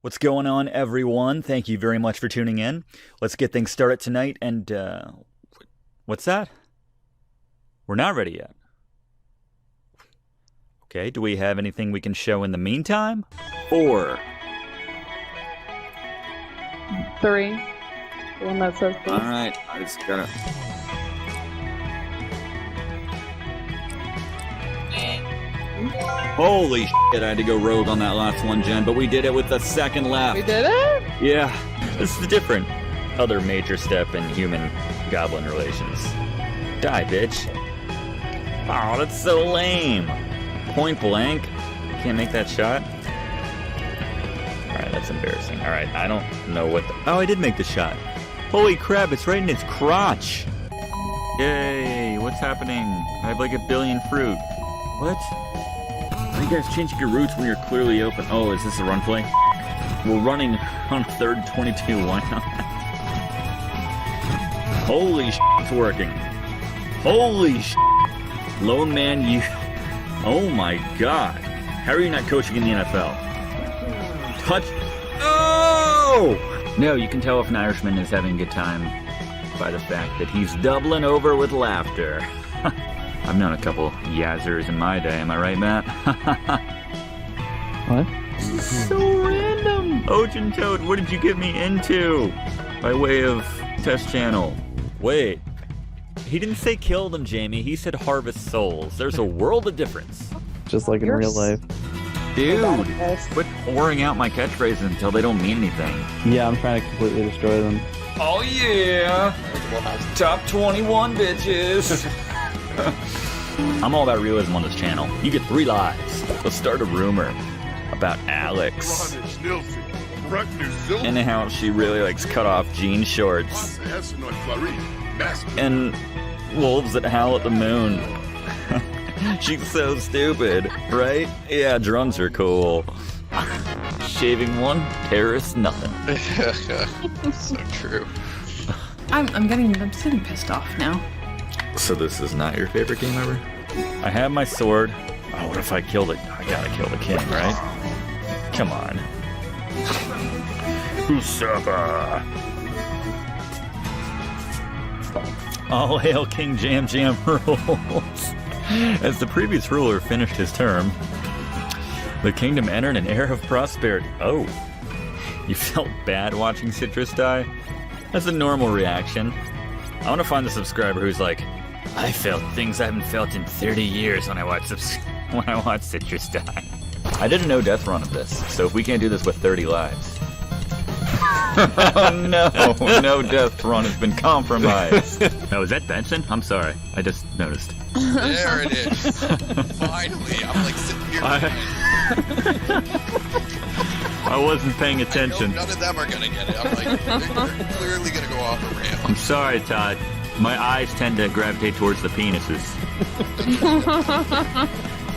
What's going on, everyone? Thank you very much for tuning in. Let's get things started tonight, and, what's that? We're not ready yet. Okay, do we have anything we can show in the meantime? 4. 3. The one that says 3. Alright, I just gotta... Holy shit, I had to go rogue on that last one, Jen, but we did it with the second left. We did it? Yeah, this is a different, other major step in human-goblin relations. Die, bitch. Oh, that's so lame. Point blank. Can't make that shot. Alright, that's embarrassing. Alright, I don't know what the... Oh, I did make the shot. Holy crap, it's right in its crotch. Yay, what's happening? I have like a billion fruit. What? Are you guys changing your routes when you're clearly open? Oh, is this a run play? We're running on 3rd and 22. Why not? Holy shit, it's working. Holy shit. Lone man, you... Oh my god. How are you not coaching in the NFL? Touch... Oh! No, you can tell if an Irishman is having a good time by the fact that he's doubling over with laughter. I've known a couple yazzers in my day, am I right, Matt? What? This is so random! Ojin Toad, what did you get me into? By way of test channel. Wait. He didn't say kill them, Jamie. He said harvest souls. There's a world of difference. Just like in real life. Dude, quit pouring out my catchphrases until they don't mean anything. Yeah, I'm trying to completely destroy them. Oh yeah! Top 21, bitches! I'm all about realism on this channel. You get 3 lives. Let's start a rumor about Alex and how she really likes cut off jean shorts and wolves that howl at the moon. She's so stupid, right? Yeah, drums are cool. Shaving one, terrorist nothing. So true. I'm getting pissed off now. So this is not your favorite game ever? I have my sword. Oh, what if I kill the... I gotta kill the king, right? Come on. Usurper! All hail King Jam Jam rules. As the previous ruler finished his term, the kingdom entered an era of prosperity. Oh. You felt bad watching Citrus die? That's a normal reaction. I want to find the subscriber who's like, I felt things I haven't felt in 30 years when I watch Citrus die. I did a no death run of this, so if we can't do this with 30 lives. Oh no, no death run has been compromised. Oh, is that Benson? I'm sorry, I just noticed. There it is. Finally, I'm like sitting here. I wasn't paying attention. None of them are gonna get it. I'm like, they're clearly gonna go off a ramp. I'm sorry, Todd. My eyes tend to gravitate towards the penises.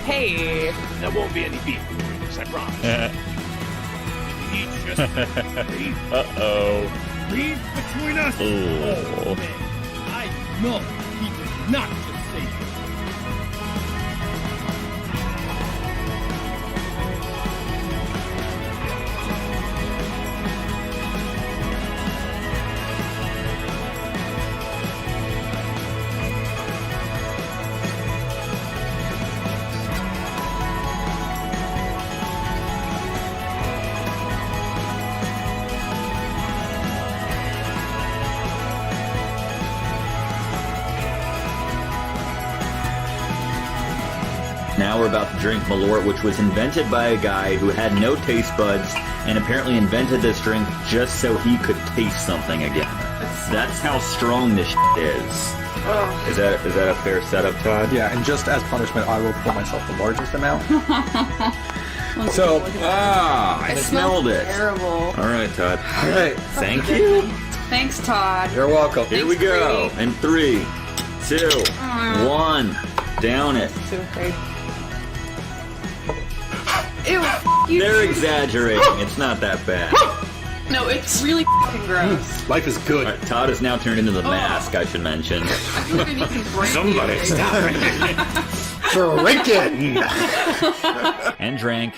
Hey. There won't be any beef between us, I promise. Each just breathe. Uh-oh. Breathe between us. Oh. Man, I know he did not just say that. Now we're about to drink Malort, which was invented by a guy who had no taste buds and apparently invented this drink just so he could taste something again. That's how strong this is. Is that a fair setup, Todd? Yeah, and just as punishment, I will pour myself the largest amount. I smelled it. Terrible. All right, Todd. All right. Thank you. Thanks, Todd. You're welcome. Here we go. In 3, 2, 1. Down it. So afraid. Ew, you. They're exaggerating. It's not that bad. No, it's really fucking gross. Life is good. All right, Todd has now turned into the mask, I should mention. I think we're gonna need some brain Somebody damage. stop Drinking. And drank.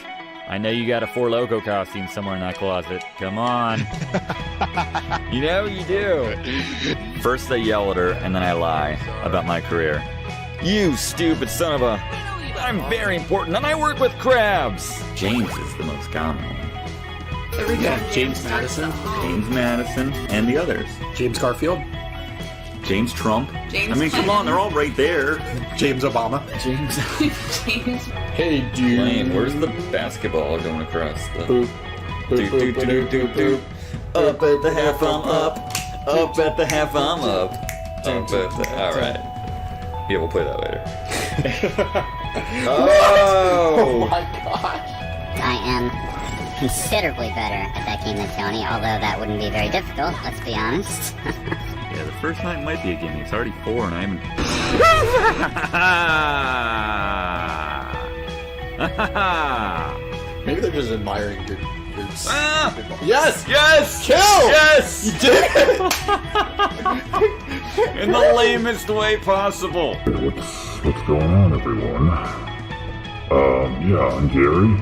I know you got a Four Loko costume somewhere in that closet. Come on. You know you do. First I yell at her, and then I lie about my career. You stupid son of a... I'm very important, and I work with crabs. James is the most common one. There we go. James Madison. James Madison, and the others. James Garfield. James Trump. James I mean, come on, they're all right there. James Obama. James. James. Hey, dude. Lane, where's the basketball going across the... Boop. Doop, doop, doop, doop, doop. Up at the half, I'm up. Up at the half, I'm up. Up at the... Alright. Yeah, we'll play that later. Oh my gosh. I am considerably better at that game than Tony, although that wouldn't be very difficult, let's be honest. Yeah, the first night might be a gimme. It's already 4 and I haven't... Maybe they're just admiring your Ah! Yes! Yes! Kill! Yes! You did it! In the lamest way possible. What's going on, everyone? Yeah, I'm Gary.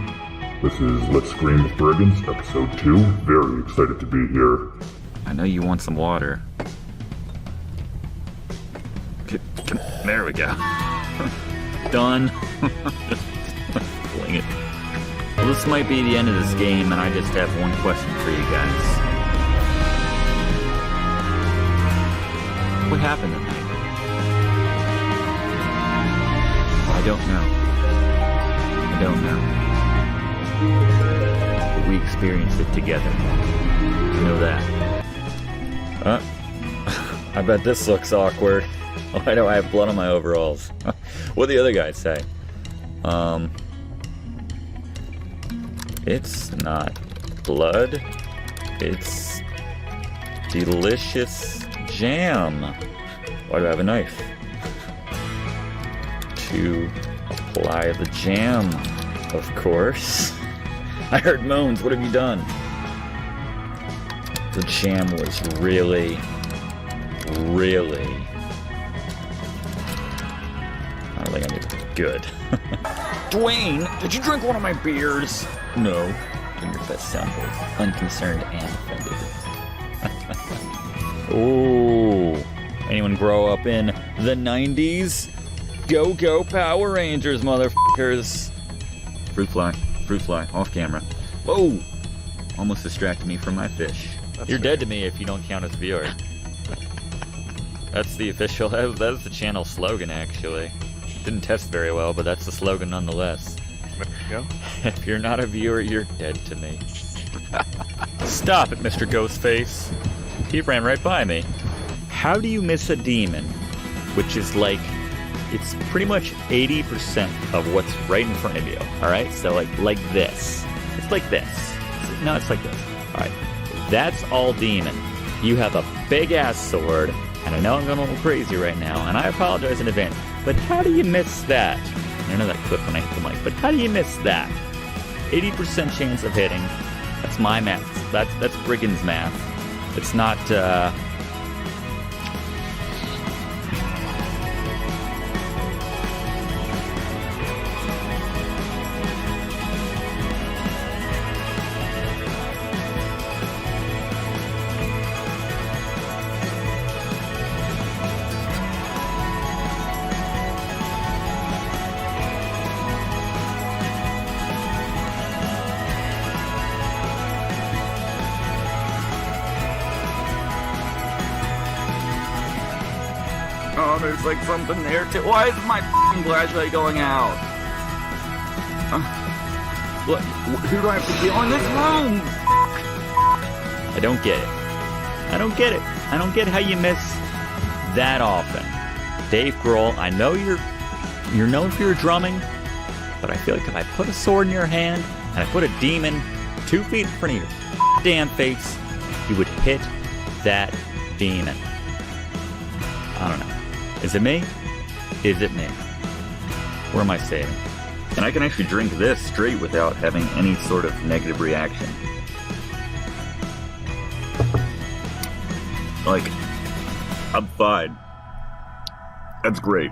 This is Let's Scream with Brigands, episode 2. Very excited to be here. I know you want some water. There we go. Done. Just fling it. Well, this might be the end of this game, and I just have one question for you guys. What happened tonight? I don't know. I don't know. But we experienced it together. I know that. I bet this looks awkward. Why do I have blood on my overalls? What do the other guys say? It's not blood. It's delicious jam. Why do I have a knife? To apply the jam, of course. I heard moans. What have you done? The jam was really... I don't think I'm gonna be good. Dwayne, did you drink one of my beers? No. In your best sound voice. Unconcerned and offended. Ooh. Anyone grow up in the 90s? Go Power Rangers, motherfuckers. Fruit fly, off camera. Whoa! Almost distracted me from my fish. You're dead to me if you don't count as a viewer. That's the official, that's the channel slogan, actually. Didn't test very well, but that's the slogan nonetheless. There you go. If you're not a viewer, you're dead to me. Stop it, Mr. Ghostface. He ran right by me. How do you miss a demon? Which is like, it's pretty much 80% of what's right in front of you. Alright, so like this. It's like this. No, it's like this. Alright, that's all demon. You have a big ass sword, and I know I'm going a little crazy right now, and I apologize in advance, but how do you miss that? I know that clip when I hit the mic, but how do you miss that? 80% chance of hitting. That's my math. That's Brigand's math. It's not, oh, there's like something there too. Why is my f***ing flashlight going out? What? Who do I have to kill in this room? I don't get it. I don't get it. I don't get how you miss that often. Dave Grohl, I know you're known for your drumming, but I feel like if I put a sword in your hand and I put a demon 2 feet in front of your damn face, you would hit that demon. I don't know. Is it me? Is it me? Where am I saving? And I can actually drink this straight without having any sort of negative reaction. Like, I'm fine. That's great.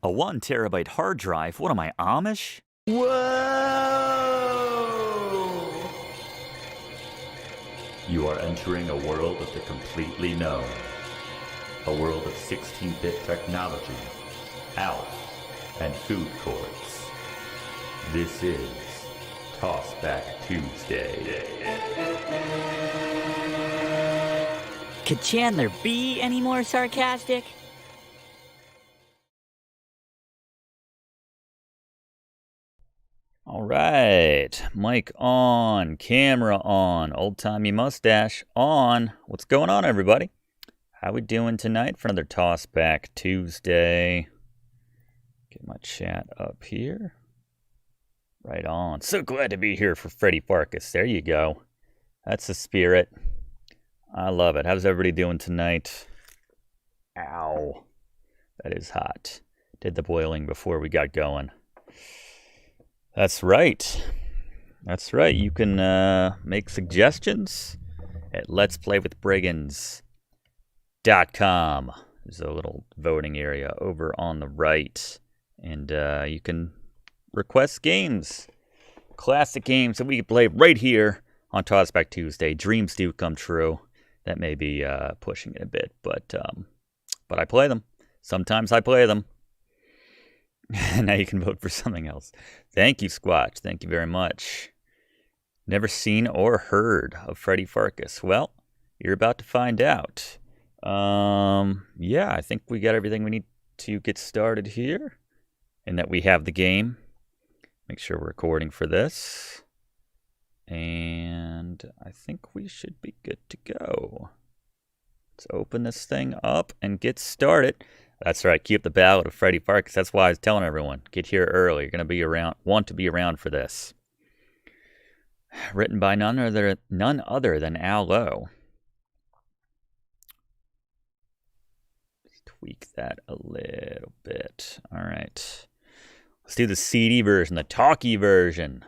A 1 terabyte hard drive? What am I, Amish? Whoa! You are entering a world of the completely known. A world of 16-bit technology, ALF, and food courts. This is Tossback Tuesday. Could Chandler be any more sarcastic? All right, mic on, camera on, old-timey mustache on. What's going on, everybody? How we doing tonight for another Tossback Tuesday? Get my chat up here. Right on. So glad to be here for Freddy Pharkas. There you go. That's the spirit. I love it. How's everybody doing tonight? Ow. That is hot. Did the boiling before we got going. That's right. That's right. You can make suggestions at letsplaywithbrigands.com. There's a little voting area over on the right. And you can request games. Classic games that we can play right here on Tossback Tuesday. Dreams do come true. That may be pushing it a bit, but I play them. Sometimes I play them. Now you can vote for something else. Thank you, Squatch. Thank you very much. Never seen or heard of Freddy Pharkas. Well, you're about to find out. Yeah, I think we got everything we need to get started here. And that we have the game. Make sure we're recording for this. And I think we should be good to go. Let's open this thing up and get started. That's right, keep the Ballad of Freddy Pharkas. That's why I was telling everyone, get here early. You're going to be around, want to be around for this. Written by none other than Al Lowe. Let's tweak that a little bit. All right. Let's do the CD version, the talkie version.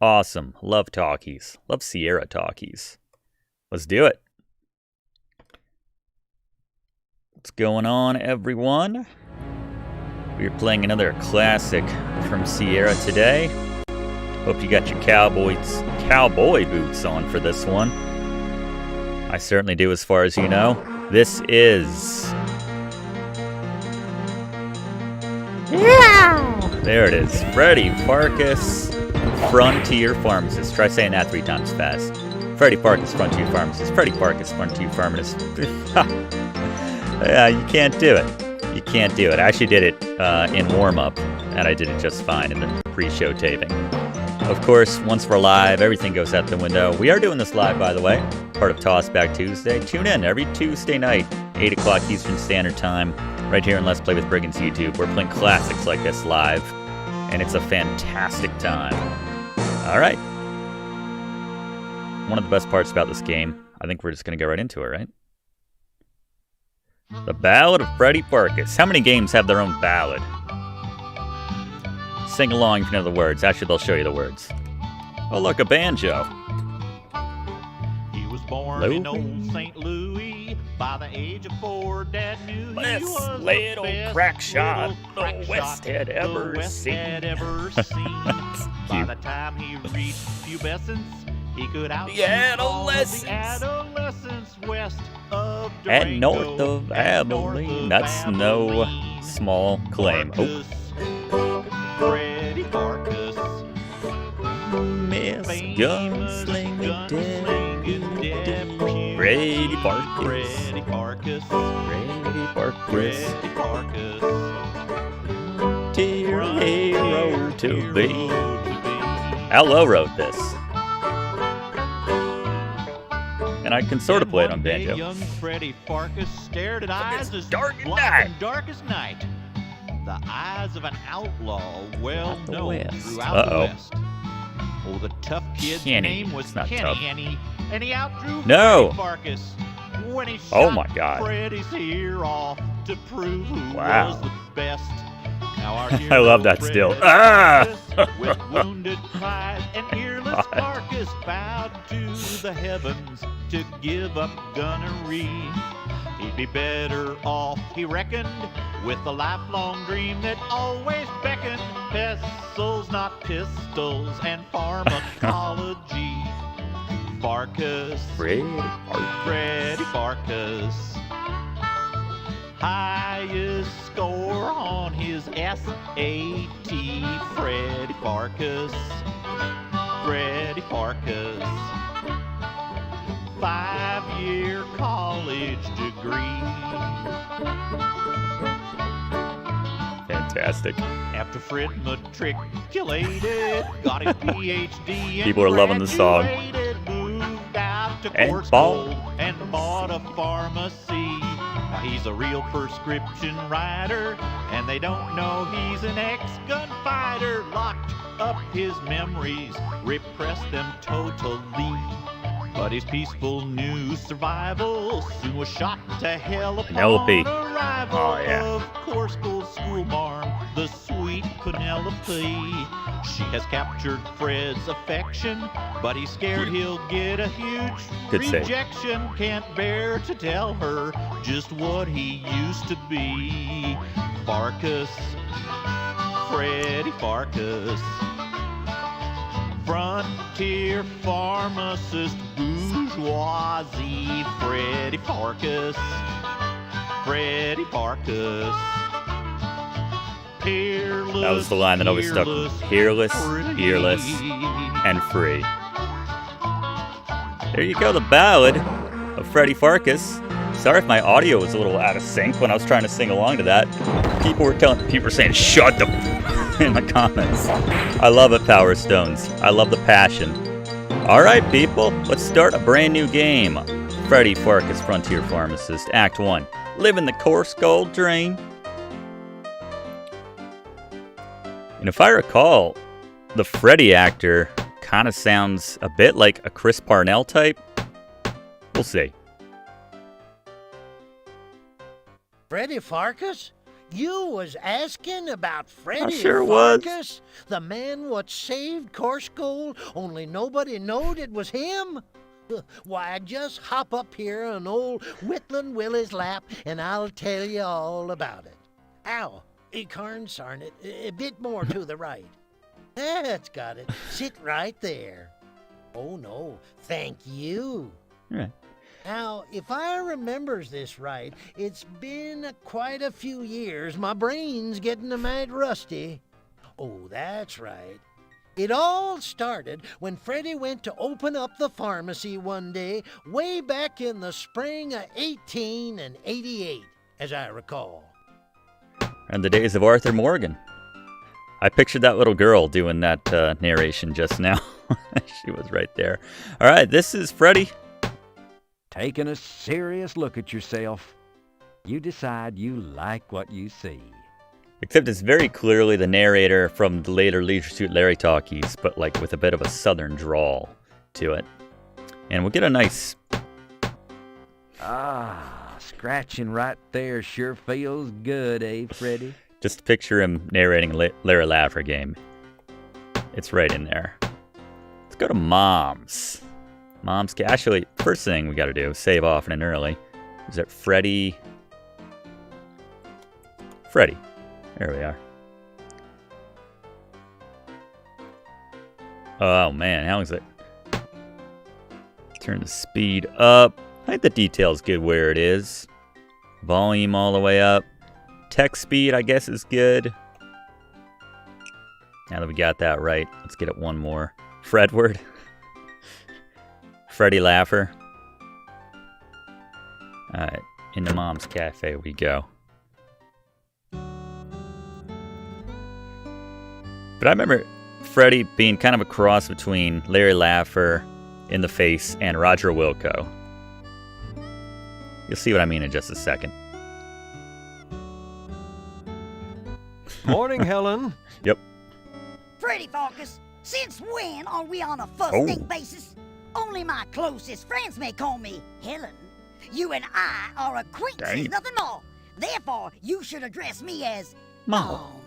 Awesome. Love talkies. Love Sierra talkies. Let's do it. What's going on, everyone? We're playing another classic from Sierra today. Hope you got your cowboy boots on for this one. I certainly do, as far as you know. This is... Yeah! There it is. Freddy Pharkas, Frontier Pharmacist. Try saying that 3 times fast. Freddy Pharkas, Frontier Pharmacist. Freddy Pharkas, Frontier Pharmacist. Yeah, you can't do it. You can't do it. I actually did it in warm-up, and I did it just fine in the pre-show taping. Of course, once we're live, everything goes out the window. We are doing this live, by the way, part of Tossback Tuesday. Tune in every Tuesday night, 8 o'clock Eastern Standard Time, right here on Let's Play with Brigands YouTube. We're playing classics like this live, and it's a fantastic time. All right. One of the best parts about this game, I think we're just going to go right into it, right? The Ballad of Freddy Pharkas. How many games have their own ballad? Sing along if you know the words. Actually, they'll show you the words. Oh, look, a banjo. He was born in old St. Louis. By the age of 4, Dad knew he was little the best crack shot little crack the West shot had ever the West seen. had ever seen. By Cute. the time he reached pubescence, he could outshoot all of the adolescents west of Durango And north of Abilene. That's no small claim. Oh, Freddy Pharkas. Miss Famous Gunslinger Gunslinger Deputy. Freddy Pharkas. Freddy Pharkas. Freddy Pharkas. Freddy Pharkas. Dear hero to be. Hero to be. Al Lowe wrote this. And I can sort of play it on Then one day, banjo. young Freddy Pharkas stared at eyes as dark as black night. and dark as night. The eyes of an outlaw, well Out the known West. throughout Uh-oh. the West. Oh, the tough kid's Kenny. name was It's not Kenny, tough. and he outdrew No. Freddy Pharkas when he Oh shot my God. Freddy's ear off to prove who Wow. was the best. Now our I love that hero still. Freddy Ah! Pharkas, with wounded pride and earless God. Pharkas bowed to the heavens to give up gunnery. He'd be better off, he reckoned, with a lifelong dream that always beckoned. Pestles, not pistols, and pharmacology. Pharkas, Freddy Freddy Pharkas. Highest score on his SAT. Freddy Pharkas. Freddy Pharkas. 5-year college degree. Fantastic. After Fred matriculated, got his PhD, People are loving the song. graduated, moved out to And Court bought- School and bought a pharmacy. Now he's a real prescription writer, and they don't know he's an ex-gunfighter. Locked up his memories, repressed them totally. But his peaceful new survival soon was shot to hell upon Penelope. arrival. Oh, yeah. Of course, school marm, the sweet Penelope. She has captured Fred's affection, but he's scared he'll get a huge Good save. rejection. Can't bear to tell her just what he used to be. Pharkas, Freddy Pharkas. Frontier pharmacist, bourgeoisie, Freddy Pharkas. Freddy Pharkas. Peerless, That was the line that always stuck. Peerless, fearless, and free. There you go, the ballad of Freddy Pharkas. Sorry if my audio was a little out of sync when I was trying to sing along to that. People were saying, shut the in the comments. I love it, Power Stones. I love the passion. All right, people, let's start a brand new game. Freddy Pharkas, Frontier Pharmacist, Act 1. Living the coarse gold dream. And if I recall, the Freddy actor kind of sounds a bit like a Chris Parnell type. We'll see. Freddy Pharkas? You was asking about Freddy sure was. Pharkas? The man what saved Course Gold, only nobody knowed it was him? Why, just hop up here on old Whitland Willie's lap, and I'll tell you all about it. Ow, consarn it, a bit more to the right. That's got it. Sit right there. Oh, no, thank you. All right. Now, if I remembers this right, it's been quite a few years. My brain's getting a mite rusty. Oh, that's right. It all started when Freddy went to open up the pharmacy one day, way back in the spring of 1888, as I recall. And the days of Arthur Morgan. I pictured that little girl doing that narration just now. She was right there. All right, this is Freddy. Taking a serious look at yourself, you decide you like what you see. Except it's very clearly the narrator from the later Leisure Suit Larry talkies, but like with a bit of a southern drawl to it. And we'll get a nice... Scratching right there sure feels good, eh, Freddy? Just picture him narrating Larry Laffer game. It's right in there. Let's go to Mom's. Actually, first thing we gotta do is save off in an early. Is it Freddy? Freddy. There we are. Oh man, how is it? Turn the speed up. I think the detail's good where it is. Volume all the way up. Text speed, I guess, is good. Now that we got that right, let's get it one more. Fredward. Freddy Laffer. Alright, into Mom's Cafe we go. But I remember Freddy being kind of a cross between Larry Laffer in the face and Roger Wilco. You'll see what I mean in just a second. Morning, Helen. Yep. Freddy Pharkas, since when are we on a first Oh. name basis? Only my closest friends may call me Helen. You and I are acquaintances, Damn. nothing more. Therefore, you should address me as Mom.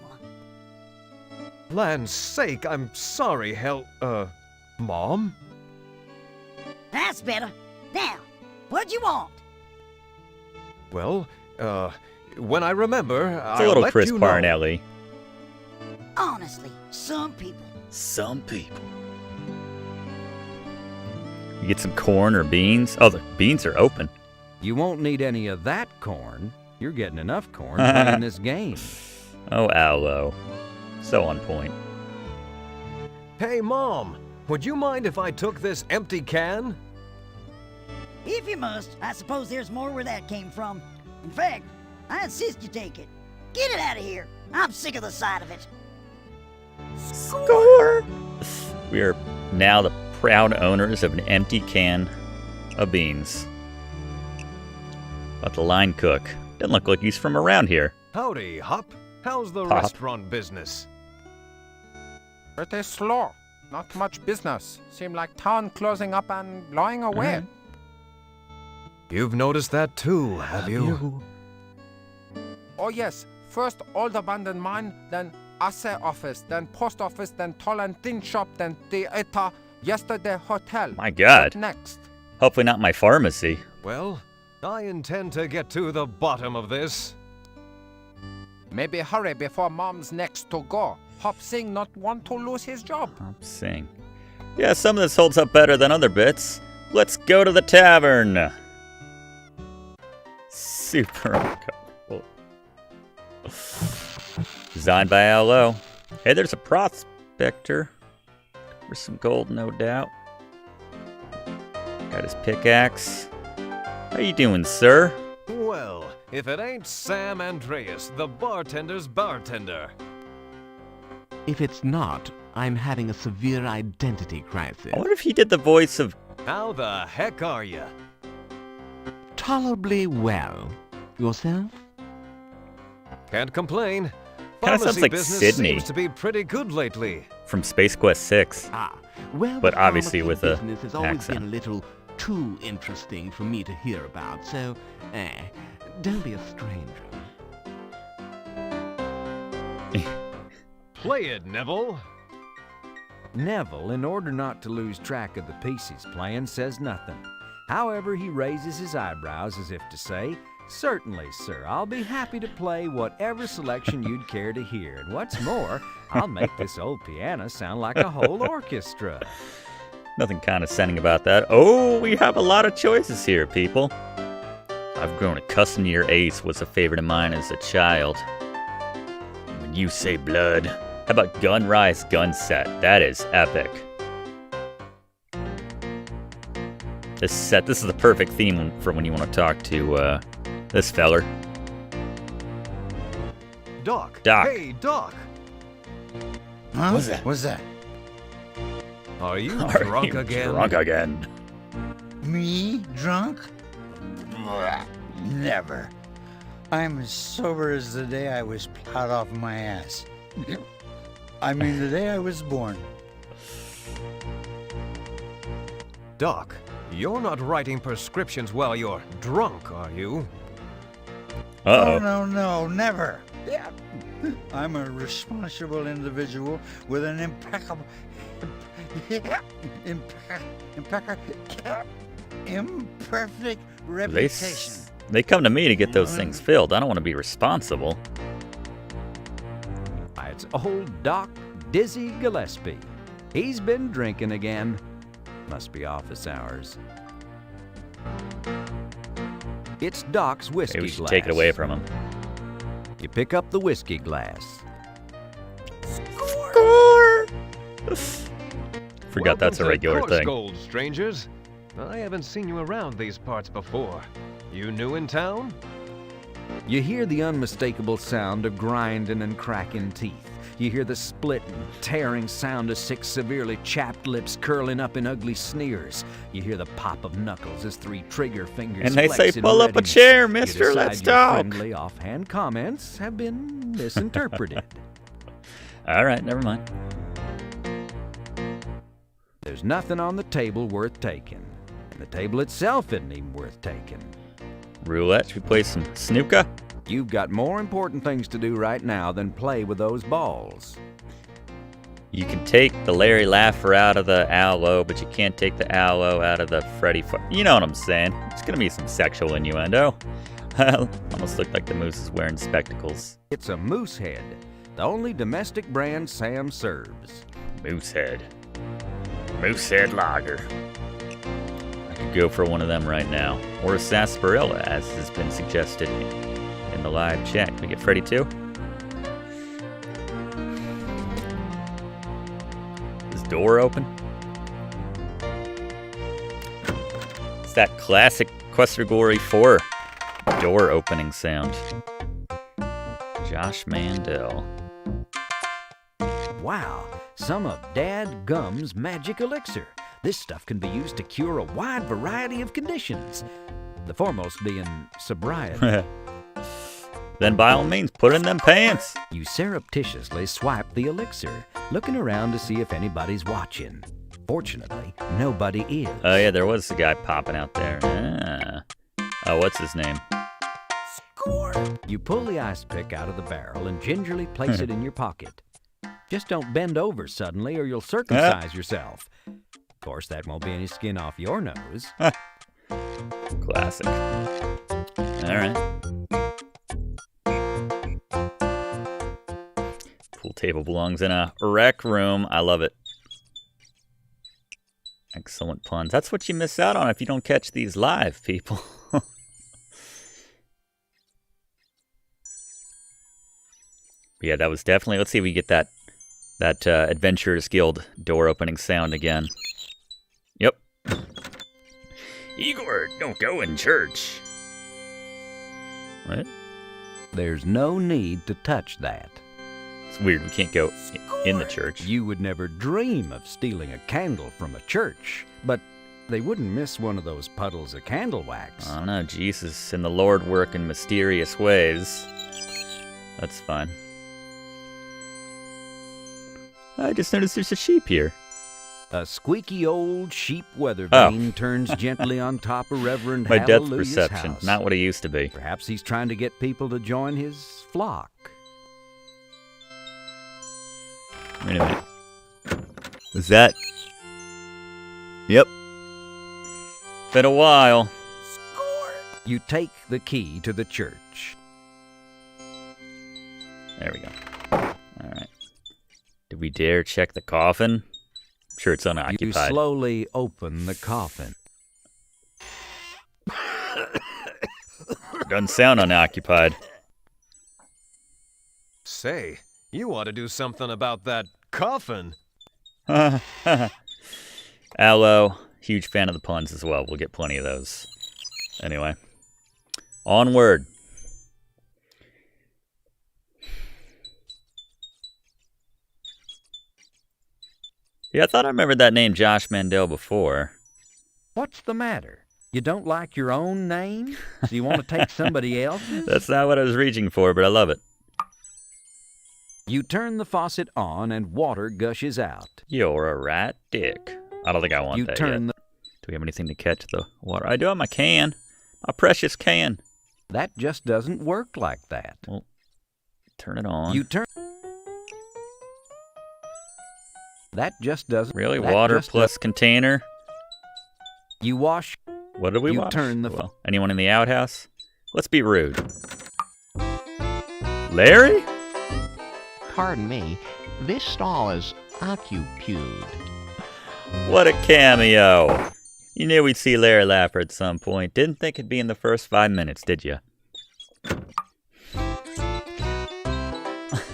Land's sake, I'm sorry, Mom? That's better. Now, what'd you want? Well, when I remember, It's a little Chris Parnelli. Honestly, some people. Some people. You get some corn or beans? Oh, the beans are open. You won't need any of that corn. You're getting enough corn playing this game. Oh, Aloe. So on point. Hey, Mom, would you mind if I took this empty can? If you must, I suppose there's more where that came from. In fact, I insist you take it. Get it out of here. I'm sick of the sight of it. Score! We are now the proud owners of an empty can of beans. But the line cook doesn't look like he's from around here. Howdy, Hop. How's the Hop. restaurant business? Pretty slow. Not much business. Seem like town closing up and blowing away. You've noticed that too, have you? Oh yes. First old abandoned mine, then assay office, then post office, then toll and tin shop, then theater, yesterday hotel. My God. What next? Hopefully not my pharmacy. Well, I intend to get to the bottom of this. Maybe hurry before Mom's next to go. Hop Sing not want to lose his job. Hop Sing. Yeah, some of this holds up better than other bits. Let's go to the tavern. Super uncomfortable. Designed by Aloe. Hey, there's a prospector. For some gold, no doubt. Got his pickaxe. How you doing, sir? Well, if it ain't Sam Andreas, the bartender's bartender. If it's not, I'm having a severe identity crisis. I wonder if he did the voice of... How the heck are you? Tolerably well. Yourself? Can't complain. Kind of sounds Pharmacy like business Sydney seems to be pretty good lately. from Space Quest 6. Well, but the obviously pharmacy with a business has always accent. been a little too interesting for me to hear about, so, don't be a stranger. Play it, Neville. Neville, in order not to lose track of the piece he's playing, says nothing. However, he raises his eyebrows as if to say, "Certainly, sir, I'll be happy to play whatever selection you'd care to hear. And what's more, I'll make this old piano sound like a whole orchestra." Nothing condescending about that. Oh, we have a lot of choices here, people. I've grown accustomed to your ace was a favorite of mine as a child. When you say blood, how about Gunrise Gun Set? That is epic. This set, this is the perfect theme for when you want to talk to this feller. Doc. Doc. Hey, Doc. Huh? What's that? What's that? Are you Are drunk you again? drunk again? Me? Drunk? Never. I'm as sober as the day I was plowed off my ass. I mean, the day I was born. Doc, you're not writing prescriptions while you're drunk, are you? Uh-oh. Oh, no, never. Yeah. I'm a responsible individual with an impeccable imperfect reputation. They come to me to get those things filled. I don't want to be responsible. It's old Doc Dizzy Gillespie. He's been drinking again. Must be office hours. It's Doc's whiskey Maybe we should glass. take it away from him. You pick up the whiskey glass. Score! Forgot that's a regular Welcome to thing. Gold, strangers. I haven't seen you around these parts before. You new in town? You hear the unmistakable sound of grinding and cracking teeth. You hear the splitting, tearing sound of 6 severely chapped lips curling up in ugly sneers. You hear the pop of knuckles as 3 trigger fingers And they flex say, in "Pull up a readiness." chair, You mister, decide let's your talk. friendly offhand comments have been misinterpreted. All right, never mind. There's nothing on the table worth taking. And the table itself isn't even worth taking. Roulette, should we play some snooker? You've got more important things to do right now than play with those balls. You can take the Larry Laffer out of the aloe, but you can't take the aloe out of the Freddy. You know what I'm saying? It's gonna be some sexual innuendo. Almost looked like the moose is wearing spectacles. It's a Moosehead, the only domestic brand Sam serves. Moosehead. Moosehead Lager. I could go for one of them right now. Or a sarsaparilla, as has been suggested in the live chat. Can we get Freddy too? Is the door open? It's that classic Questergory 4 door opening sound. Josh Mandel. Wow, some of Dad Gum's magic elixir. This stuff can be used to cure a wide variety of conditions, the foremost being sobriety. Then by all means, put in them pants. You surreptitiously swipe the elixir, looking around to see if anybody's watching. Fortunately, nobody is. Oh yeah, there was a guy popping out there. Oh, what's his name? Score! You pull the ice pick out of the barrel and gingerly place it in your pocket. Just don't bend over suddenly or you'll circumcise yourself. Of course, that won't be any skin off your nose. Classic. All right. Pool table belongs in a rec room. I love it. Excellent puns. That's what you miss out on if you don't catch these live, people. Yeah, that was definitely... Let's see if we get that Adventurers Guild door opening sound again. Yep. Igor, don't go in church. What? There's no need to touch that. It's weird, we can't go in the church. You would never dream of stealing a candle from a church, but they wouldn't miss one of those puddles of candle wax. I don't know, Jesus and the Lord work in mysterious ways. That's fine. I just noticed there's a sheep here. A squeaky old sheep weather vane turns gently on top of Reverend My depth Hallelujah's perception, house. not what he used to be. Perhaps he's trying to get people to join his flock. Wait a minute. Was that... Yep. Been a while. Score! You take the key to the church. There we go. Alright. Did we dare check the coffin? I'm sure it's unoccupied. You slowly open the coffin. Doesn't sound unoccupied. Say, you ought to do something about that coffin. Aloe, huge fan of the puns as well. We'll get plenty of those. Anyway. Onward. Yeah, I thought I remembered that name Josh Mandel before. What's the matter? You don't like your own name? So you want to take somebody else's? That's not what I was reaching for, but I love it. You turn the faucet on and water gushes out. You're a right dick. I don't think I want that yet. Do we have anything to catch the water? I do have my can. My precious can. That just doesn't work like that. Well, turn it on. You turn... That just doesn't... Really? Water plus container? You wash... What did we wash? Turn the... Well, anyone in the outhouse? Let's be rude. Larry? Pardon me, this stall is occupied. What a cameo. You knew we'd see Larry Laffer at some point. Didn't think it'd be in the first 5 minutes, did you?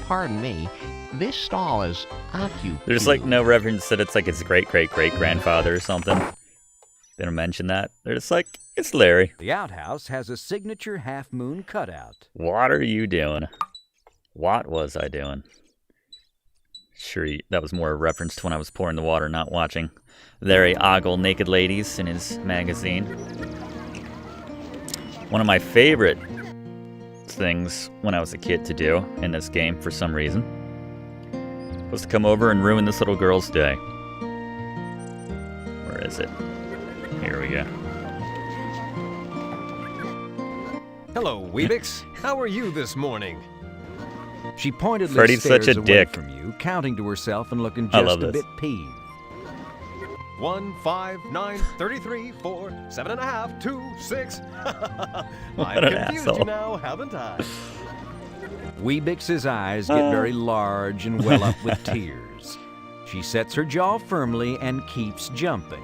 Pardon me, this stall is occupied. There's like no reference that it's like his great-great-great-grandfather or something. They don't mention that. They're just like, it's Larry. The outhouse has a signature half-moon cutout. What are you doing? What was I doing? Sure, that was more a reference to when I was pouring the water, not watching Larry ogle naked ladies in his magazine. One of my favorite things when I was a kid to do in this game, for some reason, was to come over and ruin this little girl's day. Where is it? Here we go. Hello, Weebix. How are you this morning? She pointedly Freddy's stares such a away dick. from you, counting to herself and looking I just love a this. bit peeved. 1, 5, 9, 33, 4, 7.5, 2, 6. What I've an confused asshole. you now, haven't I? Weebix's eyes get very large and well up with tears. She sets her jaw firmly and keeps jumping.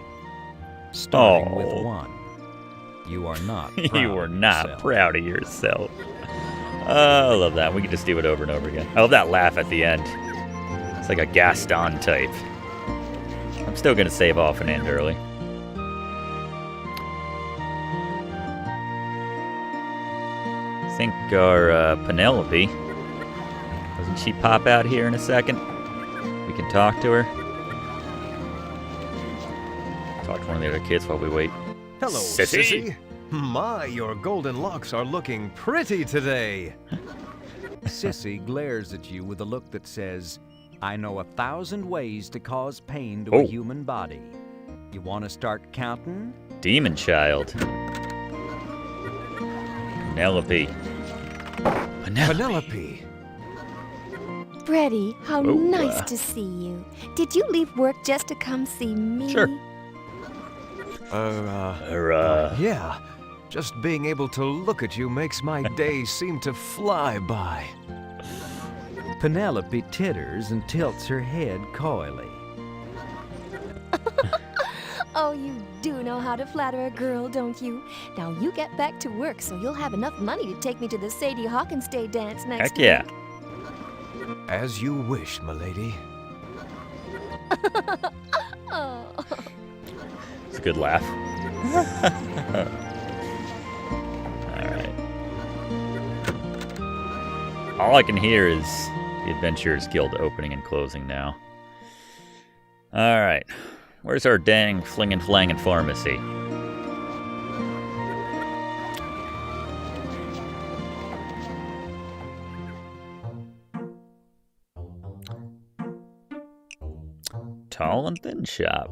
Starting with 1. You are not proud You were of not yourself. proud of yourself. I love that. We can just do it over and over again. I love that laugh at the end. It's like a Gaston type. I'm still going to save off and end early. I think our Penelope, doesn't she pop out here in a second? We can talk to her. Talk to one of the other kids while we wait. Hello, Sissy. Sissy. My, your golden locks are looking pretty today. Sissy glares at you with a look that says, I know 1,000 ways to cause pain to Oh. a human body. You want to start counting? Demon Child. Penelope. Penelope. Freddy, how Oh, nice to see you. Did you leave work just to come see me? Sure. Yeah. Just being able to look at you makes my day seem to fly by. Penelope titters and tilts her head coyly. Oh, you do know how to flatter a girl, don't you? Now you get back to work so you'll have enough money to take me to the Sadie Hawkins Day dance next Heck yeah. week. As you wish, milady. Oh. It's a good laugh. Alright. All I can hear is the Adventurers Guild opening and closing now. Alright. Where's our dang flingin' flangin' pharmacy? Tall and thin shop.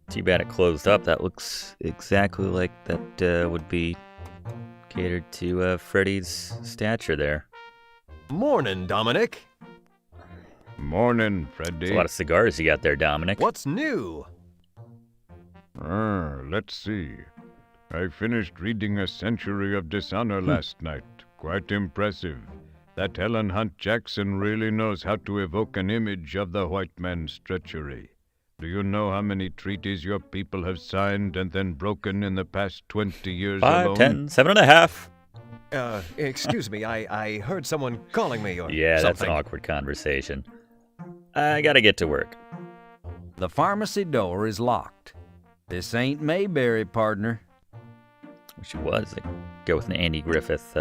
Too bad it closed up. That looks exactly like that would be catered to Freddy's stature there. Morning, Dominic. Morning, Freddy. There's a lot of cigars you got there, Dominic. What's new? Let's see. I finished reading A Century of Dishonor last night. Quite impressive. That Helen Hunt Jackson really knows how to evoke an image of the white man's treachery. Do you know how many treaties your people have signed and then broken in the past 20 years 5, alone? 10, 7.5. Excuse me, I heard someone calling me or Yeah, that's something. an awkward conversation. I gotta get to work. The pharmacy door is locked. This ain't Mayberry, partner. Wish it was. I'd go with an Andy Griffith.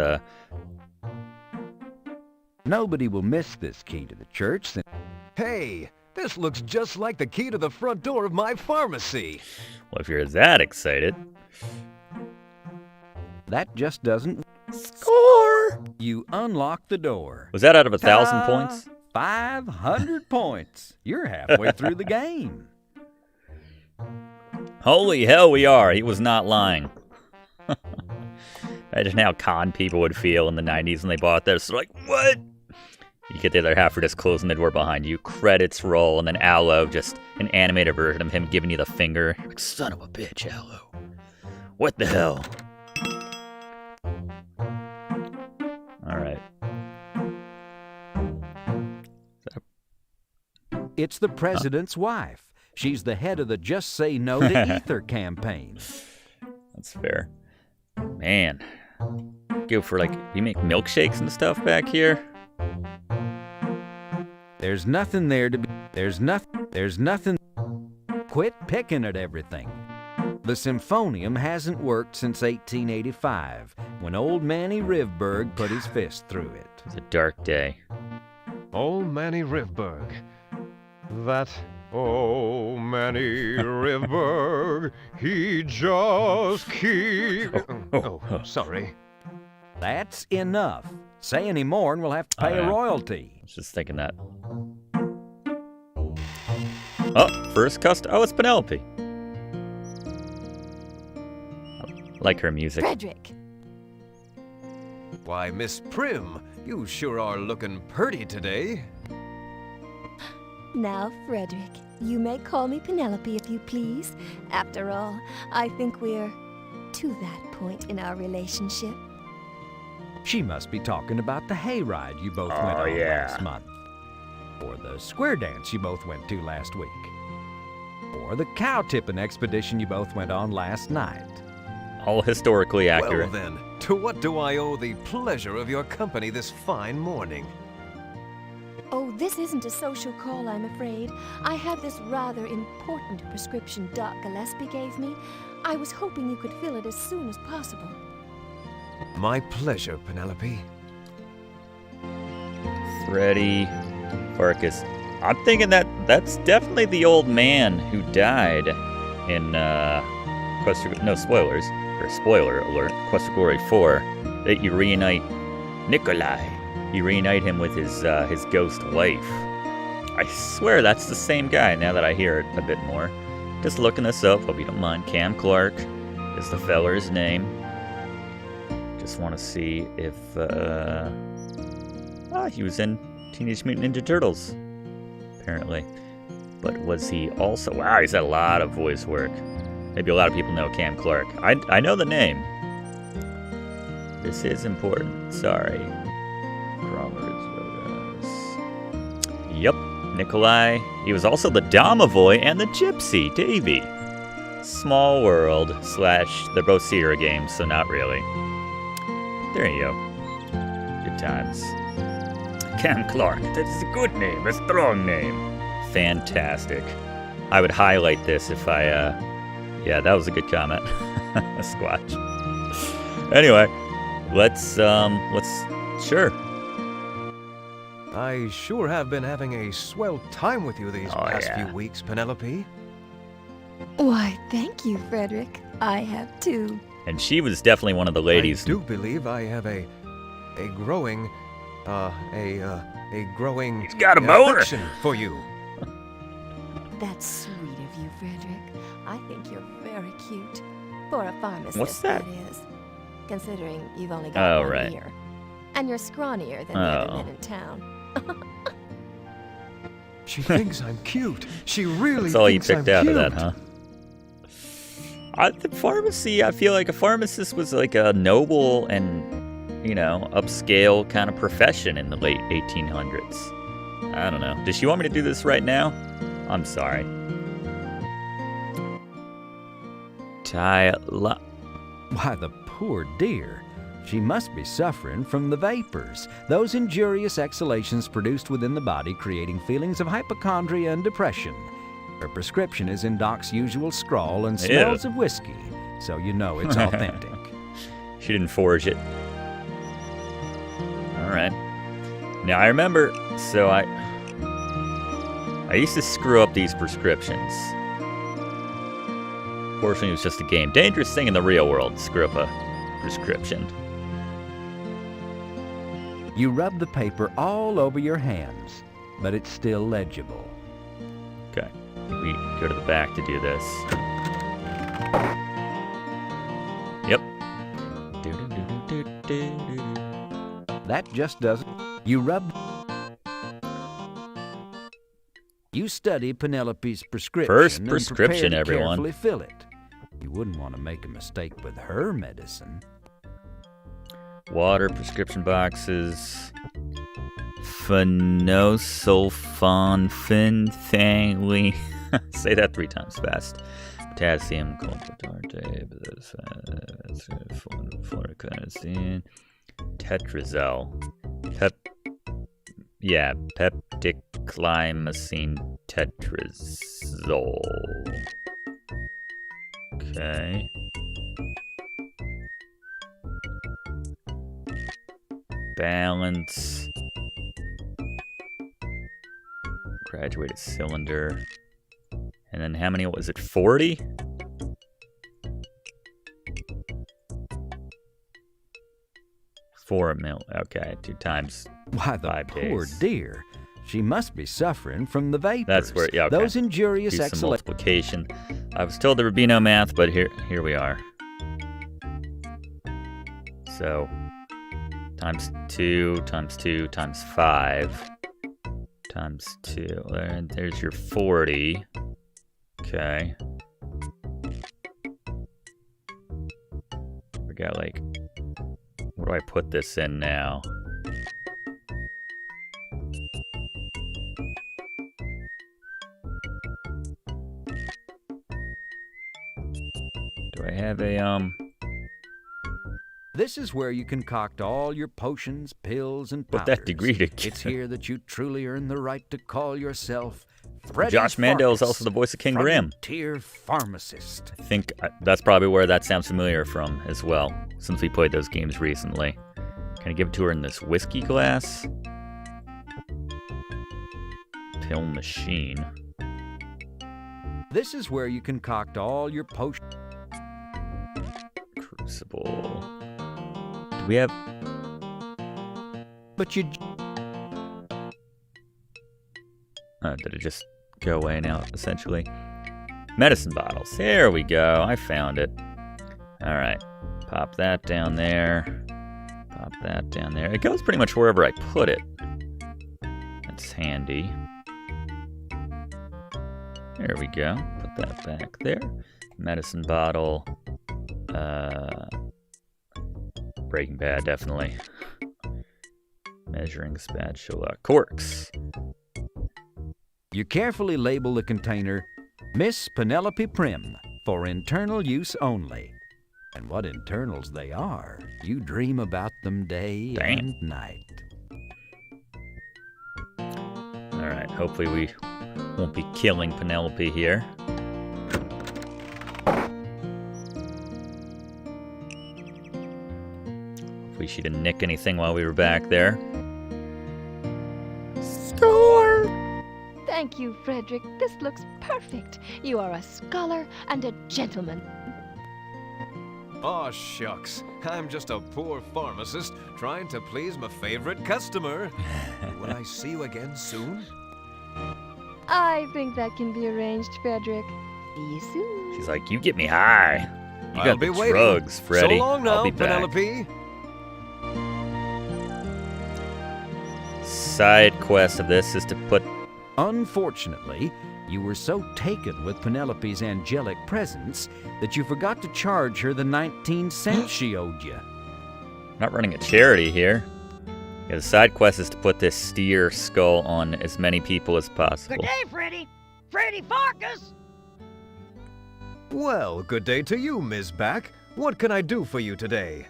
Nobody will miss this key to the church. Hey, this looks just like the key to the front door of my pharmacy. Well, if you're that excited. That just doesn't... Score! You unlock the door. Was that out of 1,000 Ta-da! points? 500 points. You're halfway through the game. Holy hell, we are. He was not lying. Imagine how con people would feel in the 90s when they bought this. They're like, what? You get the other half for just closing the door behind you. Credits roll, and then Aloe, just an animated version of him giving you the finger. Like, son of a bitch, Aloe. What the hell? Alright. It's the president's wife. She's the head of the Just Say No to Ether campaign. That's fair. Man. Go for, like, you make milkshakes and stuff back here? There's nothing there to be... There's nothing... Quit picking at everything. The Symphonium hasn't worked since 1885, when old Manny Rivberg put his fist through it. It was a dark day. Old Manny Rivberg. That old Manny Rivberg, he just keep... sorry. That's enough. Say any more and we'll have to pay a royalty. I was just thinking that. Oh, first customer. Oh, it's Penelope. I like her music. Frederick. Why, Miss Prim, you sure are looking purty today. Now, Frederick, you may call me Penelope if you please. After all, I think we're to that point in our relationship. She must be talking about the hayride you both went on last month. Or the square dance you both went to last week. Or the cow tipping expedition you both went on last night. All historically accurate. Well then, to what do I owe the pleasure of your company this fine morning? Oh, this isn't a social call, I'm afraid. I have this rather important prescription Doc Gillespie gave me. I was hoping you could fill it as soon as possible. My pleasure, Penelope. Freddy, Pharkas. I'm thinking that's definitely the old man who died in no spoilers, or spoiler alert, Quest for Glory 4. That you reunite Nikolai. You reunite him with his ghost wife. I swear that's the same guy now that I hear it a bit more. Just looking this up, hope you don't mind. Cam Clark is the feller's name. Just want to see if he was in Teenage Mutant Ninja Turtles, apparently. But was he also... Wow, he's had a lot of voice work. Maybe a lot of people know Cam Clark. I know the name. This is important. Sorry. Yep, Nikolai. He was also the Domovoy and the Gypsy, Davy. Small World / they're both Sierra games, so not really. There you go. Good times. Cam Clark. That is a good name, a strong name. Fantastic. I would highlight this if I, yeah, that was a good comment. A squatch. Anyway, sure. I sure have been having a swell time with you these past few weeks, Penelope. Why, thank you, Frederick. I have too. And she was definitely one of the ladies. I do believe I have a growing, He's got a boner affection for you. That's sweet of you, Frederick. I think you're very cute. For a pharmacist, What's that? is. Considering you've only got one right. ear. And you're scrawnier than the other men in town. She thinks I'm cute. She really That's all you thinks picked I'm out cute. of that, huh? The pharmacy, I feel like a pharmacist was like a noble and, upscale kind of profession in the late 1800s. I don't know. Does she want me to do this right now? I'm sorry. Why, the poor dear. She must be suffering from the vapors, those injurious exhalations produced within the body, creating feelings of hypochondria and depression. Her prescription is in Doc's usual scrawl and smells of whiskey, so you know it's authentic. She didn't forge it. All right. Now I remember, so I used to screw up these prescriptions. Fortunately, it was just a game. Dangerous thing in the real world, screw up a prescription. You rub the paper all over your hands, but it's still legible. Okay, we go to the back to do this. Yep. That just doesn't. You rub. You study Penelope's prescription. First prescription, and prepare to everyone. Carefully fill it. You wouldn't want to make a mistake with her medicine. Water, prescription boxes, phenosulfonfenthangly. Say that 3 times fast. Potassium, colpotartate, fluorocyanidine, Tetrazel, peptideclymacine tetrazole. Okay. Balance. Graduated cylinder. And then how many was it? 40? $4 mil. Okay, 2 times. Why, the 5 poor days. dear. She must be suffering from the vapors. That's where, yeah, okay. Those injurious Do some exhalations. multiplication. I was told there would be no math, but here we are. So, times 2, times 2, times 5, Times 2. And there's your 40. Okay. We got like... Where do I put this in now? Do I have a, This is where you concoct all your potions, pills, and Put powders. that degree together. It's here that you truly earn the right to call yourself Freddy Josh Mandel is Pharkas, also the voice of King Graham. Frontier Pharmacist. I think that's probably where that sounds familiar from as well, since we played those games recently. Can I give it to her in this whiskey glass? Pill machine. This is where you concoct all your potions. Crucible. Do we have... But you... did it just go away now, essentially? Medicine bottles. There we go. I found it. Alright. Pop that down there. Pop that down there. It goes pretty much wherever I put it. That's handy. There we go. Put that back there. Medicine bottle. Breaking Bad, definitely. Measuring spatula. Corks. You carefully label the container Miss Penelope Prim for internal use only. And what internals they are, you dream about them day and night. Alright, hopefully we won't be killing Penelope here. Hopefully she didn't nick anything while we were back there. Score! Thank you, Frederick. This looks perfect. You are a scholar and a gentleman. Aw, shucks. I'm just a poor pharmacist trying to please my favorite customer. Will I see you again soon? I think that can be arranged, Frederick. See you soon. She's like, you get me high. You I'll got be the waiting. drugs, Freddy. So long now, I'll be back. Penelope. Side quest of this is to put... Unfortunately, you were so taken with Penelope's angelic presence that you forgot to charge her the 19 cents she owed you. I'm not running a charity here. Yeah, the side quest is to put this steer skull on as many people as possible. Good day, Freddy. Freddy Pharkas. Well, good day to you, Ms. Back. What can I do for you today?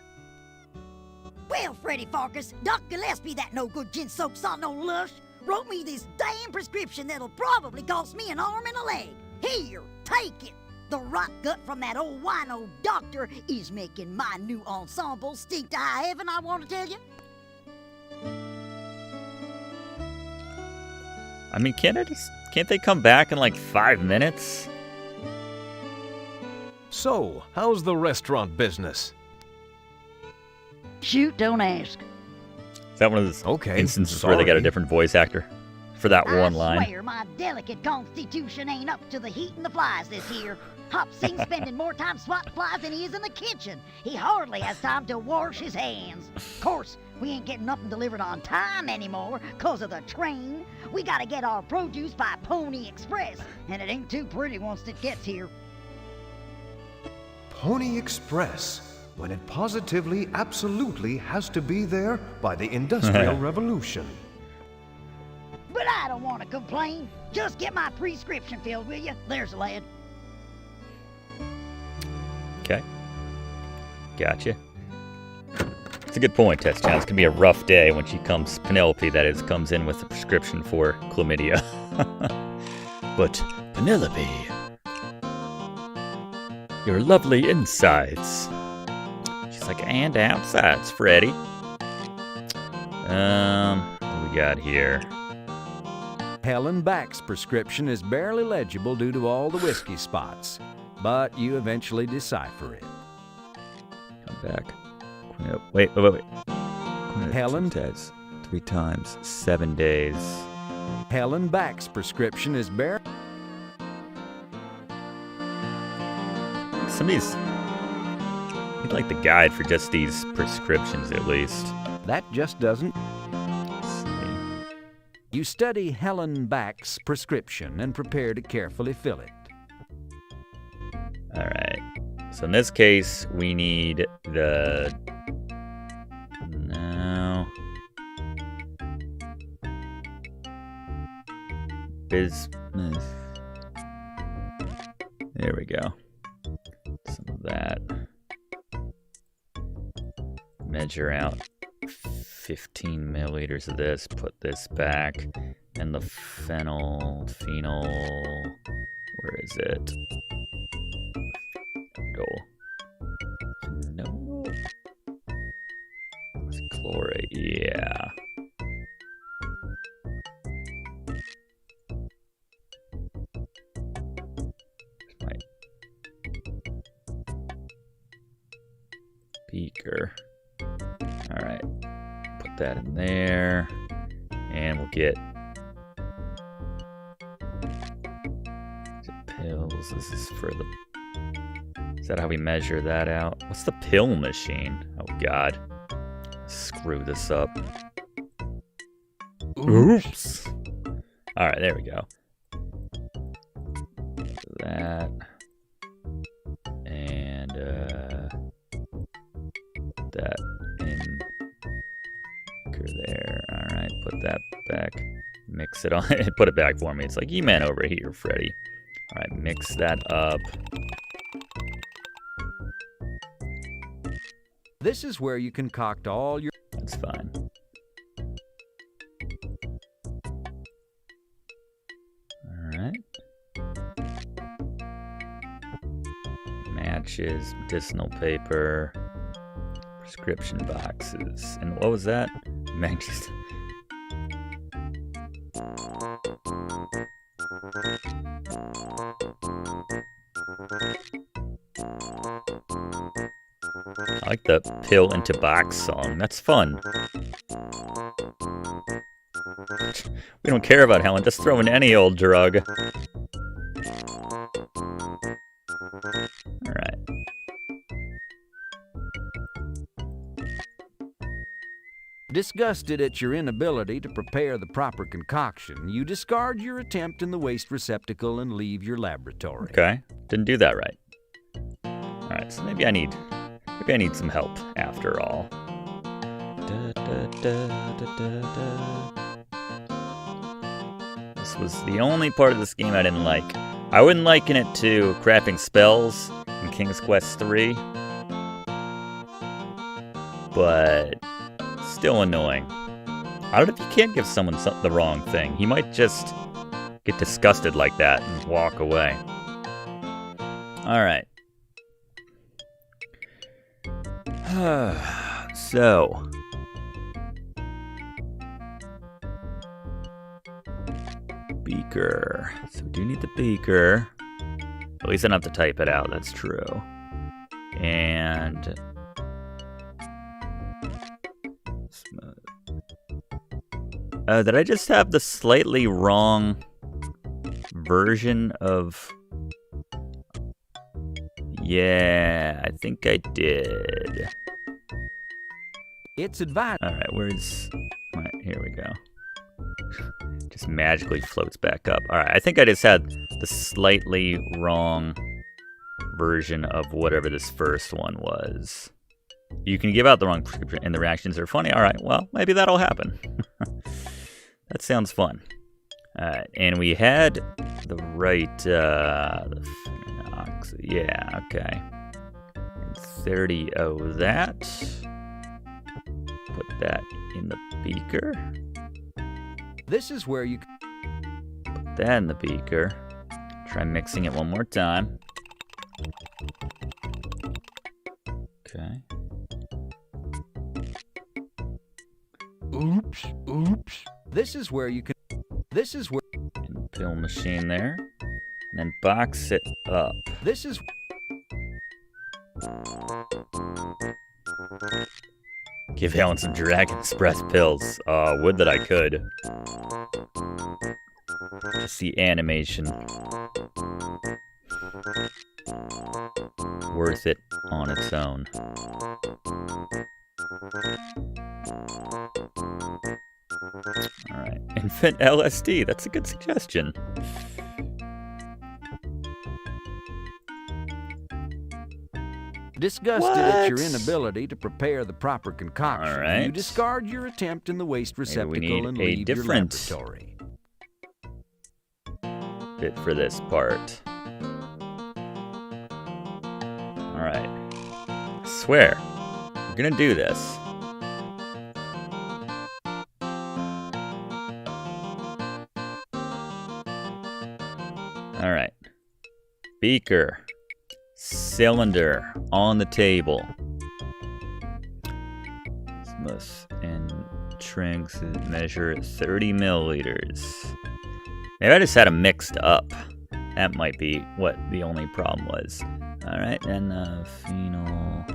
Well, Freddy Pharkas, Doc Gillespie, that no-good gin-soaked salt no lush, wrote me this damn prescription that'll probably cost me an arm and a leg. Here, take it. The rot gut from that old wino doctor is making my new ensemble stink to high heaven, I want to tell you. I mean, can't they come back in like 5 minutes? So, how's the restaurant business? Shoot, don't ask. Is that one of those instances where they got a different voice actor for that one line? I swear my delicate constitution ain't up to the heat and the flies this year. Hop's seen spending more time swatting flies than he is in the kitchen. He hardly has time to wash his hands. Of course, we ain't getting nothing delivered on time anymore because of the train. We gotta get our produce by Pony Express, and it ain't too pretty once it gets here. Pony Express, when it positively, absolutely has to be there by the Industrial Revolution. But I don't want to complain. Just get my prescription filled, will you? There's a lad. Okay. Gotcha. It's a good point, Test Challenge. It's gonna be a rough day when Penelope, that is, comes in with a prescription for chlamydia. But, Penelope, your lovely insides. She's like, and outsides, Freddy. What do we got here? Helen Back's prescription is barely legible due to all the whiskey spots, but you eventually decipher it. Come back. Wait. Helen says 3 times, 7 days. Helen Back's prescription is barely... Some of these... I'd like the guide for just these prescriptions, at least. That just doesn't... Let's see. You study Helen Back's prescription and prepare to carefully fill it. All right. So in this case, we need the... No. Bismuth. There we go. Some of that. Measure out 15 milliliters of this. Put this back. And the phenol. Where is it? Go. No. It's chlorate. Yeah. Right. Beaker. All right. Put that in there. And we'll get pills. This is for the... Is that how we measure that out? What's the pill machine? Oh, God. Screw this up. Oops. All right, there we go. That. And, that in there. All right, put that back. Mix it on. Put it back for me. It's like E-Man over here, Freddy. All right, mix that up. This is where you concoct all your... That's fine. All right. Matches, medicinal paper, prescription boxes. And what was that? Matches. I like the pill into box song. That's fun. We don't care about Helen. Just throw in any old drug. All right. Disgusted at your inability to prepare the proper concoction, you discard your attempt in the waste receptacle and leave your laboratory. Okay. Didn't do that right. All right, so maybe I need some help after all. This was the only part of this game I didn't like. I wouldn't liken it to crafting spells in King's Quest 3, but still annoying. I don't know if you can't give someone the wrong thing. He might just get disgusted like that and walk away. All right. So. Beaker. So we do need the beaker. At least I don't have to type it out, that's true. And... did I just have the slightly wrong version of... Yeah, I think I did. It's advised. All right, where's my... Here we go. Just magically floats back up. All right, I think I just had the slightly wrong version of whatever this first one was. You can give out the wrong prescription and the reactions are funny. All right, well, maybe that'll happen. That sounds fun. All right, and we had the right... yeah, okay. 30 of that. Put that in the beaker. This is where you... Put that in the beaker. Try mixing it one more time. Okay. Oops. This is where you can... This is where... In the pill machine there. And then box it up. This is... Give Helen some Dragon's Breath pills. Would that I could. Just the animation. Worth it on its own. Alright. infant LSD. That's a good suggestion. Disgusted at your inability to prepare the proper concoction, All right. you discard your attempt in the waste Maybe receptacle we need and a leave your different laboratory. bit for this part. Alright. I swear. We're gonna do this. Alright. Beaker. Cylinder on the table. Smooth and Trinks measure 30 milliliters. Maybe I just had them mixed up. That might be what the only problem was. Alright, and phenol.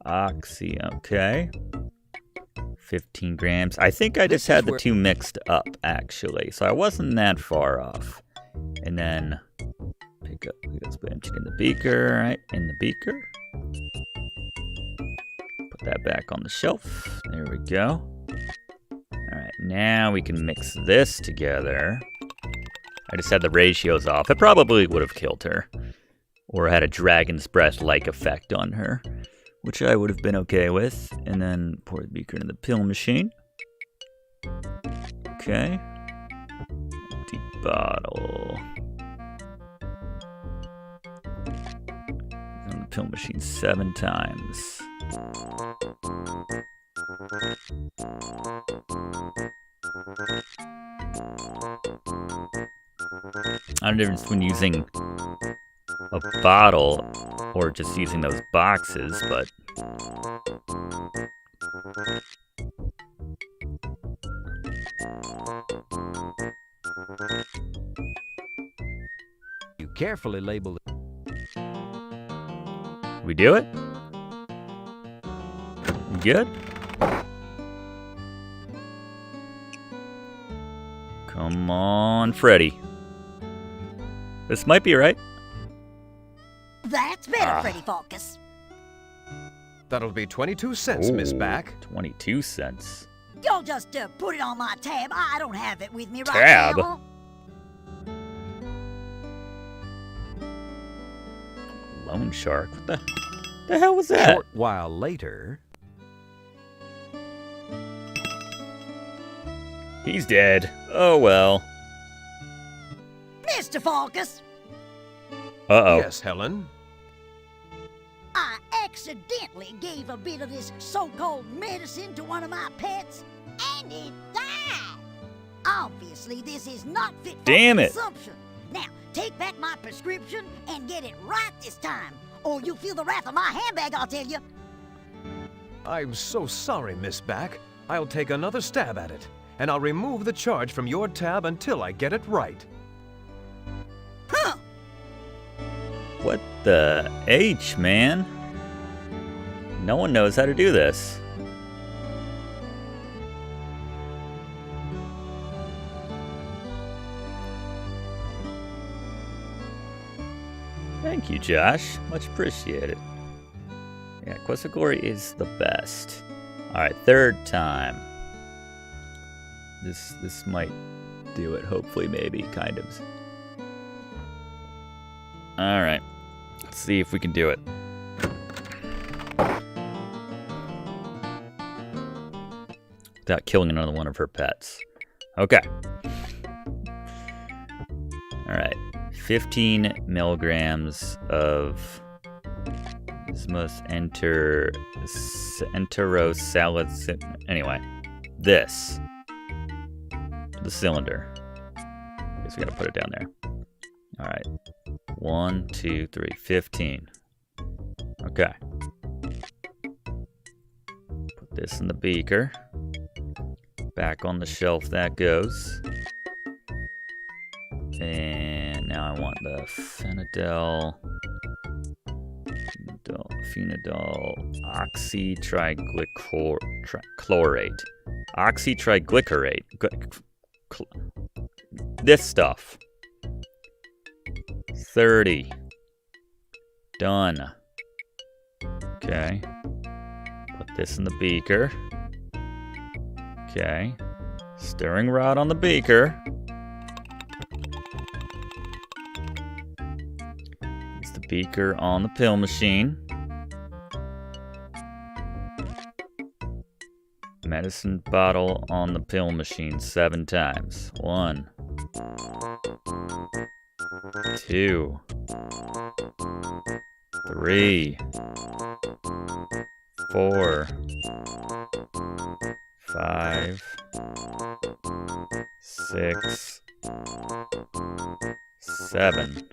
Oxy, okay. 15 grams. I think I just had the two mixed up, actually. So I wasn't that far off. And then pick up this bench in the beaker, right? In the beaker. Put that back on the shelf. There we go. Alright, now we can mix this together. I just had the ratios off. It probably would have killed her. Or had a dragon's breath-like effect on her. Which I would have been okay with. And then pour the beaker into the pill machine. Okay. Empty bottle. On the pill machine 7 times. I don't know the difference between using a bottle or just using those boxes, but You carefully label it. we do it? Good? Come on, Freddy. This might be right. That's better, Freddy Pharkas. That'll be 22 cents, Miss Back. 22 cents. Y'all just put it on my tab. I don't have it with me right Tab? now. Loan shark. What the hell was A that? short while later. He's dead. Oh well. Mr. Pharkas, Uh-oh. Yes, Helen. I accidentally gave a bit of this so-called medicine to one of my pets, and it died. Obviously, this is not fit for Damn it. consumption. Now, take back my prescription and get it right this time, or you'll feel the wrath of my handbag, I'll tell you. I'm so sorry, Miss Back. I'll take another stab at it, and I'll remove the charge from your tab until I get it right. Huh. What the H, man? No one knows how to do this. Thank you, Josh. Much appreciated. Yeah, Quest of Glory is the best. Alright, 3rd time. This might do it, hopefully, maybe, kind of. Alright. Let's see if we can do it. Without killing another one of her pets. Okay. Alright. 15 milligrams of Bismuth enterosalicin. Anyway. This. The cylinder. Guess we gotta put it down there. Alright. 1, 2, 3, 15. Okay. Put this in the beaker. Back on the shelf that goes. And now I want the phenadol, oxytriglychlorate. Oxytriglycerate. This stuff. 30. Done. Okay. Put this in the beaker. Okay. Stirring rod on the beaker. Use the beaker on the pill machine. Medicine bottle on the pill machine 7 times. 1, 2, 3, 4, 5, 6, 7.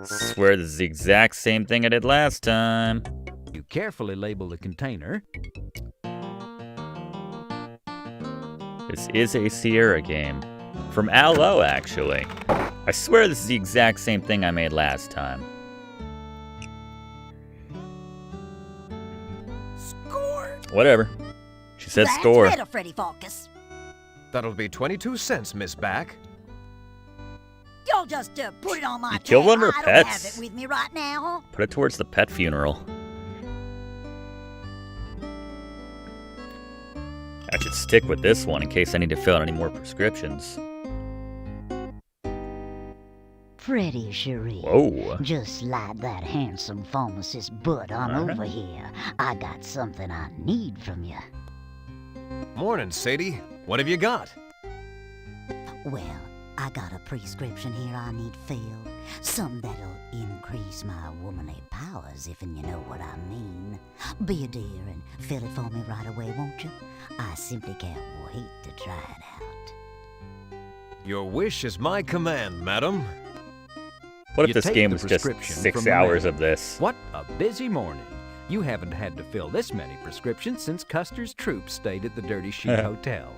Swear this is the exact same thing I did last time. You carefully label the container. This is a Sierra game. From Aloe, actually. I swear this is the exact same thing I made last time. Score! Whatever. She said That's score. better, Freddy Pharkas. That'll be 22 cents, Miss Back. Y'all just put it on my You killed one of her tab. I don't pets. have it with me right now. Put it towards the pet funeral. I should stick with this one in case I need to fill out any more prescriptions. Freddy, Cherie. Whoa. Just slide that handsome pharmacist butt on All right. over here. I got something I need from you. Morning, Sadie. What have you got? Well, I got a prescription here I need filled. Something that'll increase my womanly powers, if you know what I mean. Be a dear and fill it for me right away, won't you? I simply can't wait to try it out. Your wish is my command, madam. What if You this take game the was just prescription 6 from the hours man. of this? What a busy morning. You haven't had to fill this many prescriptions since Custer's troops stayed at the Dirty Sheet Hotel.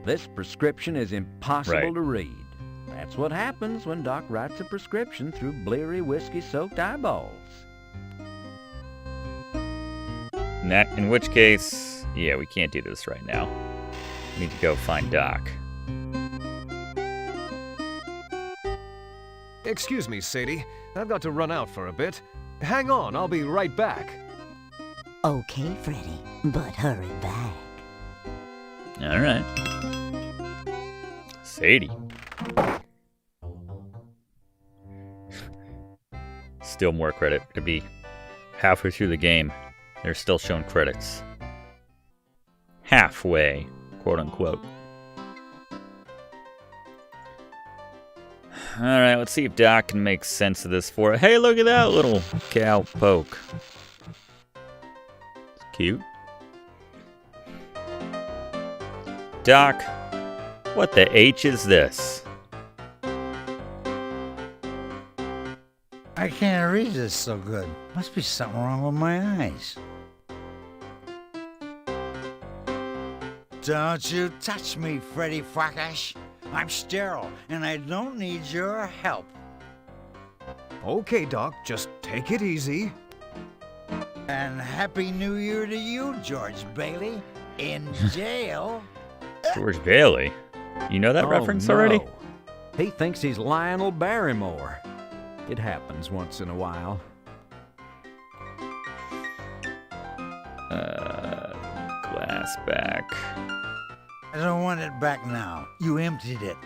This prescription is impossible Right. to read. That's what happens when Doc writes a prescription through bleary, whiskey-soaked eyeballs. In which case, yeah, we can't do this right now. We need to go find Doc. Excuse me, Sadie. I've got to run out for a bit. Hang on, I'll be right back. Okay, Freddy, but hurry back. All right. Sadie. Still more credit to be halfway through the game. They're still showing credits. Halfway, quote unquote. Alright, let's see if Doc can make sense of this for it. Hey, look at that little cow poke. It's cute. Doc, what the H is this? I can't read this so good. Must be something wrong with my eyes. Don't you touch me, Freddy Pharkas. I'm sterile, and I don't need your help. Okay, Doc, just take it easy. And Happy New Year to you, George Bailey. In jail. George Bailey? You know that Oh, reference no. already? He thinks he's Lionel Barrymore. It happens once in a while. Glass back. I don't want it back now. You emptied it.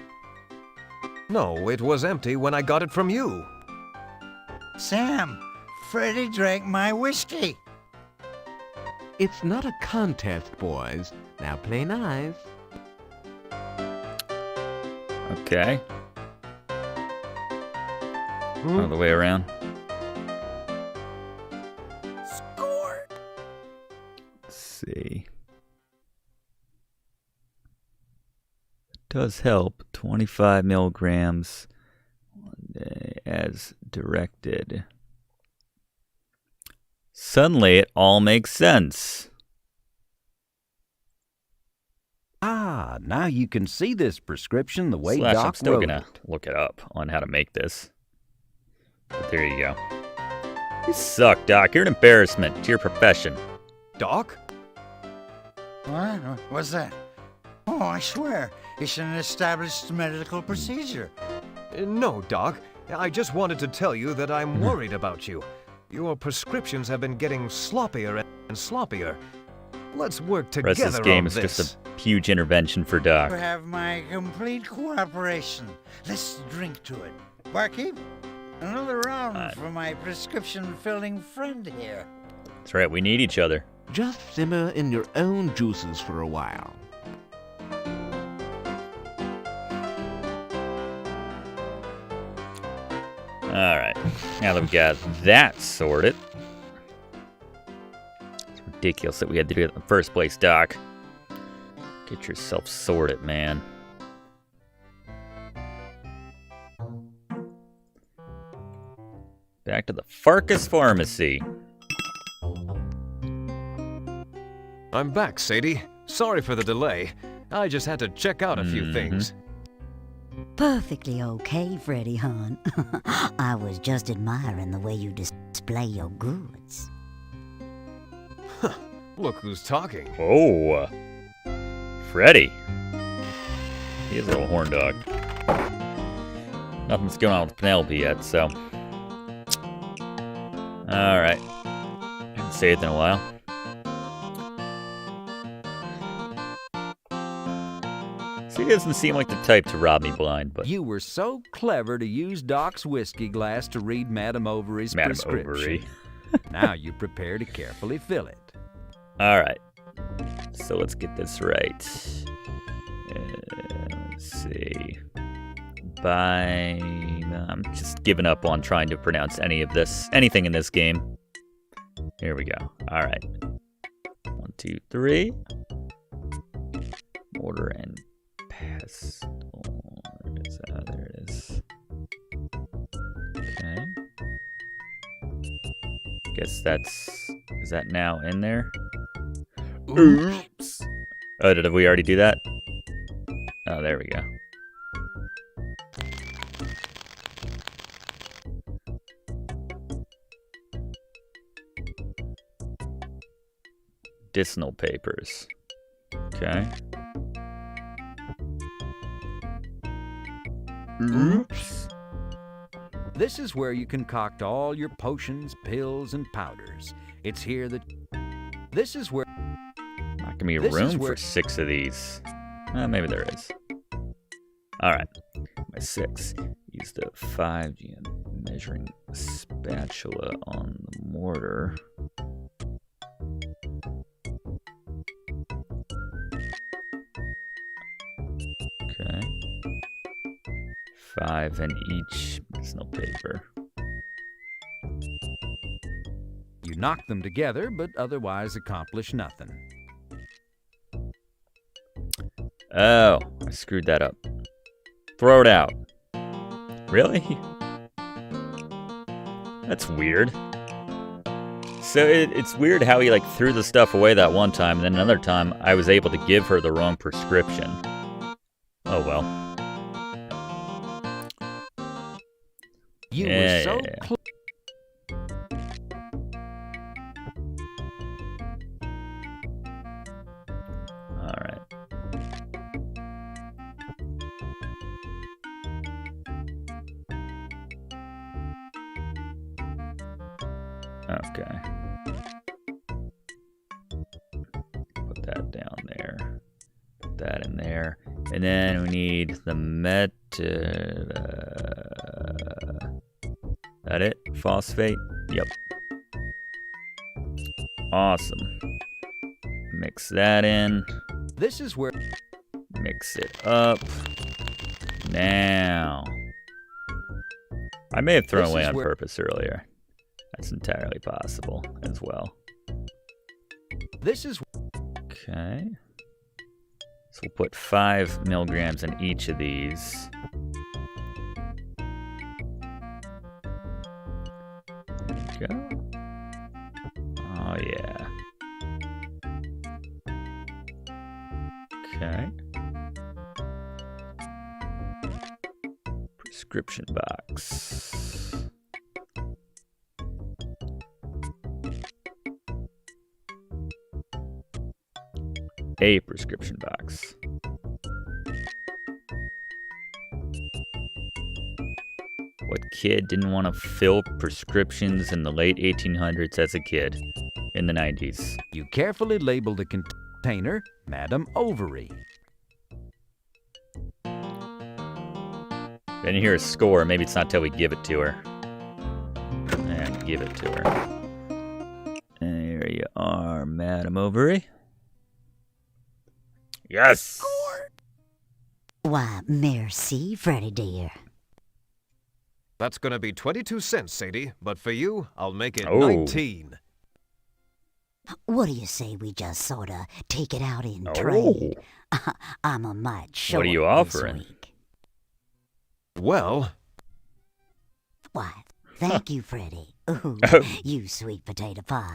No, it was empty when I got it from you. Sam, Freddy drank my whiskey. It's not a contest, boys. Now play nice. Okay. All the way around. Score! Let's see. Does help. 25 milligrams one day as directed. Suddenly it all makes sense. Ah, now you can see this prescription the way Slash, I'm Doc still wrote gonna it. look it up on how to make this. But there you go. You suck, Doc. You're an embarrassment to your profession. Doc? What? What's that? Oh, I swear, it's an established medical procedure. No, Doc. I just wanted to tell you that I'm worried about you. Your prescriptions have been getting sloppier and sloppier. Let's work The rest together of this game on is this. just a huge intervention for Doc. You have my complete cooperation. Let's drink to it. Barkeep, another round for my prescription-filling friend here. That's right, we need each other. Just simmer in your own juices for a while. Alright, now that we got that sorted. It's ridiculous that we had to do it in the first place, Doc. Get yourself sorted, man. Back to the Pharkas Pharmacy. I'm back, Sadie. Sorry for the delay. I just had to check out a few things. Perfectly okay, Freddy, hon. I was just admiring the way you display your goods. Look who's talking. Oh, Freddy. He is a little horn dog. Nothing's going on with Penelope yet, so. Alright. Haven't saved in a while. So he doesn't seem like the type to rob me blind, but. You were so clever to use Doc's whiskey glass to read Madame Overy's prescription. Overy. Now you prepare to carefully fill it. Alright. So let's get this right. Let's see. I'm just giving up on trying to pronounce anything in this game. Here we go. Alright. 1, 2, 3. Mortar and pestle. There it is. Okay. Guess is that now in there? Oops. Oh, did we already do that? Oh, there we go. Medicinal papers. Okay. Oops. This is where you concoct all your potions, pills, and powders. It's here that... This is where... Not gonna be room for 6 of these. Maybe there is. Alright. My 6. Use the 5 measuring spatula on the mortar. Okay. 5 in each medicinal paper. You knock them together, but otherwise accomplish nothing. Oh, I screwed that up. Throw it out. Really? That's weird. So it's weird how he threw the stuff away that one time, and then another time I was able to give her the wrong prescription. Oh well. You were so close. Alright. Okay. Put that down there. Put that in there. And then we need the that it? Phosphate? Yep. Awesome. Mix that in. This is where... Mix it up. Now. I may have thrown away on purpose earlier. That's entirely possible as well. This is... Okay. So we'll put 5 milligrams in each of these. There we go. Oh, yeah. Okay. Prescription box. a prescription box. What kid didn't want to fill prescriptions in the late 1800s as a kid? In the 90s. You carefully label the container Madam Ovary. Then you hear a score. Maybe it's not till we give it to her. And give it to her. There you are, Madam Ovary. Yes! Why, merci, Freddy dear. That's gonna be 22 cents, Sadie, but for you, I'll make it Oh. 19. What do you say we just sorta take it out in trade? I'm a mite short. What are you this offering? week. Well... Why, thank you, Freddy. Ooh, you sweet potato pie.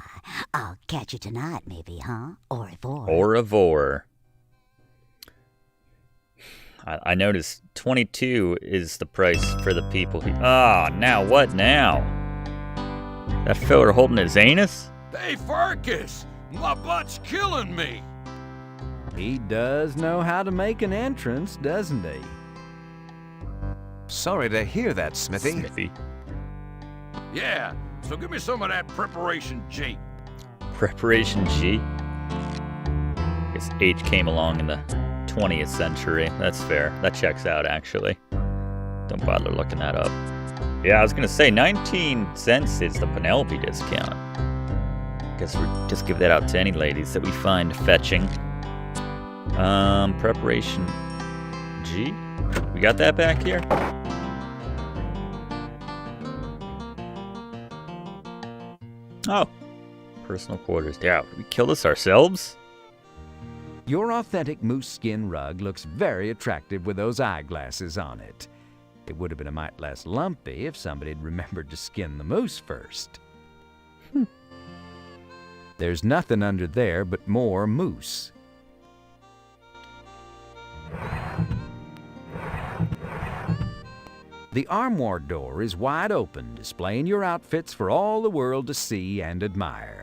I'll catch you tonight, maybe, huh? Au revoir. Au revoir. I noticed 22 is the price for the people who... now what now? That fella holding his anus? Hey, Pharkas! My butt's killing me! He does know how to make an entrance, doesn't he? Sorry to hear that, Smithy. Yeah, so give me some of that Preparation G. Preparation G? I guess H came along in the 20th century. That's fair. That checks out, actually. Don't bother looking that up. Yeah, I was going to say 19 cents is the Penelope discount. Guess we'll just give that out to any ladies that we find fetching. Preparation G? We got that back here? Oh. Personal quarters. Yeah, did we kill this ourselves? Your authentic moose skin rug looks very attractive with those eyeglasses on it. It would have been a mite less lumpy if somebody had remembered to skin the moose first. There's nothing under there but more moose. The armoire door is wide open, displaying your outfits for all the world to see and admire.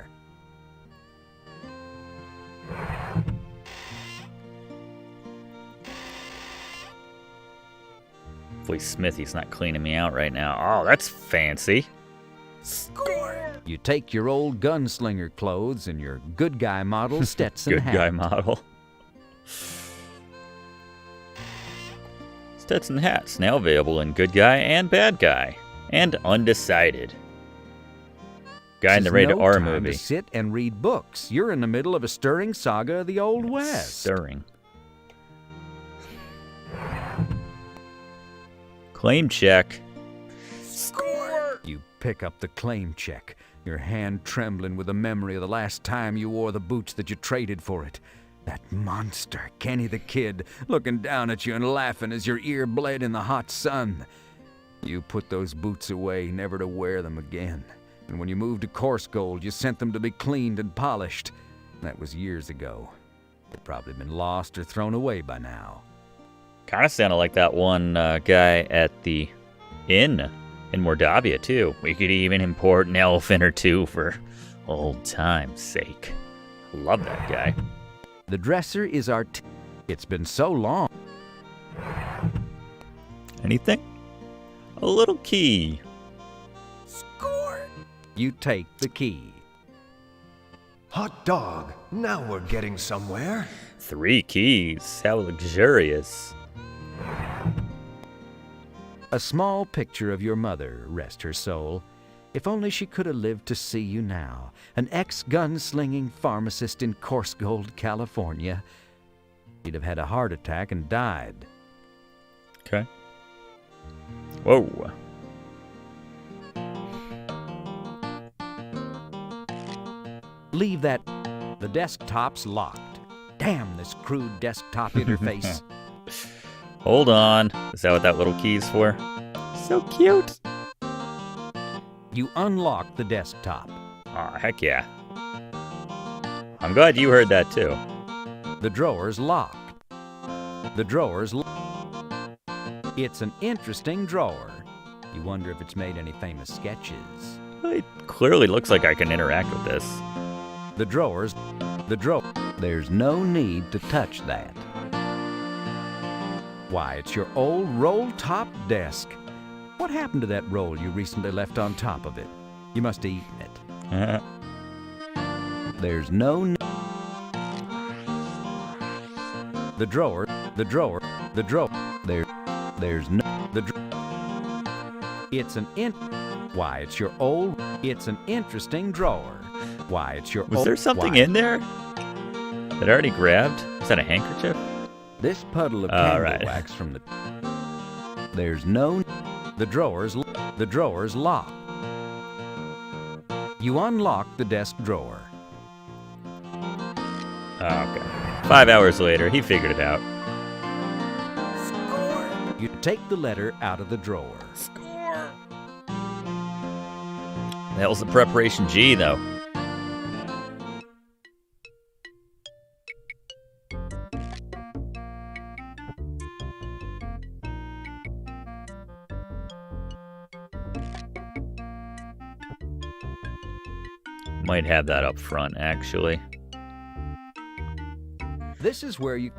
Hopefully Smithy's not cleaning me out right now. Oh, that's fancy. You take your old gunslinger clothes and your good guy model Stetson Good hat. guy model. Stetson hats now available in good guy and bad guy. And undecided. Guy in the This is rated no R time movie. to sit and read books. You're in the middle of a stirring saga of the Old West. Stirring. Claim check. You pick up the claim check, your hand trembling with the memory of the last time you wore the boots that you traded for it. That monster, Kenny the Kid, looking down at you and laughing as your ear bled in the hot sun. You put those boots away, never to wear them again. And when you moved to Coarse Gold, you sent them to be cleaned and polished. That was years ago. They've probably been lost or thrown away by now. Kind of sounded like that one guy at the inn in Mordavia, too. We could even import an elephant or two for old time's sake. Love that guy. The dresser is it's been so long. Anything? A little key. You take the key. Hot dog, now we're getting somewhere. 3 keys. How luxurious. A small picture of your mother, rest her soul. If only she could have lived to see you now, an ex-gunslinging pharmacist in Coarse Gold, California. She'd have had a heart attack and died. Okay. Whoa. Leave that. The desktop's locked. Damn this crude desktop interface. Hold on. Is that what that little key's for? So cute. You unlock the desktop. Aw, heck yeah. I'm glad you heard that too. The drawer's locked. The drawer's It's an interesting drawer. You wonder if it's made any famous sketches. It clearly looks like I can interact with this. The drawer There's no need to touch that. Why, it's your old roll-top desk. What happened to that roll you recently left on top of it? You must have eaten it. There's no... The drawer, there's no... It's an Why, it's your old... It's an interesting drawer. Why, it's your Was there something in there that I already grabbed? Is that a handkerchief? This puddle of candle right. wax from the... There's no... The drawer's locked. You unlock the desk drawer. Okay. 5 hours later, he figured it out. You take the letter out of the drawer. That was the preparation G, though. Might have that up front, actually. This is where you...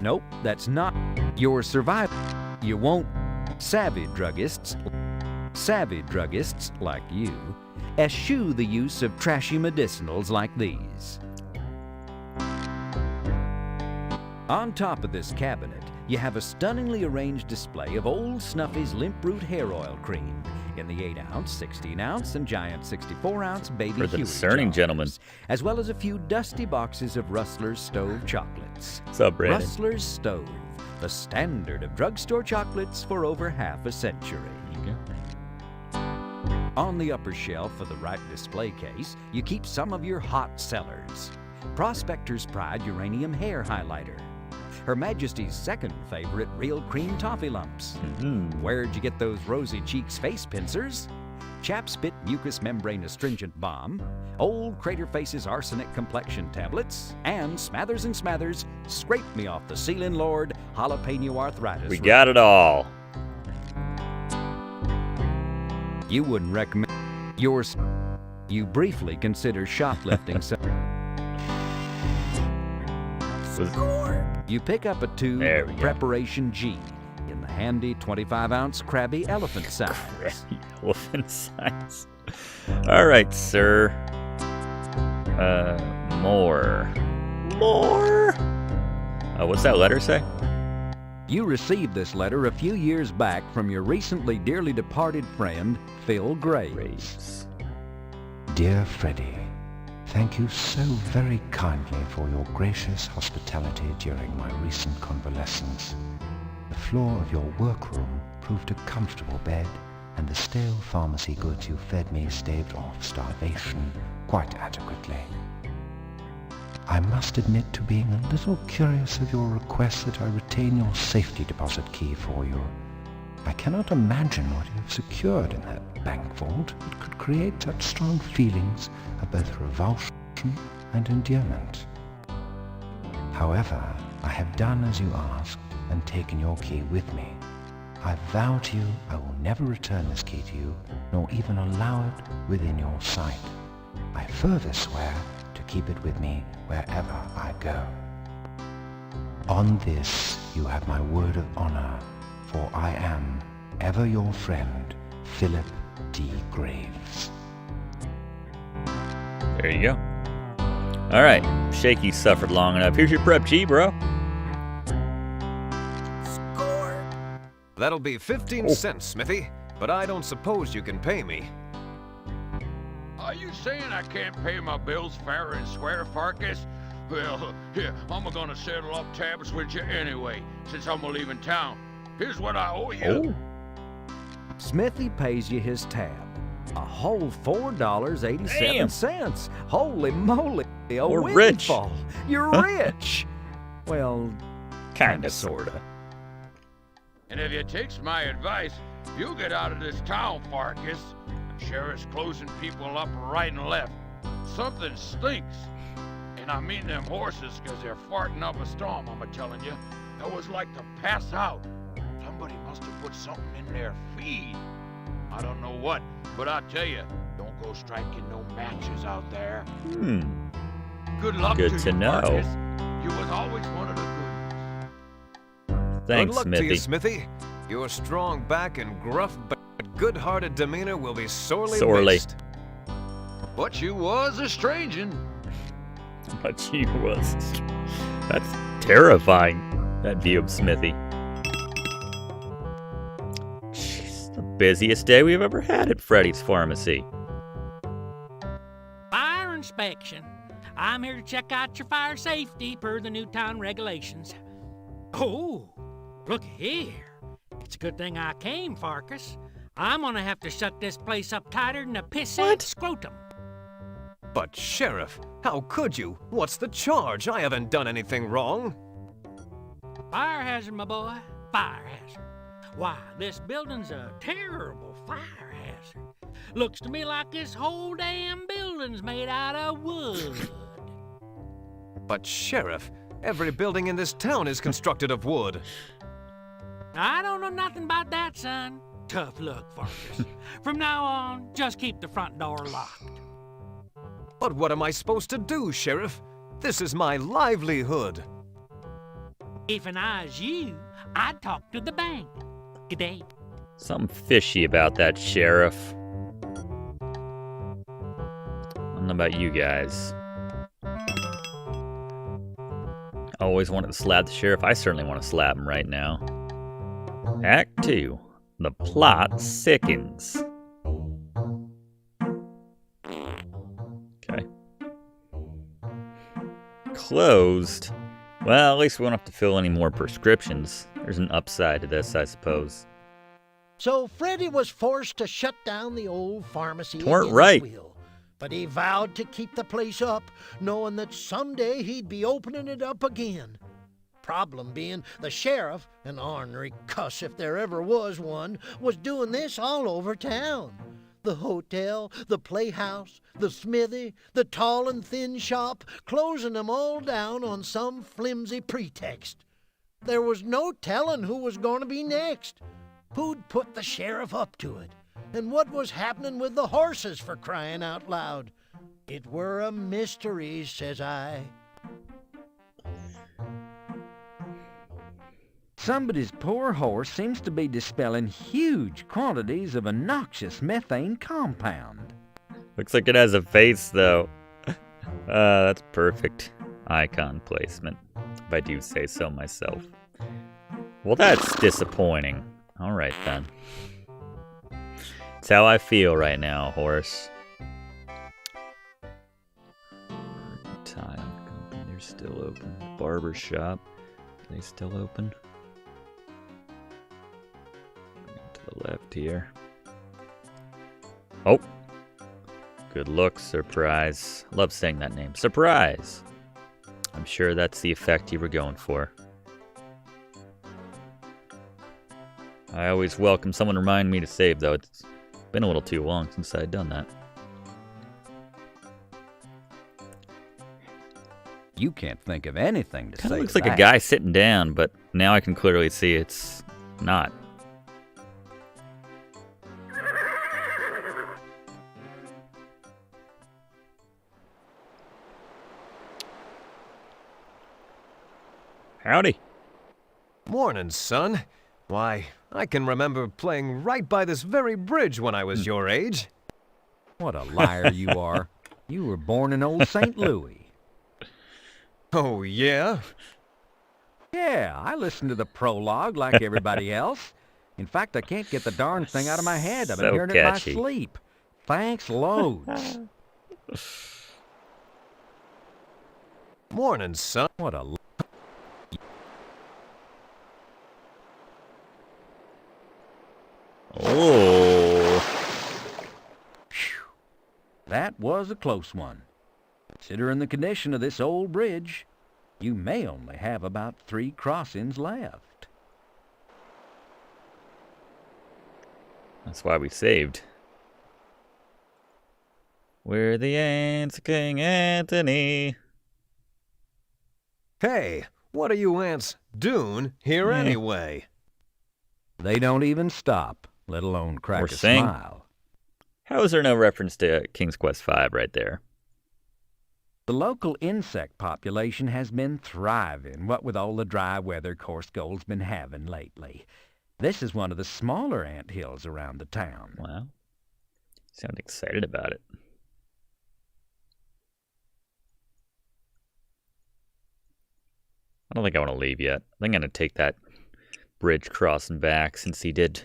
Nope, that's not your survival. You won't. Savvy druggists like you eschew the use of trashy medicinals like these. On top of this cabinet, you have a stunningly arranged display of Old Snuffy's Limp Root Hair Oil Cream in the 8-ounce, 16-ounce, and giant 64-ounce baby For the Huey discerning jars, gentleman. as well as a few dusty boxes of Rustler's Stove chocolates. What's up, Brandon? Rustler's Stove, the standard of drugstore chocolates for over half a century. On the upper shelf of the right display case, you keep some of your hot sellers. Prospector's Pride Uranium Hair Highlighter. Her Majesty's second favorite Real Cream Toffee Lumps. Where'd you get those Rosy Cheeks face pincers? Chapspit Mucous Membrane Astringent Balm, Old Crater Face's Arsenic Complexion Tablets, and Smathers and Smathers Scrape Me Off the Ceiling Lord Jalapeno Arthritis. We got it all. You wouldn't recommend yours. You briefly consider shoplifting some. You pick up a tube of Preparation G in the handy 25-ounce Krabby Elephant size. Elephant size. All right, sir. More. What's that letter say? You received this letter a few years back from your recently dearly departed friend, Phil Graves. Dear Freddy, thank you so very kindly for your gracious hospitality during my recent convalescence. The floor of your workroom proved a comfortable bed, and the stale pharmacy goods you fed me staved off starvation quite adequately. I must admit to being a little curious of your request that I retain your safety deposit key for you. I cannot imagine what you have secured in that bank vault that could create such strong feelings of both revulsion and endearment. However, I have done as you asked and taken your key with me. I vow to you I will never return this key to you, nor even allow it within your sight. I further swear to keep it with me wherever I go. On this you have my word of honor, for I am ever your friend, Philip D. Graves. There you go. All right, Shaky suffered long enough. Here's your prep G, bro. That'll be 15 cents, Smithy, but I don't suppose you can pay me. Are you saying I can't pay my bills fair and square, Pharkas? Well, here, I'm gonna settle up tabs with you anyway, since I'm leaving town. Here's what I owe you. Smithy pays you his tab. A whole $4.87. Holy moly, a We're rich. windfall. You're rich. Well, Kinda, sorta. And if you takes my advice, you'll get out of this town, Pharkas. Sheriff's closing people up right and left. Something stinks. And I mean them horses, 'cause they're farting up a storm, I'm a-telling you. That was like to pass out. Somebody must have put something in their feed. I don't know what, but I tell you, don't go striking no matches out there. Good luck Good to to you, know. Pharkas. You was always one of the good. Thanks, Good luck Smithy. to you, Smithy. Your strong back and gruff but good-hearted demeanor will be sorely missed. But you was a strangin'. But she was. That's terrifying, that view of Smithy. Jeez, the busiest day we've ever had at Freddy's Pharmacy. Fire inspection. I'm here to check out your fire safety per the new town regulations. Oh, look here. It's a good thing I came, Pharkas. I'm gonna have to shut this place up tighter than a pissant scrotum. But, Sheriff, how could you? What's the charge? I haven't done anything wrong. Fire hazard, my boy. Fire hazard. Why, this building's a terrible fire hazard. Looks to me like this whole damn building's made out of wood. But, Sheriff, every building in this town is constructed of wood. I don't know nothing about that, son. Tough luck, Pharkas. From now on, just keep the front door locked. But what am I supposed to do, Sheriff? This is my livelihood. If I was you, I'd talk to the bank. Good day. Something fishy about that, Sheriff. I don't know about you guys. I always wanted to slap the sheriff. I certainly want to slap him right now. Act 2. The plot sickens. Okay. Closed. Well, at least we won't have to fill any more prescriptions. There's an upside to this, I suppose. So Freddy was forced to shut down the old pharmacy. Weren't against right. will. But he vowed to keep the place up, knowing that someday he'd be opening it up again. Problem being, the sheriff, an ornery cuss if there ever was one, was doing this all over town. The hotel, the playhouse, the smithy, the tall and thin shop, closing them all down on some flimsy pretext. There was no telling who was going to be next. Who'd put the sheriff up to it? And what was happening with the horses, for crying out loud? It were a mystery, says I. Somebody's poor horse seems to be dispelling huge quantities of a noxious methane compound. Looks like it has a face, though. That's perfect icon placement, if I do say so myself. Well, that's disappointing. All right, then. It's how I feel right now, horse. Tile company, they're still open. Barber shop, are they still open? To the left here. Oh! Good look, surprise. Love saying that name. Surprise! I'm sure that's the effect you were going for. I always welcome someone to remind me to save, though. It's been a little too long since I'd done that. You can't think of anything to say. Kind of looks to like a that. guy sitting down, but now I can clearly see it's not. Howdy. Morning, son. Why, I can remember playing right by this very bridge when I was your age. What a liar you are. You were born in old St. Louis. Oh, yeah? Yeah, I listened to the prologue like everybody else. In fact, I can't get the darn thing out of my head. I've been So hearing catchy. it in my sleep. Thanks loads. Morning, son. What a... Oh. That was a close one. Considering the condition of this old bridge, you may only have about 3 crossings left. That's why we saved. We're the ants of King Anthony. Hey, what are you ants doing here anyway? They don't even stop, let alone crack Or a sing. smile. How is there no reference to King's Quest V right there? The local insect population has been thriving, what with all the dry weather Coarse Gold's been having lately. This is one of the smaller ant hills around the town. Wow. Sound excited about it. I don't think I want to leave yet. I think I'm going to take that bridge crossing back since he did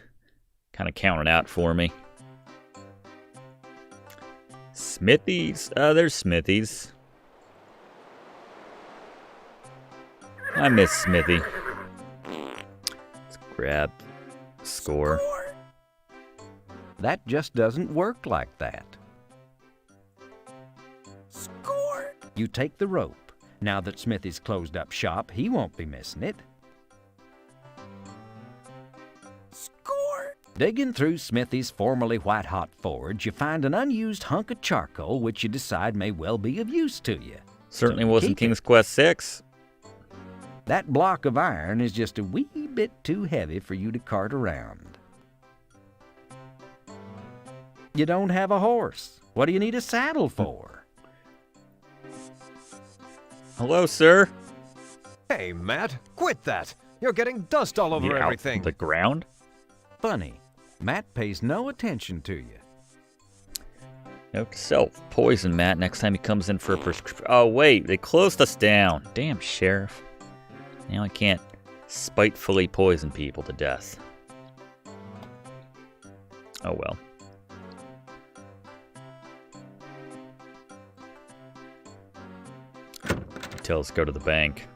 kind of count it out for me. Smithies. There's Smithies. I miss Smithy. Let's grab score. That just doesn't work like that. Score! You take the rope. Now that Smithy's closed up shop, he won't be missing it. Score! Digging through Smithy's formerly white-hot forge, you find an unused hunk of charcoal which you decide may well be of use to you. Certainly So wasn't keep King's it. Quest VI. That block of iron is just a wee bit too heavy for you to cart around. You don't have a horse. What do you need a saddle for? Hello, sir. Hey, Matt, quit that. You're getting dust all over You out everything. the ground? Funny, Matt pays no attention to you. Note to self. Poison Matt next time he comes in for a prescription. Oh, wait. They closed us down. Damn, Sheriff. Now I can't spitefully poison people to death. Oh, well. Tell us to go to the bank.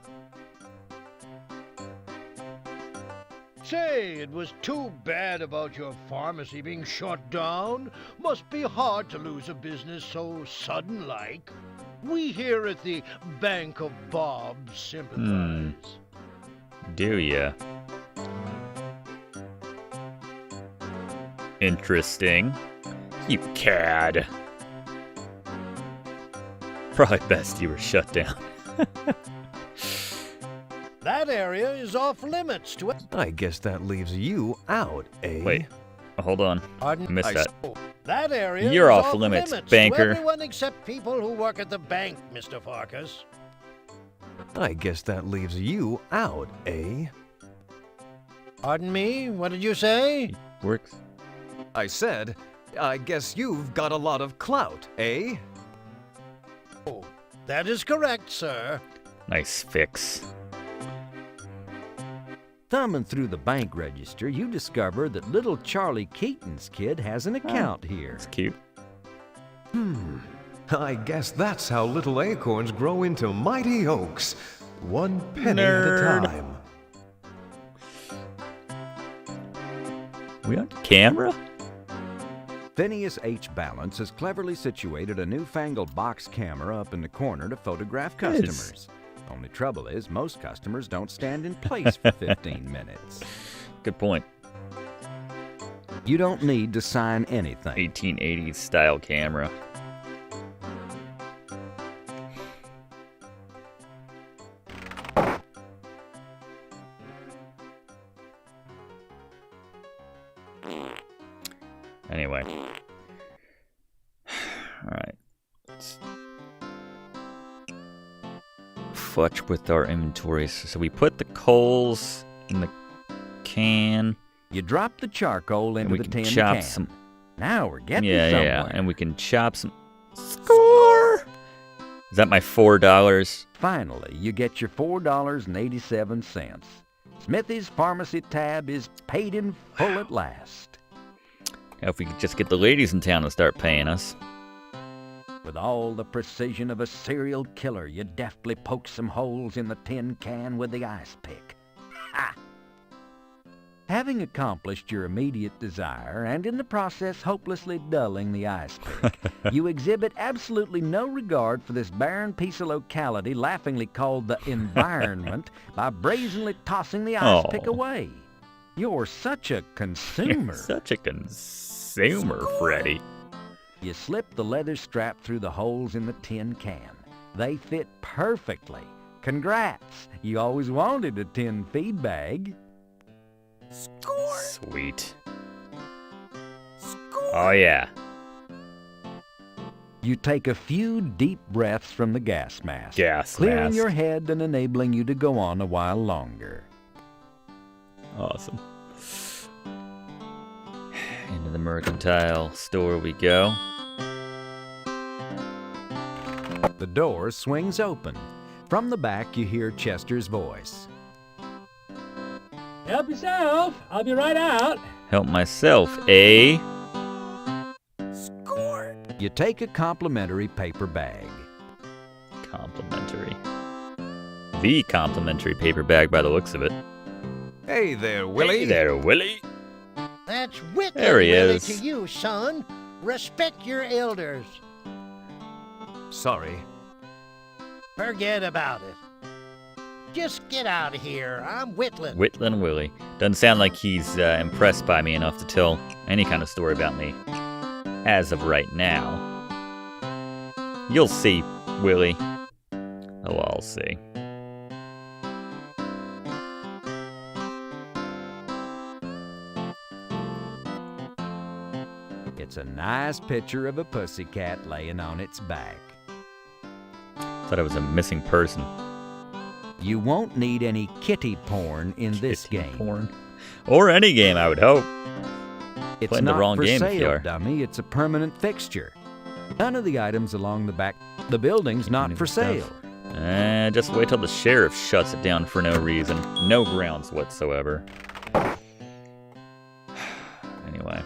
Say, it was too bad about your pharmacy being shut down. Must be hard to lose a business so sudden-like. We here at the Bank of Bob sympathize. Do ya? Interesting. You cad. Probably best you were shut down. That area is off limits to it. I guess that leaves you out, eh? Wait. Hold on. I missed that. That area You're is off limits, to banker. everyone except people who work at the bank, Mr. Pharkas. I guess that leaves you out, eh? Pardon me? What did you say? Works. I said, I guess you've got a lot of clout, eh? Oh, that is correct, sir. Nice fix. Thumbing through the bank register, you discover that little Charlie Keaton's kid has an account here. It's cute. I guess that's how little acorns grow into mighty oaks. One penny Nerd. at a time. We on camera? Phineas H. Balance has cleverly situated a newfangled box camera up in the corner to photograph Yes. customers. Only trouble is, most customers don't stand in place for 15 minutes. Good point. You don't need to sign anything. 1880s style camera. Anyway. Alright. Let's fudge with our inventories. So we put the coals in the can. You drop the charcoal And into we the can tin chop can. some. Now we're getting Yeah, somewhere. yeah. And we can chop some. Score! Is that my $4? Finally, you get your $4.87. Smithy's pharmacy tab is paid in full at last. Now, if we could just get the ladies in town to start paying us. With all the precision of a serial killer, you deftly poke some holes in the tin can with the ice pick. Ha! Having accomplished your immediate desire, and in the process hopelessly dulling the ice pick, you exhibit absolutely no regard for this barren piece of locality laughingly called the environment by brazenly tossing the ice pick Oh. away. You're such a consumer. You're such a consumer, Freddy. You slip the leather strap through the holes in the tin can. They fit perfectly. Congrats! You always wanted a tin feed bag. Score! Sweet. Oh, yeah. You take a few deep breaths from the gas mask, Gas clearing mask. your head and enabling you to go on a while longer. Awesome. Into the mercantile store we go. The door swings open. From the back, you hear Chester's voice. Help yourself. I'll be right out. Help myself, eh? You take a complimentary paper bag. Complimentary. The complimentary paper bag by the looks of it. Hey there, Willie. Hey there, Willie. That's wicked, There he Willie, is. to you, son. Respect your elders. Sorry. Forget about it. Just get out of here. I'm Whitland. Whitland Willie. Doesn't sound like he's impressed by me enough to tell any kind of story about me. As of right now. You'll see, Willie. Oh, I'll see. It's a nice picture of a pussycat laying on its back. Thought I was a missing person. You won't need any kitty porn in this game. Porn. Or any game, I would hope. It's Playing the not wrong for game if you sale, are. dummy. It's a permanent fixture. None of the items along the back. The building's not for sale. Just wait till the sheriff shuts it down for no reason. No grounds whatsoever. Anyway.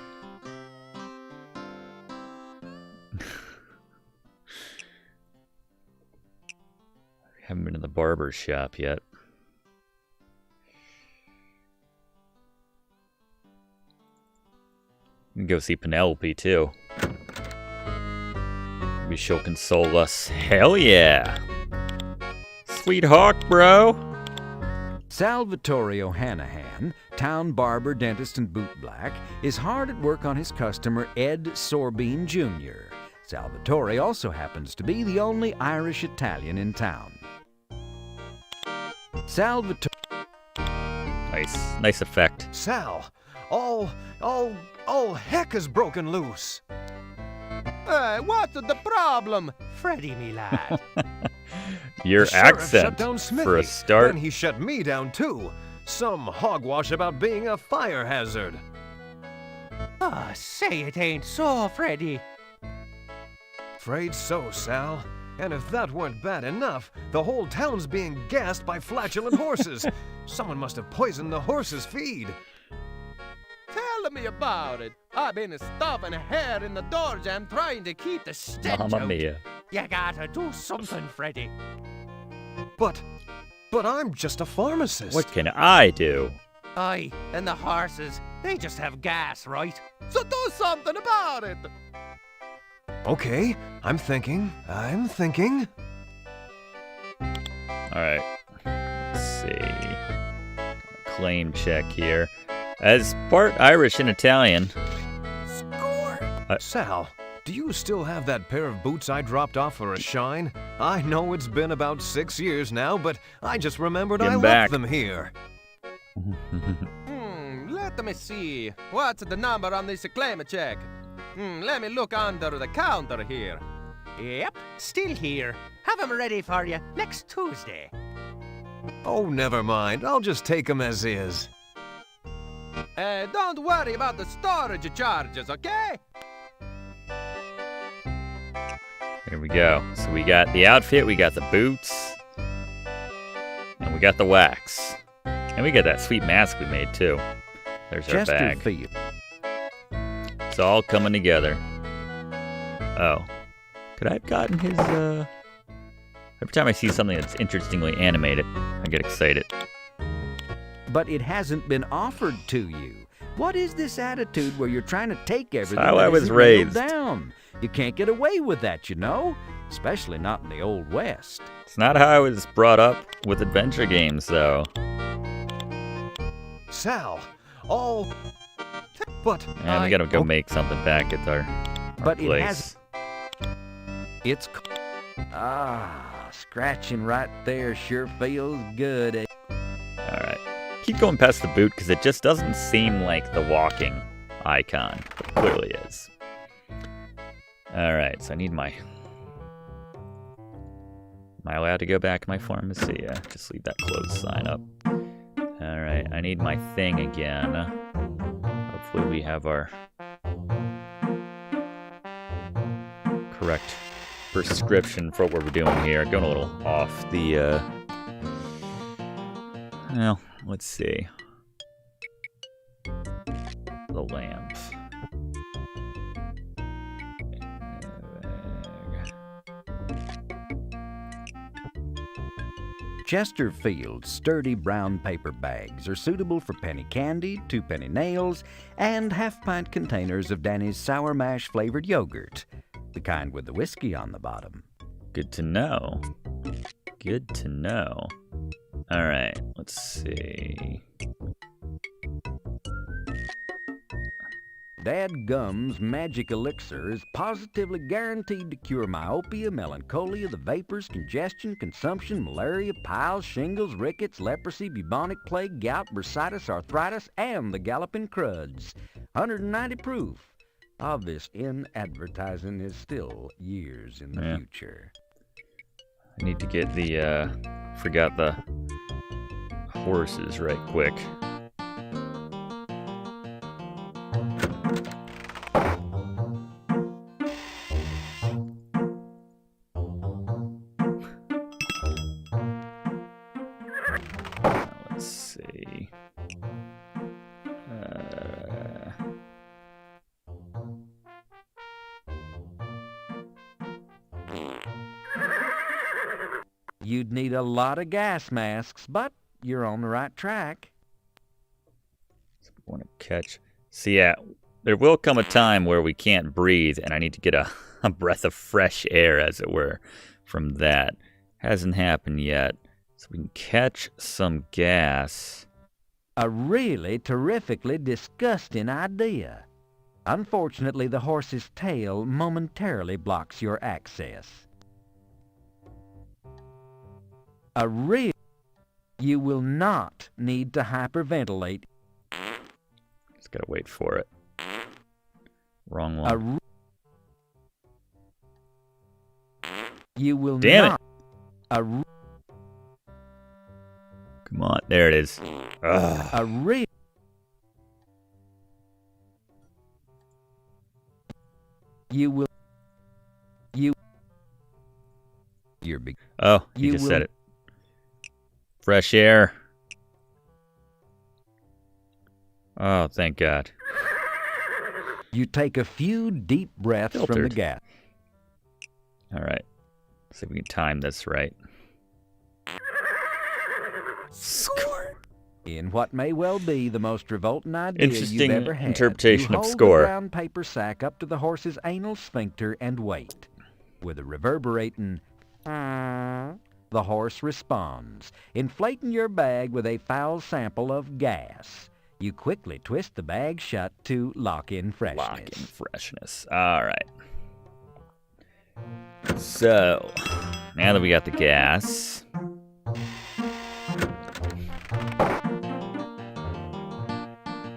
Haven't been to the barber shop yet. We can go see Penelope too. Maybe she'll console us. Hell yeah! Sweetheart, bro! Salvatore O'Hanahan, town barber, dentist, and bootblack, is hard at work on his customer Ed Sorbine Jr. Salvatore also happens to be the only Irish Italian in town. Salvatore... Nice effect. Sal, all heck is broken loose. What's the problem, Freddy, me lad? Your The sheriff accent, shut down Smithy. for a start. Then he shut me down too. Some hogwash about being a fire hazard. Ah, say it ain't so, Freddy. Afraid so, Sal. And if that weren't bad enough, the whole town's being gassed by flatulent horses. Someone must have poisoned the horses' feed. Tell me about it. I've been stuffing hair in the door jam trying to keep the stench Mamma out. mia. You gotta do something, Freddy. But I'm just a pharmacist. What can I do? Aye, and the horses, they just have gas, right? So do something about it. Okay, I'm thinking. Alright. Let's see. Claim check here. As part Irish and Italian. Sal, do you still have that pair of boots I dropped off for a shine? I know it's been about 6 years now, but I just remembered Get I 'em left back. them here. Let me see. What's the number on this claim check? Let me look under the counter here. Yep, still here. Have 'em ready for you next Tuesday. Oh, never mind. I'll just take them as is. Don't worry about the storage charges, okay? Here we go. So we got the outfit, we got the boots, and we got the wax. And we got that sweet mask we made too. There's our bag. Chesterfield. It's all coming together. Oh. Could I have gotten his, Every time I see something that's interestingly animated, I get excited. But it hasn't been offered to you. What is this attitude where you're trying to take everything how that I was isn't nailed raised. down? You can't get away with that, you know? Especially not in the Old West. It's not how I was brought up with adventure games, though. Sal, all... But And we gotta go make something back at our But it place. has... It's... scratching right there sure feels good. Alright. keep going past the boot because it just doesn't seem like the walking icon, but it clearly is. Alright, so I need my... Am I allowed to go back to my pharmacy? Yeah, just leave that closed sign up. Alright, I need my thing again. Hopefully we have our correct prescription for what we're doing here. Going a little off the, well, let's see. The lamps. Chesterfield's sturdy brown paper bags are suitable for penny candy, 2-penny nails, and half-pint containers of Danny's Sour Mash flavored yogurt, the kind with the whiskey on the bottom. Good to know. Good to know. Alright, let's see. Dadgum's magic elixir is positively guaranteed to cure myopia, melancholia, the vapors, congestion, consumption, malaria, piles, shingles, rickets, leprosy, bubonic plague, gout, bursitis, arthritis, and the galloping cruds. 190 proof. Obvious in advertising is still years in the future. I need to get the, forgot the horses right quick. Let's see. You'd need a lot of gas masks, but you're on the right track. Want to catch. So yeah, there will come a time where we can't breathe, and I need to get a breath of fresh air, as it were, from that. Hasn't happened yet. So we can catch some gas. A really terrifically disgusting idea. Unfortunately, the horse's tail momentarily blocks your access. You will not need to hyperventilate. Just gotta wait for it. Wrong one. You will Damn not. it! Come on, there it is. Ugh. You're big. Oh, you just said it. Fresh air. Oh, thank God. You take a few deep breaths from the gas. All right. See if we can time this right. Score. In what may well be the most revolting idea Interesting you've ever had, interpretation you of hold score. the brown paper sack up to the horse's anal sphincter and wait. With a reverberating the horse responds, inflating your bag with a foul sample of gas. You quickly twist the bag shut to lock in freshness. Lock in freshness. All right. So, now that we got the gas. All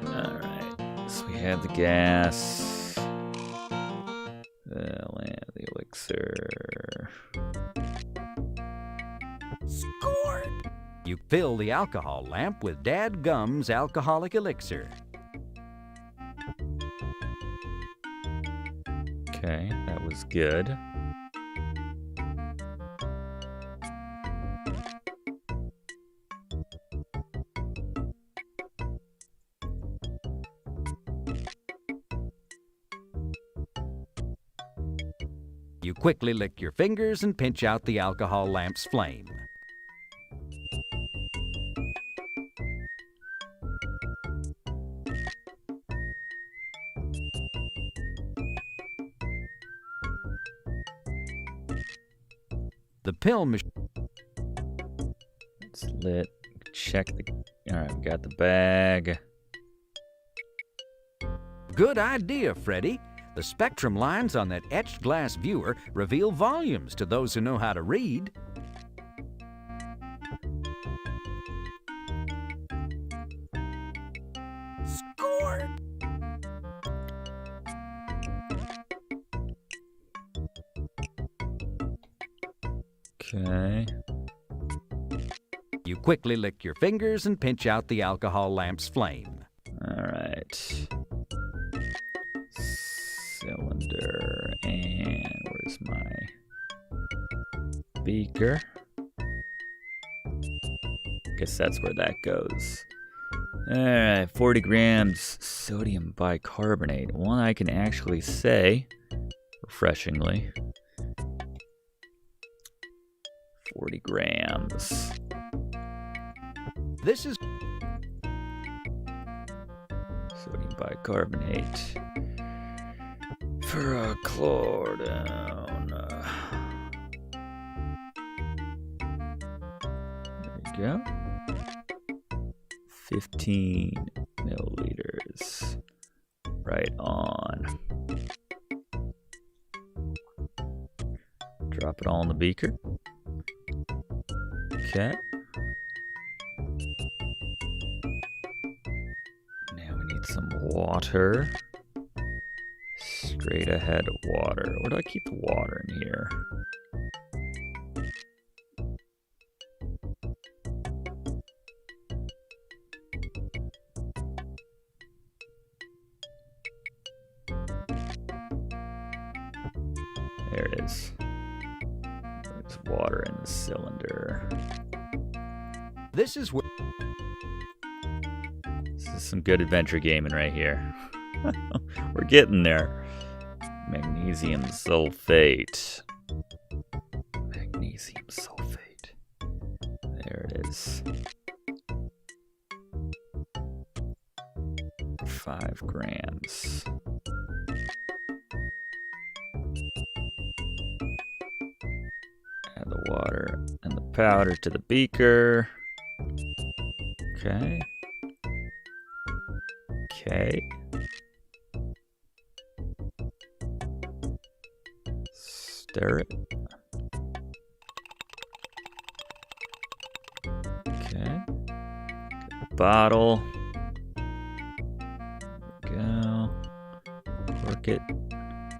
right. So we have the gas. The elixir. Score! You fill the alcohol lamp with Dadgum's alcoholic elixir. Okay, that was good. You quickly lick your fingers and pinch out the alcohol lamp's flame. The pill machine. It's lit. Check the. All right, we got the bag. Good idea, Freddy. The spectrum lines on that etched glass viewer reveal volumes to those who know how to read. Okay. You quickly lick your fingers and pinch out the alcohol lamp's flame. Alright. Cylinder. And where's my beaker? Guess that's where that goes. Alright, 40 grams sodium bicarbonate. One I can actually say, refreshingly. 40 grams. This is sodium bicarbonate. Ferrochlorone. There we go. 15 milliliters. Right on. Drop it all in the beaker. Okay. Now we need some water. Straight ahead water. Where do I keep the water in here? There it is. There's water in the cylinder. This is where... This is some good adventure gaming right here. We're getting there. Magnesium sulfate. Magnesium sulfate. There it is. 5 grams. Add the water and the powder to the beaker. Okay. Okay. Stir it. Okay. Get the bottle. There we go. Cork it.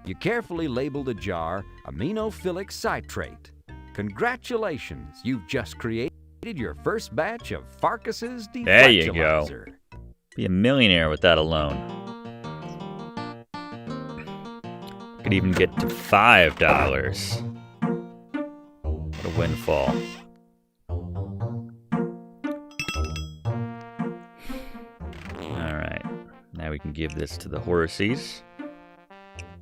You carefully label the jar aminophilic citrate. Congratulations, you've just created your first batch of Pharkas's deflectualizer. There you go. Be a millionaire with that alone. Could even get to $5. What a windfall. Alright. Now we can give this to the horsies.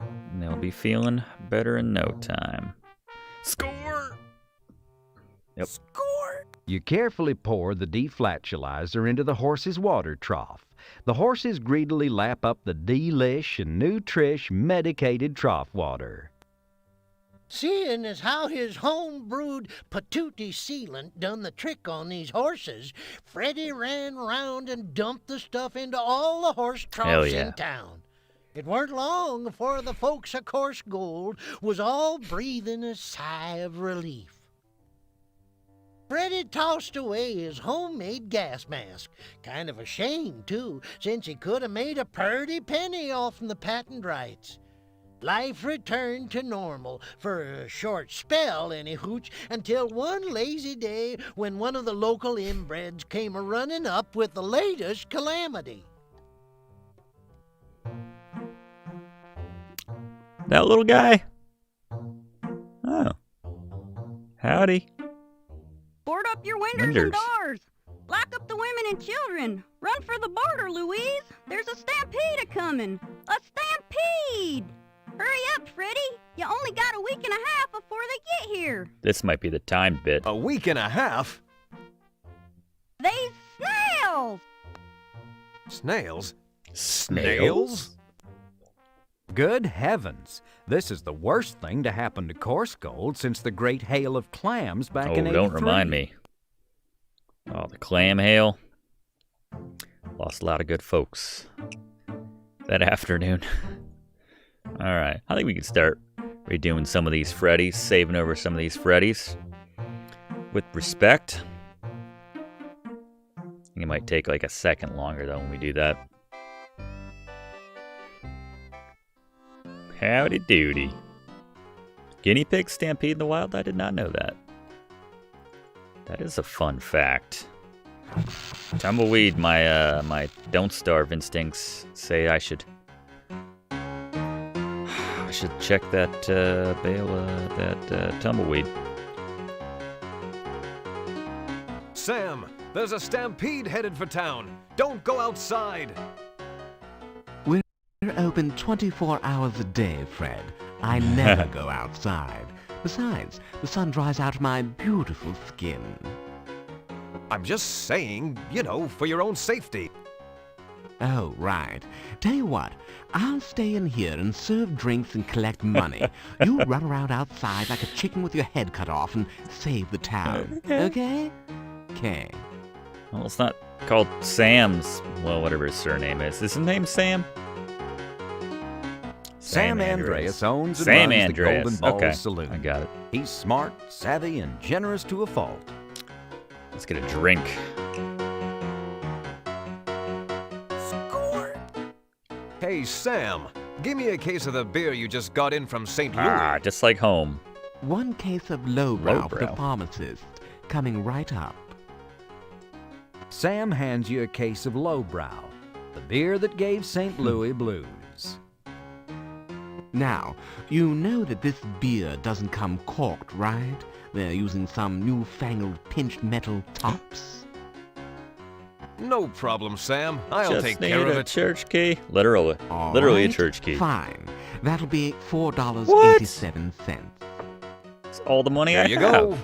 And they'll be feeling better in no time. Score! Yep. Score! You carefully pour the deflatualizer into the horse's water trough. The horses greedily lap up the delish and nutrish medicated trough water. Seeing as how his home-brewed patootie sealant done the trick on these horses, Freddy ran round and dumped the stuff into all the horse troughs in town. It weren't long before the folks of Course Gold was all breathing a sigh of relief. Freddy tossed away his homemade gas mask. Kind of a shame, too, since he could have made a purty penny off the patent rights. Life returned to normal, for a short spell, any hooch, until one lazy day when one of the local inbreds came a-running up with the latest calamity. That little guy? Oh. Howdy. Board up your windows and doors. Lock up the women and children. Run for the border, Louise. There's a stampede a-coming. A stampede! Hurry up, Freddy. You only got a week and a half before they get here. This might be the timed bit. A week and a half? They's snails! Snails? Snails? Good heavens. This is the worst thing to happen to Course Gold since the great hail of clams back in 83. Don't remind me. Oh, the clam hail. Lost a lot of good folks that afternoon. Alright, I think we can start redoing some of these Freddys, saving over some of these Freddys with respect. I think it might take like a second longer though when we do that. Howdy doody. Guinea pig stampede in the wild? I did not know that. That is a fun fact. Tumbleweed, my don't starve instincts say I should check that tumbleweed. Sam, there's a stampede headed for town. Don't go outside. We're open 24 hours a day, Fred. I never go outside. Besides, the sun dries out my beautiful skin. I'm just saying, you know, for your own safety. Oh, right. Tell you what, I'll stay in here and serve drinks and collect money. You run around outside like a chicken with your head cut off and save the town. Okay? Okay. Well, it's not called Sam's, well, whatever his surname is. Is his name Sam? Sam Andreas owns and Sam runs Andreas. the Golden Balls Okay, Saloon. I got it. He's smart, savvy, and generous to a fault. Let's get a drink. Hey, Sam, give me a case of the beer you just got in from St. Louis. Ah, just like home. One case of lowbrow for the Lowbrow. pharmacist. Coming right up. Sam hands you a case of Lowbrow, the beer that gave St. Louis blues. Now, you know that this beer doesn't come corked, right? They're using some newfangled pinched metal tops. No problem, Sam. I'll Just take need care of a it. church key. Literally a Alright, church key. Fine. That'll be $4.87. It's all the money There I you have. go.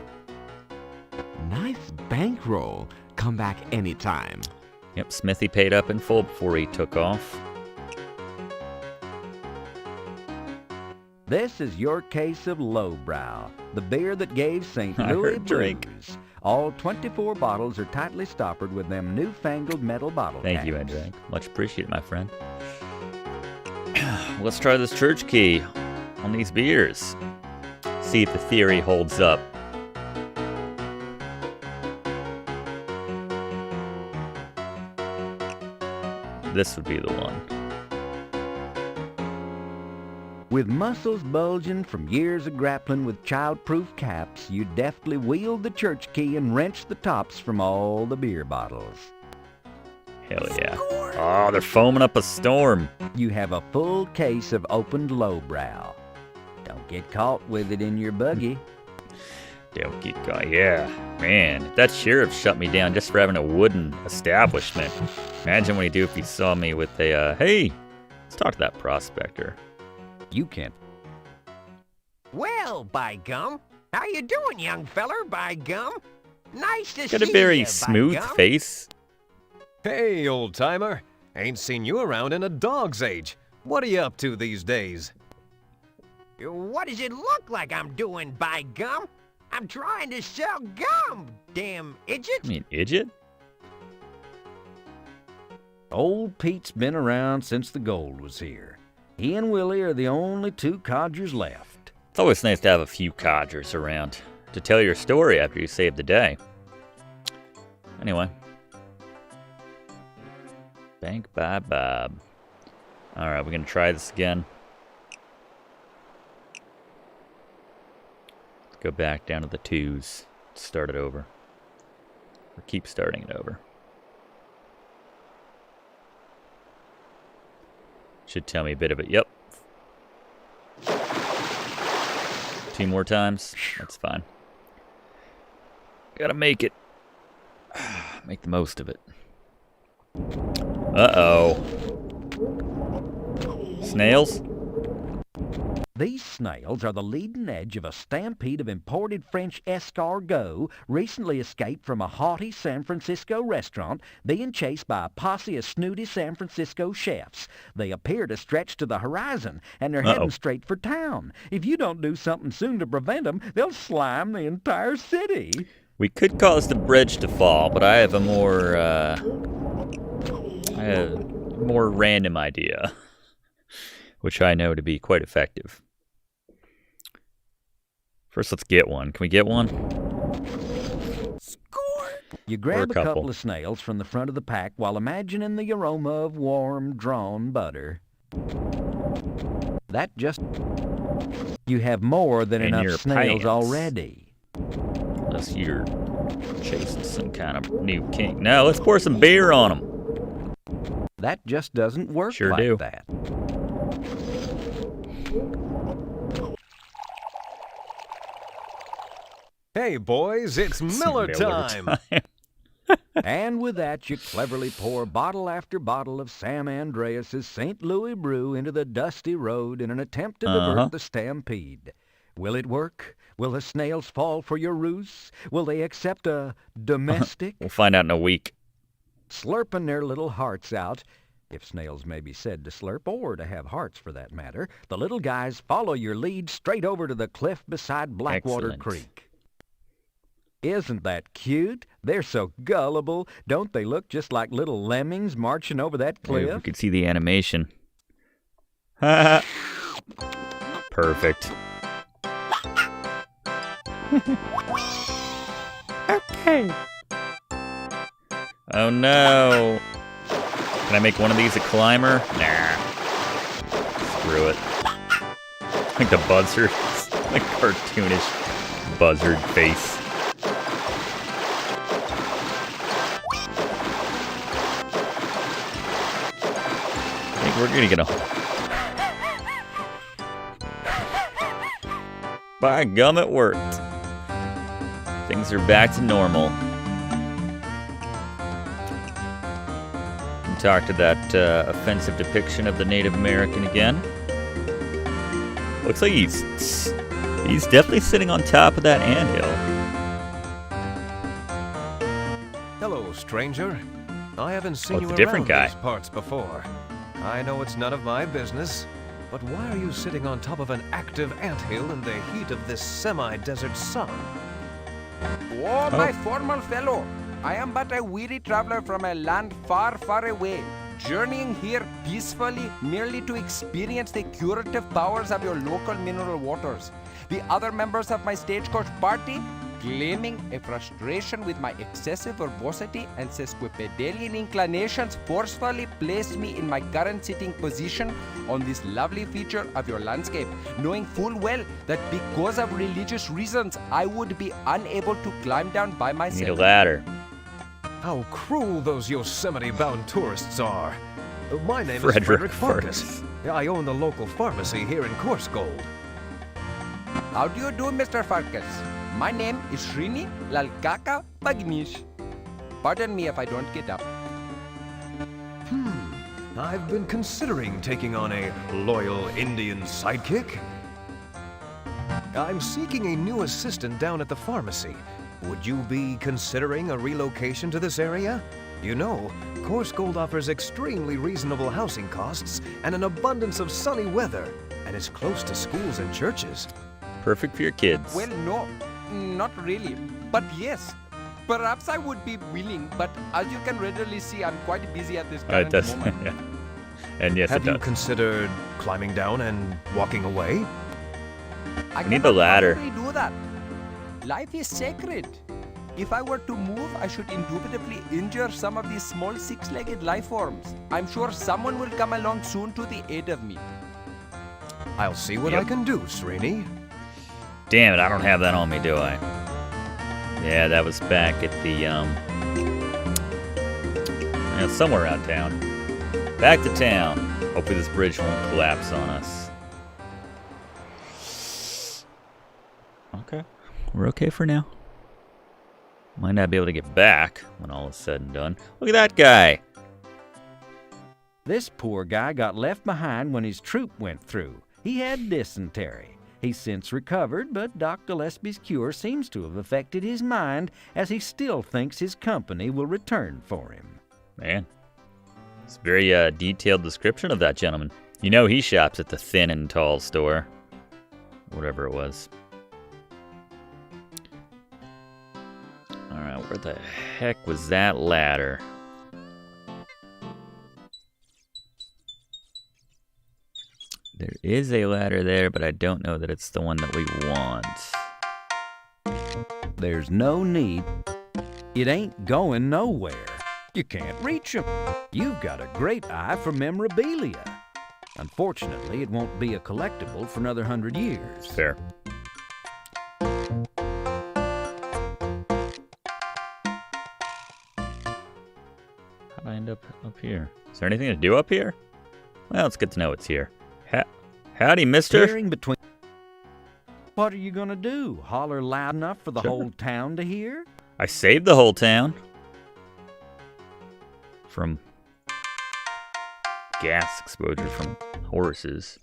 Nice bankroll. Come back anytime. Yep, Smithy paid up in full before he took off. This is your case of Lowbrow, the beer that gave St. I Louis heard drink. blues. All 24 bottles are tightly stoppered with them newfangled metal bottle Thank you, caps. Andrew. Much appreciated, my friend. Let's try this church key on these beers. See if the theory holds up. This would be the one. With muscles bulging from years of grappling with child-proof caps, you deftly wield the church key and wrench the tops from all the beer bottles. Hell yeah. Oh, they're foaming up a storm. You have a full case of opened Lowbrow. Don't get caught with it in your buggy. Don't get caught. Yeah, man. If that sheriff shut me down just for having a wooden establishment, imagine what he'd do if he saw me with a, hey, let's talk to that prospector. You can't. Well, by gum, how you doing, young feller? By gum, nice to see Got you. a very by smooth gum. face. Hey, old timer. Ain't seen you around in a dog's age. What are you up to these days? What does it look like I'm doing, by gum? I'm trying to sell gum, damn idiot. I mean, idiot? Old Pete's been around since the gold was here. He and Willie are the only two codgers left. It's always nice to have a few codgers around to tell your story after you save the day. Anyway. Bank by Bob. Alright, we're going to try this again. Let's go back down to the twos. Start it over. Or keep starting it over. Should tell me a bit of it. Yep. 2 more times. That's fine. Gotta make it. Make the most of it. Uh-oh. Snails? These snails are the leading edge of a stampede of imported French escargot recently escaped from a haughty San Francisco restaurant being chased by a posse of snooty San Francisco chefs. They appear to stretch to the horizon, and they're heading straight for town. If you don't do something soon to prevent them, they'll slime the entire city. We could cause the bridge to fall, but I have a more random idea, which I know to be quite effective. First, let's get one. Can we get one? You grab a couple. couple of snails from the front of the pack while imagining the aroma of warm, drawn butter. That just... You have more than In enough your snails pants. already. Unless you're Chasing some kind of new king. No, let's pour some beer on him. That just doesn't work Sure like do. that. Hey, boys, it's Miller time. And with that, you cleverly pour bottle after bottle of Sam Andreas's St. Louis brew into the dusty road in an attempt to divert the stampede. Will it work? Will the snails fall for your ruse? Will they accept a domestic? We'll find out in a week. Slurping their little hearts out, if snails may be said to slurp, or to have hearts for that matter, the little guys follow your lead straight over to the cliff beside Blackwater Excellent. Creek. Isn't that cute? They're so gullible. Don't they look just like little lemmings marching over that cliff? Yeah, we could see the animation. Perfect. Okay. Oh no. Can I make one of these a climber? Nah. Screw it. Like the buzzard. Like cartoonish buzzard face. I think we're gonna get a... By gum, it worked. Things are back to normal. And talk to that offensive depiction of the Native American again. Looks like he's definitely sitting on top of that anthill. Hello, stranger. I haven't seen it's you a around different guy. these parts before. I know it's none of my business, but why are you sitting on top of an active anthill in the heat of this semi-desert sun? Oh, my formal fellow, I am but a weary traveler from a land far, far away, journeying here peacefully merely to experience the curative powers of your local mineral waters. The other members of my stagecoach party, claiming a frustration with my excessive verbosity and sesquipedalian inclinations, forcefully placed me in my current sitting position on this lovely feature of your landscape, knowing full well that because of religious reasons, I would be unable to climb down by myself. Need a ladder. How cruel those Yosemite-bound tourists are. My name is Frederick Frederick Pharkas. I own the local pharmacy here in Coarse Gold. How do you do, Mr. Pharkas? My name is Srini Lalkaka Bagnish. Pardon me if I don't get up. I've been considering taking on a loyal Indian sidekick. I'm seeking a new assistant down at the pharmacy. Would you be considering a relocation to this area? You know, Coarse Gold offers extremely reasonable housing costs and an abundance of sunny weather, and it's close to schools and churches. Perfect for your kids. Well, no, not really. But yes, perhaps I would be willing, but as you can readily see, I'm quite busy at this current moment. Yeah. And yes, Have it you does. considered climbing down and walking away? I need the cannot ladder. possibly do that. Life is sacred. If I were to move, I should indubitably injure some of these small six-legged life forms. I'm sure someone will come along soon to the aid of me. I'll see what I can do, Srini. Damn it, I don't have that on me, do I? Yeah, that was back at the, somewhere around town. Back to town. Hopefully this bridge won't collapse on us. Okay. We're okay for now. Might not be able to get back when all is said and done. Look at that guy. This poor guy got left behind when his troop went through. He had dysentery. He's since recovered, but Doc Gillespie's cure seems to have affected his mind, as he still thinks his company will return for him. Man, it's a very detailed description of that gentleman. You know he shops at the Thin and Tall store. Whatever it was. Alright, where the heck was that ladder? There is a ladder there, but I don't know that it's the one that we want. There's no need. It ain't going nowhere. You can't reach 'em. You've got a great eye for memorabilia. Unfortunately, it won't be a collectible for another 100 years. Fair. How'd I end up here? Is there anything to do up here? Well, it's good to know it's here. Howdy, mister. Hearing between... What are you gonna do? Holler loud enough for the whole town to hear? I saved the whole town. From gas exposure from horses.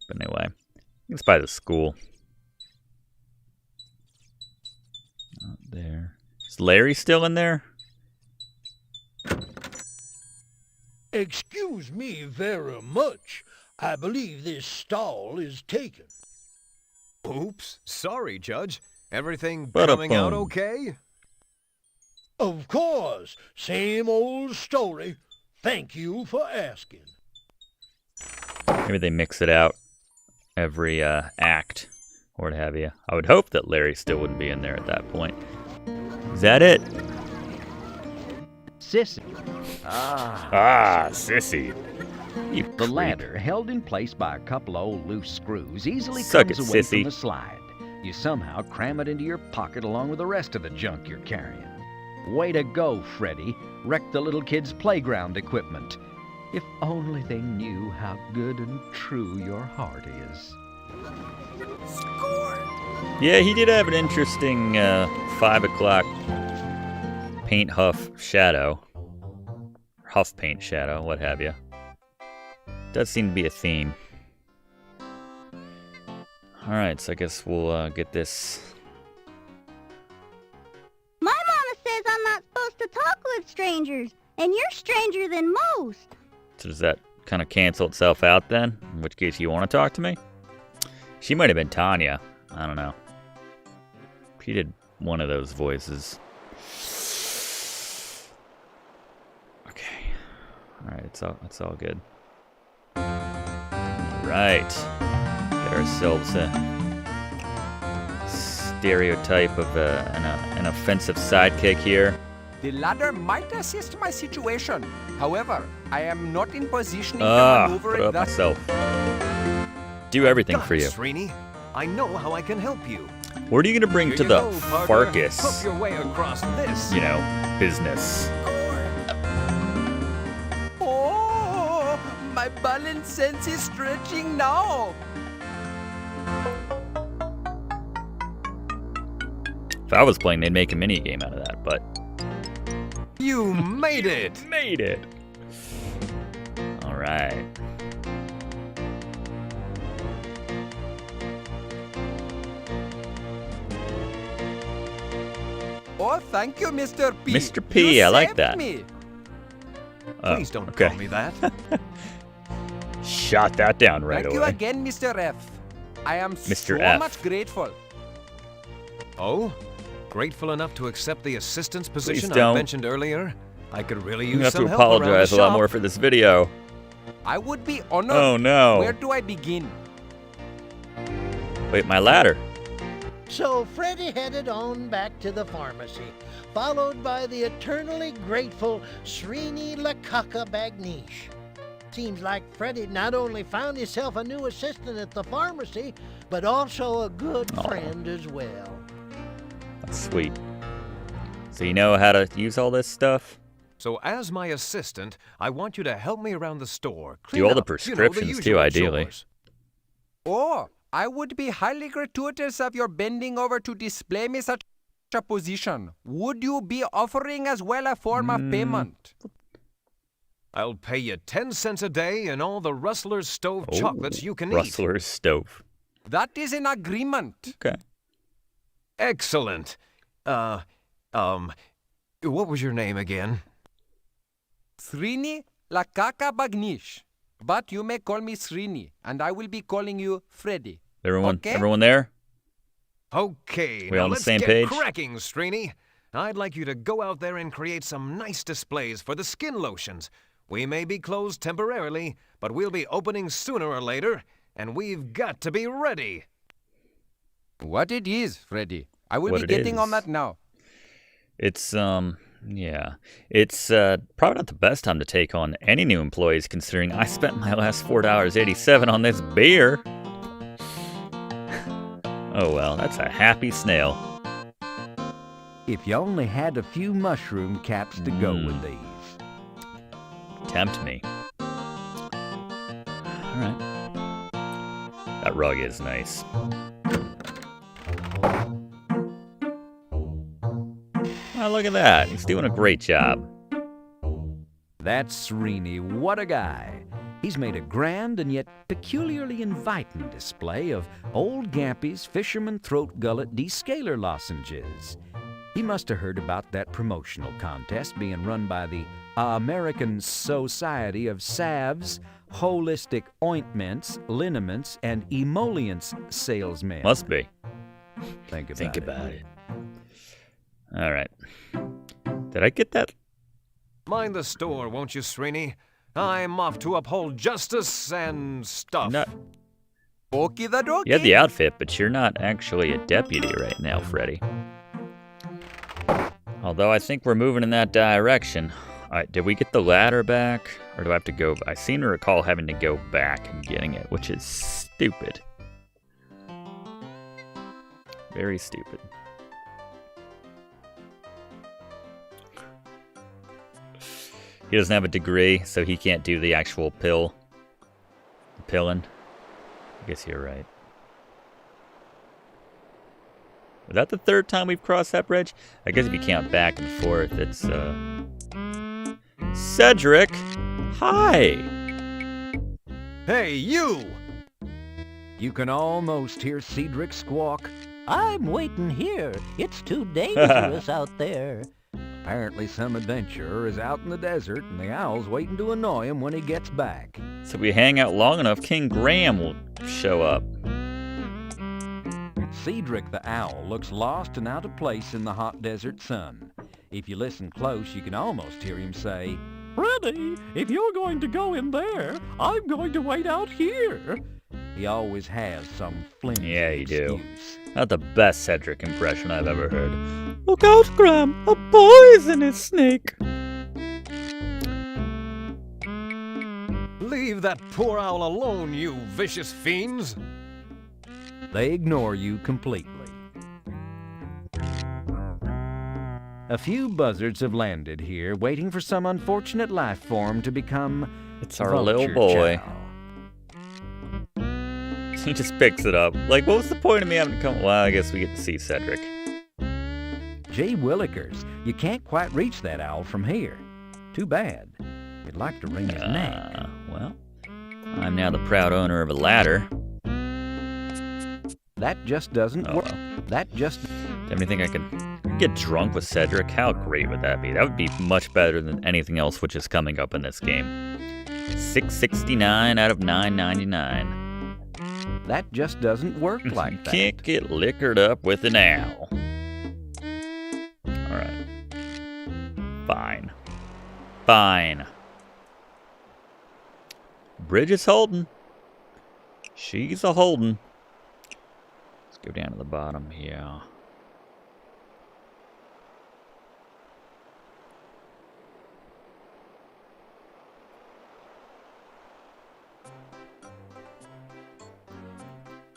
But anyway, it's by the school. Not there. Is Larry still in there? Excuse me very much. I believe this stall is taken. Oops. Sorry, Judge. Everything Ba-da-boom. coming out okay? Of course. Same old story. Thank you for asking. Maybe they mix it out every act, or what have you. I would hope that Larry still wouldn't be in there at that point. Is that it? Sissy. Sissy. You The ladder, held in place by a couple of old loose screws, easily Suck comes it, away sissy. from the slide. You somehow cram it into your pocket along with the rest of the junk you're carrying. Way to go, Freddy. Wrecked the little kids' playground equipment. If only they knew how good and true your heart is. Yeah, he did have an interesting 5 o'clock paint huff shadow. Huff paint shadow, what have you. Does seem to be a theme. Alright, so I guess we'll get this. My mama says I'm not supposed to talk with strangers, and you're stranger than most. So does that kind of cancel itself out then? In which case you want to talk to me? She might have been Tanya. I don't know. She did one of those voices. Okay. Alright, it's all good. Alright. Get ourselves a stereotype of an offensive sidekick here. The ladder might assist my situation. However, I am not in position to maneuver put it up thus. myself. Do everything for you. Srini, I know how I can help you. What are you gonna bring Here to you the go, partner. Pharkas, Hook your way across this. you know, business? Oh, my balance sense is stretching now. If I was playing, they'd make a mini game out of that, but You made it! made it. All right. Oh, thank you, Mr. P. Mr. P, You I like saved that. Me. Oh, Please don't okay. call me that. Shot that down right Thank you away. again, Mr. F. I am Mr. so F. much grateful. Oh? Grateful enough to accept the assistant's position I don't. mentioned earlier? I could really You use have some to help around the apologize a lot shop. more for this video. I would be honored. Oh, no. Where do I begin? Wait, my ladder. So Freddy headed on back to the pharmacy, followed by the eternally grateful Srini Lakaka Bagnish. Seems like Freddy not only found himself a new assistant at the pharmacy, but also a good friend as well. That's sweet. So you know how to use all this stuff? So as my assistant, I want you to help me around the store. Do all the Clean up, you know, prescriptions too, usual ideally. chores. Oh, I would be highly gratuitous of your bending over to display me such a position. Would you be offering as well a form of payment? I'll pay you 10 cents a day and all the Rustler's stove chocolates you can eat. Rustler's stove. That is an agreement. Okay. Excellent. What was your name again? Srini Lakaka Bagnish. But you may call me Srini, and I will be calling you Freddy. Everyone, Okay? everyone there? Okay, We now on the let's same get page? cracking, Srini. I'd like you to go out there and create some nice displays for the skin lotions. We may be closed temporarily, but we'll be opening sooner or later, and we've got to be ready. What it is, Freddy. I will What be it getting on is. that now. It's, yeah. It's probably not the best time to take on any new employees, considering I spent my last $4.87 on this beer. Oh well, that's a happy snail. If you only had a few mushroom caps to go with these. tempt me. Alright. That rug is nice. Oh, look at that. He's doing a great job. That's Srini. What a guy. He's made a grand and yet peculiarly inviting display of Old Gampy's Fisherman Throat Gullet Descaler lozenges. He must have heard about that promotional contest being run by the American Society of Salves, Holistic Ointments, Liniments, and Emollients salesmen. Must be. Think about it. All right. Did I get that? Mind the store, won't you, Srini? I'm off to uphold justice and stuff. Okie the dokie. You have the outfit, but you're not actually a deputy right now, Freddy. Although I think we're moving in that direction. Alright, did we get the ladder back? Or do I have to go? I seem to recall having to go back and getting it, which is stupid. Very stupid. He doesn't have a degree, so he can't do the actual pilling. I guess you're right. Is that the third time we've crossed that bridge? I guess if you count back and forth, it's, Cedric! Hi! Hey, you! You can almost hear Cedric squawk, "I'm waiting here. It's too dangerous out there." Apparently some adventurer is out in the desert, and the owl's waiting to annoy him when he gets back. So if we hang out long enough, King Graham will show up. Cedric the owl looks lost and out of place in the hot desert sun. If you listen close, you can almost hear him say, "Freddy, if you're going to go in there, I'm going to wait out here." He always has some flimsy Yeah, you do. excuse. Not the best Cedric impression I've ever heard. Look out, Graham! A poisonous snake! Leave that poor owl alone, you vicious fiends! They ignore you completely. A few buzzards have landed here, waiting for some unfortunate life form to become It's our little boy. chow. He just picks it up. Like, what was the point of me having to come? Well, I guess we get to see Cedric. Gee willikers, you can't quite reach that owl from here. Too bad. You'd like to wring his neck. Well, I'm now the proud owner of a ladder. That just doesn't work. That just... Do you have anything I could get drunk with Cedric? How great would that be? That would be much better than anything else which is coming up in this game. 669 out of 999. That just doesn't work like that. Can't get liquored up with an owl. Alright. Fine. Fine. Bridge is holding. She's a holding. Let's go down to the bottom here.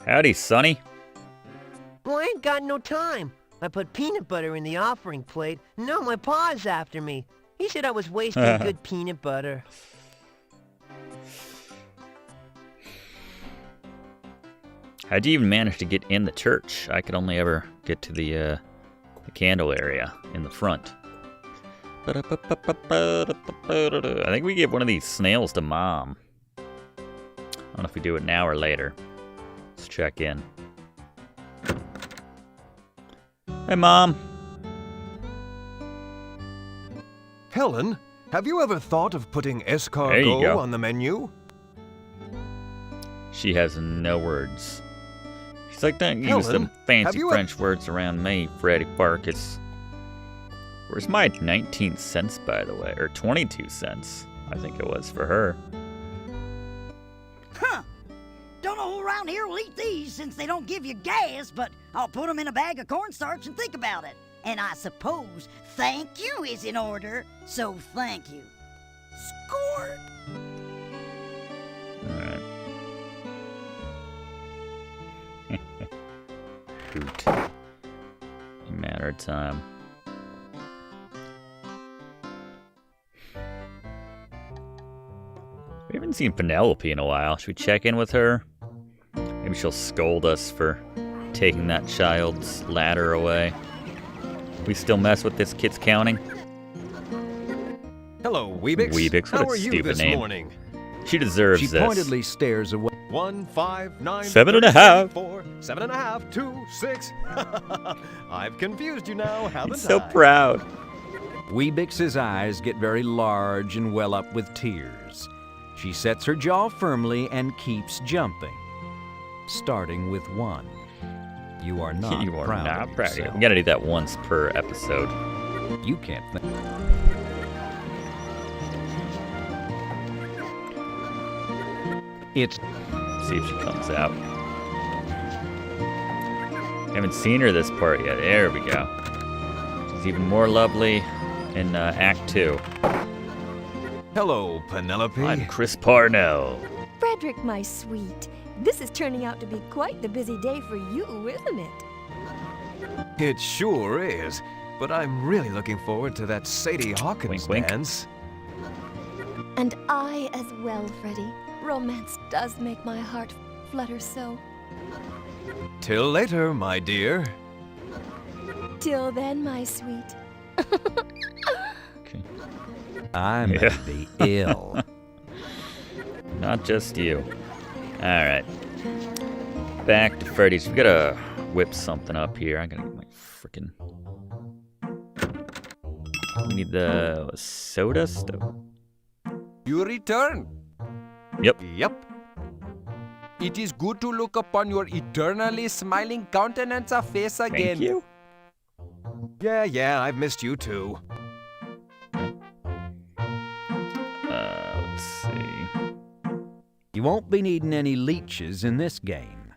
Howdy, Sonny. Well, I ain't got no time. I put peanut butter in the offering plate, and now my pa's after me. He said I was wasting good peanut butter. How'd you even manage to get in the church? I could only ever get to the candle area in the front. I think we give one of these snails to Mom. I don't know if we do it now or later. Let's check in. Hey, Mom. Helen, have you ever thought of putting There you escargot go. on the menu? She has no words. She's like, don't use Helen, them fancy have you French words around me, Freddy Pharkas. Where's my 19 cents, by the way? Or 22 cents, I think it was, for her. Huh. Don't know who around here will eat these since they don't give you gas, but I'll put them in a bag of cornstarch and think about it. And I suppose thank you is in order, so thank you. Score! Alright. Hoot. A matter of time. We haven't seen Penelope in a while. Should we check in with her? Maybe she'll scold us for taking that child's ladder away. We still mess with this kid's counting? Hello, Weebix. Weebix, what How a are you stupid this name. morning? She deserves She this. pointedly stares away. 1, 5, 9, 7.5. 4, 7.5, 2, 6. I've confused you now, haven't He's so I? proud. Weebix's eyes get very large and well up with tears. She sets her jaw firmly and keeps jumping, starting with 1. You are not You are proud not of proud. yourself. We gotta do that once per episode. You can't think. It's. See if she comes out. Haven't seen her this part yet. There we go. She's even more lovely in Act 2. Hello, Penelope. I'm Chris Parnell. Frederick, my sweet, this is turning out to be quite the busy day for you, isn't it? It sure is. But I'm really looking forward to that Sadie Hawkins Wink, wink. dance. And I as well, Freddy. Romance does make my heart flutter so. Till later, my dear. Till then, my sweet. I may be ill. Not just you. Alright. Back to Freddy's. We gotta whip something up here. I gotta get my freaking. We need the soda stuff. You return. Yep. Yep. It is good to look upon your eternally smiling countenance of face again. Thank you. Yeah, I've missed you too. Let's see. You won't be needing any leeches in this game.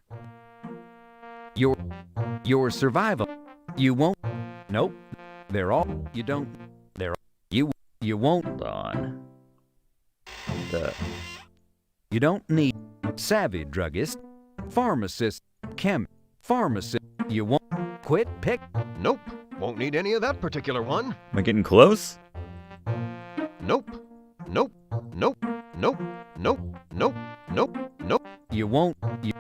Your survival. You won't. Nope. They're all. You don't. They're. You won't. Hold on. You don't need savvy druggist, pharmacist, pharmacist. You won't quit pick. Nope. Won't need any of that particular one. Am I getting close? Nope. Nope. Nope. Nope. Nope. Nope. Nope. Nope. You won't. You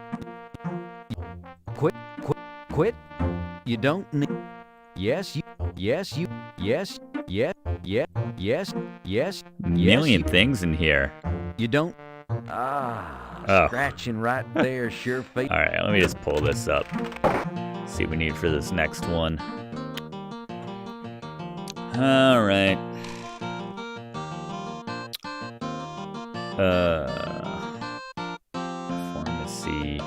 quit. You don't need. Yes. Million things in here. You don't. Oh. Scratching right there, sure feet. Alright, let me just pull this up. See what we need for this next one. Alright. Pharmacy.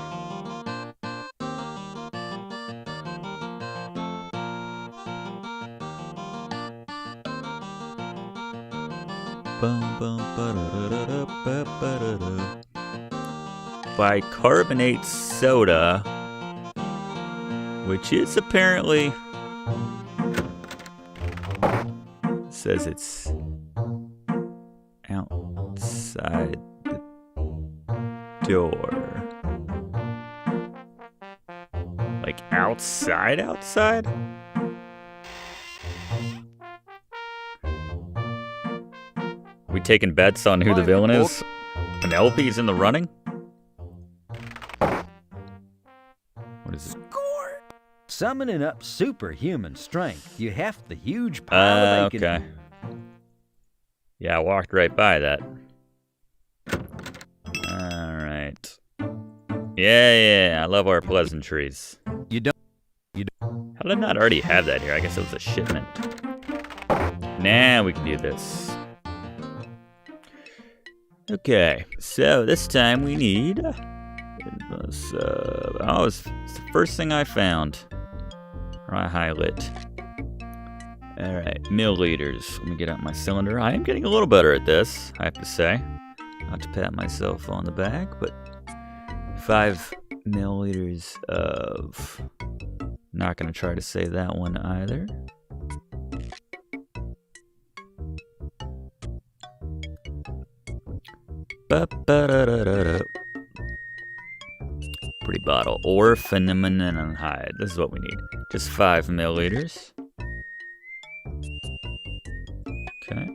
Bicarbonate soda, which is apparently says it's outside the door. Like outside? We taking bets on who the villain is? Penelope's in the running? What is it? Summoning up superhuman strength, you heft the huge pile of bacon. Okay. Yeah, I walked right by that. Alright. Yeah, I love our pleasantries. You don't. How did I not already have that here? I guess it was a shipment. Now we can do this. Okay, so this time we need... it's the first thing I found. Or I highlight. Alright, milliliters. Let me get out my cylinder. I am getting a little better at this, I have to say. Not to pat myself on the back, but 5 milliliters of... Not going to try to say that one either. Pretty bottle. Or phenomenonhide. This is what we need. Just 5 milliliters. Okay.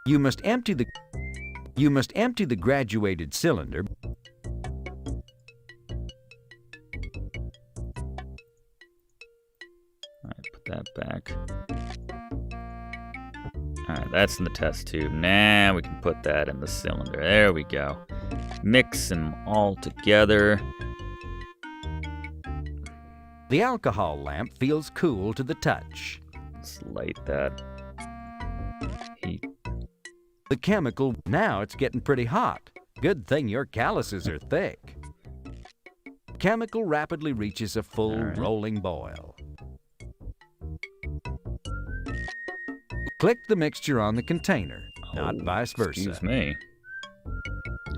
You must empty the... You must empty the graduated cylinder. Alright, put that back. Alright, that's in the test tube. Now we can put that in the cylinder. There we go. Mix them all together. The alcohol lamp feels cool to the touch. Let's light that. Heat. The chemical, now it's getting pretty hot. Good thing your calluses are thick. Chemical rapidly reaches a full rolling boil. Click the mixture on the container, not vice versa. Excuse me.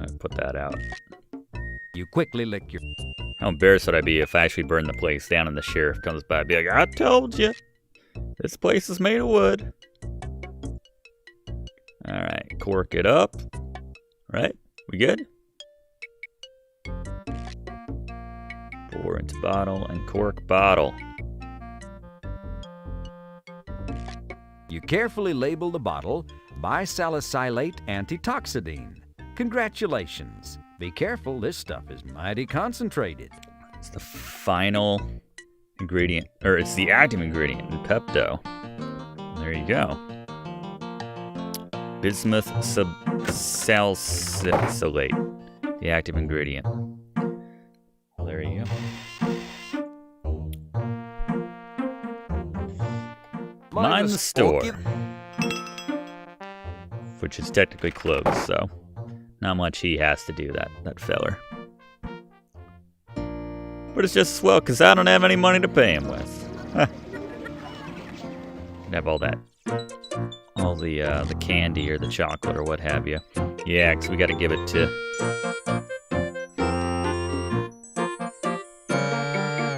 I put that out. You quickly lick your... How embarrassed would I be if I actually burned the place down and the sheriff comes by and be like, I told you, this place is made of wood. Alright, cork it up. Right? We good? Pour into bottle and cork bottle. You carefully label the bottle bisalicylate antitoxidine. Congratulations. Be careful, this stuff is mighty concentrated. It's the final ingredient, or it's the active ingredient in Pepto. There you go. Bismuth subsalicylate, the active ingredient. Well, there you go. Mind the store. Which is technically closed, so not much he has to do, that feller. But it's just swell, because I don't have any money to pay him with. Have all that. All the candy or the chocolate or what have you. Yeah, because we got to give it to...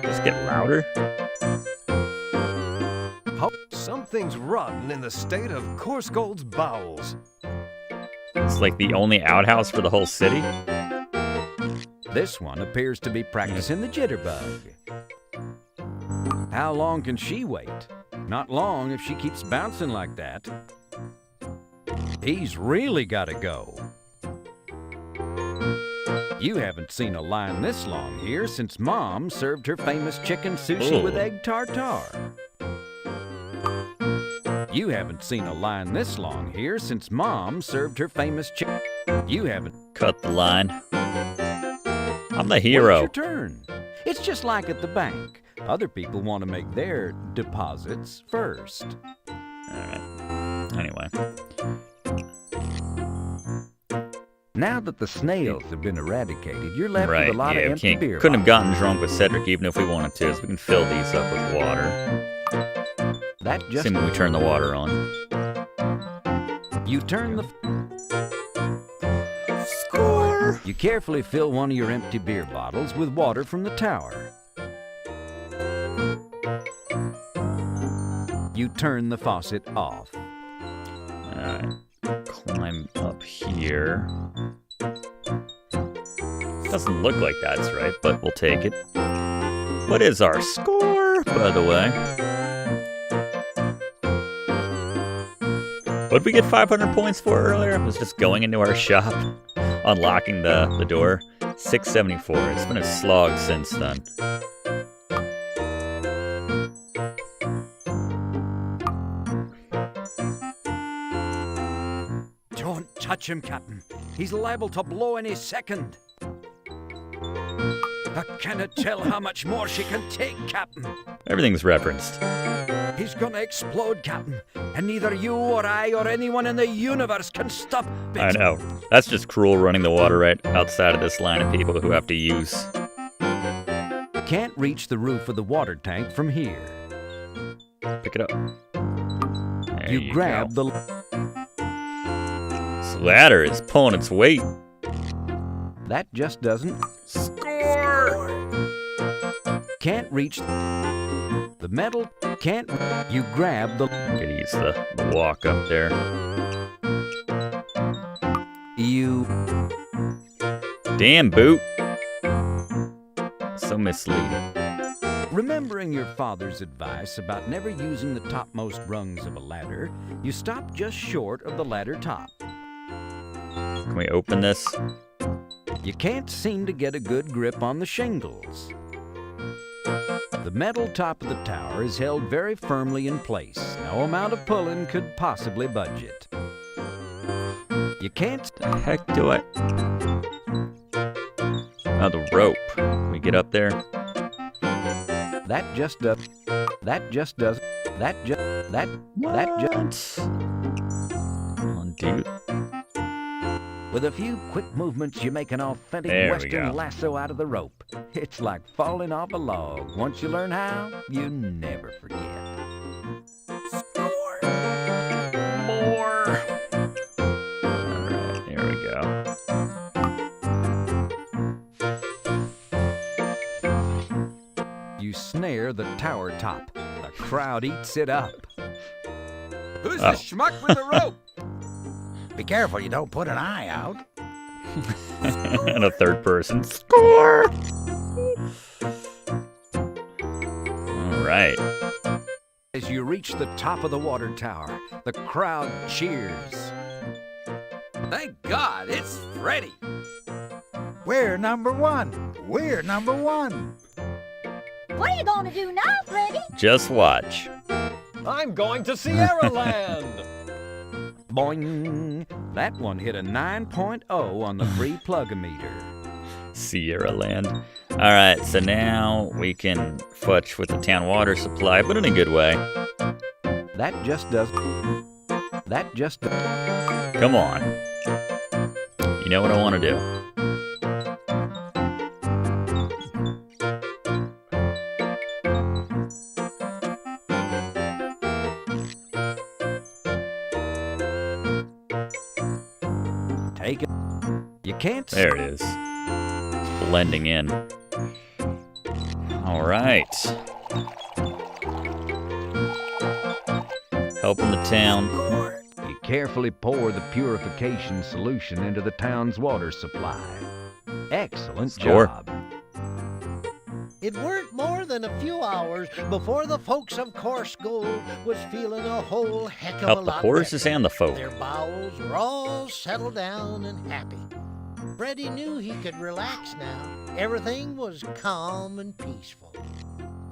Just get louder. Something's rotten in the state of Korsgold's bowels. It's like the only outhouse for the whole city. This one appears to be practicing the jitterbug. How long can she wait? Not long if she keeps bouncing like that. He's really got to go. You haven't seen a line this long here since Mom served her famous chicken sushi with egg tartare. You haven't seen a line this long here since Mom served her famous chicken. You haven't cut the line. I'm the hero. It's your turn. It's just like at the bank. Other people want to make their deposits first. Alright. Anyway. Now that the snails have been eradicated, you're left with a lot of empty beer couldn't have gotten drunk with Cedric even if we wanted to, so we can fill these up with water. That just... Assuming we turn the water on. You turn the... Score! You carefully fill one of your empty beer bottles with water from the tower. You turn the faucet off. Alright. Climb up here. Doesn't look like that's right, but we'll take it. What is our score, by the way? What did we get 500 points for earlier? I was just going into our shop, unlocking the door. 674. It's been a slog since then. Don't touch him, Captain. He's liable to blow any second. I cannot tell how much more she can take, Captain. Everything's referenced. He's gonna explode, Captain, and neither you or I or anyone in the universe can stop it. I know. That's just cruel running the water right outside of this line of people who have to use. Can't reach the roof of the water tank from here. Pick it up. There you grab the... This ladder is pulling its weight. That just doesn't... Score! Can't reach... The metal can't... You grab the... I'm gonna use the walk up there. You... Damn, boot. So misleading. Remembering your father's advice about never using the topmost rungs of a ladder, you stop just short of the ladder top. Can we open this? You can't seem to get a good grip on the shingles. The metal top of the tower is held very firmly in place. No amount of pulling could possibly budge it. You can't... The heck do I... Oh, the rope. Can we get up there? That just does... That just does... That just... That just... Come on, dude. With a few quick movements, you make an authentic There we Western go. lasso out of the rope. It's like falling off a log. Once you learn how, you never forget. More. Alright, there we go. You snare the tower top. The crowd eats it up. Who's the schmuck with the rope? Be careful you don't put an eye out. And a third person. Score! Alright. As you reach the top of the water tower, the crowd cheers. Thank God, it's Freddy. We're number one. We're number one. What are you gonna do now, Freddy? Just watch. I'm going to Sierra Land. Boing! That one hit a 9.0 on the free plug-o-meter. Sierra Land. Alright, so now we can fetch with the town water supply, but in a good way. That just does... That just... Come on. You know what I want to do. Take it. You can't... There it is. It's blending in. Alright. Helping the town. You carefully pour the purification solution into the town's water supply. Excellent Score. job. It weren't more than a few hours before the folks of Coarse Gold was feeling a whole heck of a Help the lot horses better. and the folk. Their bowels were all settled down and happy. Freddy knew he could relax now. Everything was calm and peaceful.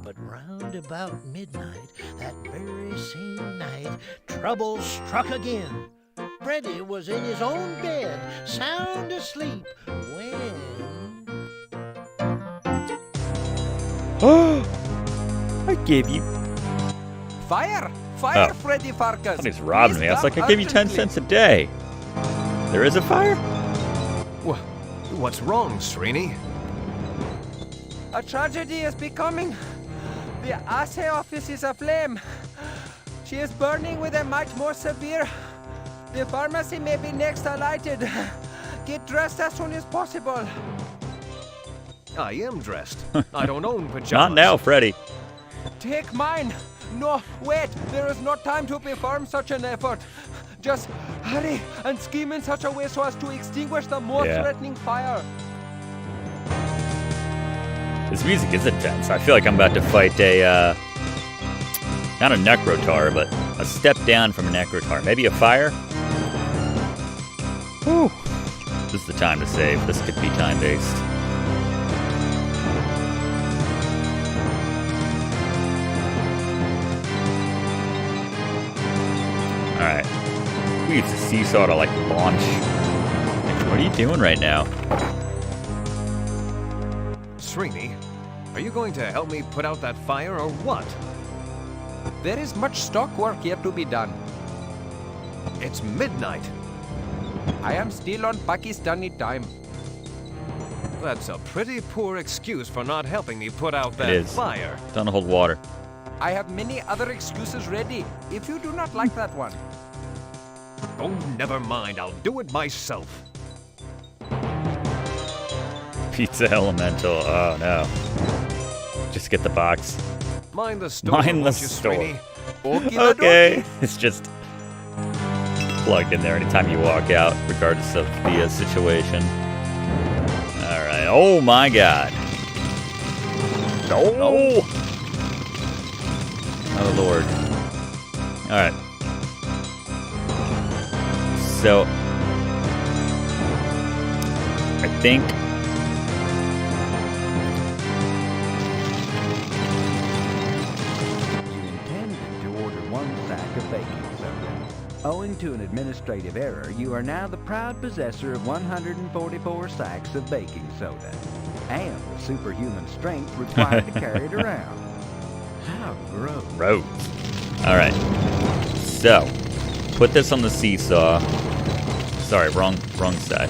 But round about midnight, that very same night, trouble struck again. Freddy was in his own bed, sound asleep, when... I gave you... Fire! Fire, Oh. Freddy Pharkas! I thought he was robbing Please me. I was like, come I give you 10 urgently. cents a day. There is a fire? What's wrong, Srini? A tragedy is becoming. The assay office is aflame. She is burning with a much more severe. The pharmacy may be next alighted. Get dressed as soon as possible. I am dressed. I don't own pajamas. Not now, Freddy. Take mine. No, wait. There is no time to perform such an effort. Just hurry and scheme in such a way so as to extinguish the more Yeah. threatening fire. This music is intense. I feel like I'm about to fight a, not a necrotar, but a step down from a necrotar. Maybe a fire? Whew. This is the time to save. This could be time-based. Alright. We use the seesaw to, like, launch. What are you doing right now? Srini, are you going to help me put out that fire or what? There is much stock work yet to be done. It's midnight. I am still on Pakistani time. That's a pretty poor excuse for not helping me put out It that is. fire. Don't hold water. I have many other excuses ready, if you do not like that one. Oh, never mind. I'll do it myself. Pizza Elemental. Oh, no. Just get the box. Mind the store, Mind the won't you, store. Srini? Okay. It's just plugged in there anytime you walk out, regardless of the situation. All right. Oh, my God. No. Oh, Lord. All right. So, think. You intended to order 1 sack of baking soda. Owing to an administrative error, you are now the proud possessor of 144 sacks of baking soda and the superhuman strength required to carry it around. How gross. Gross. Alright. So, put this on the seesaw. Sorry, wrong side.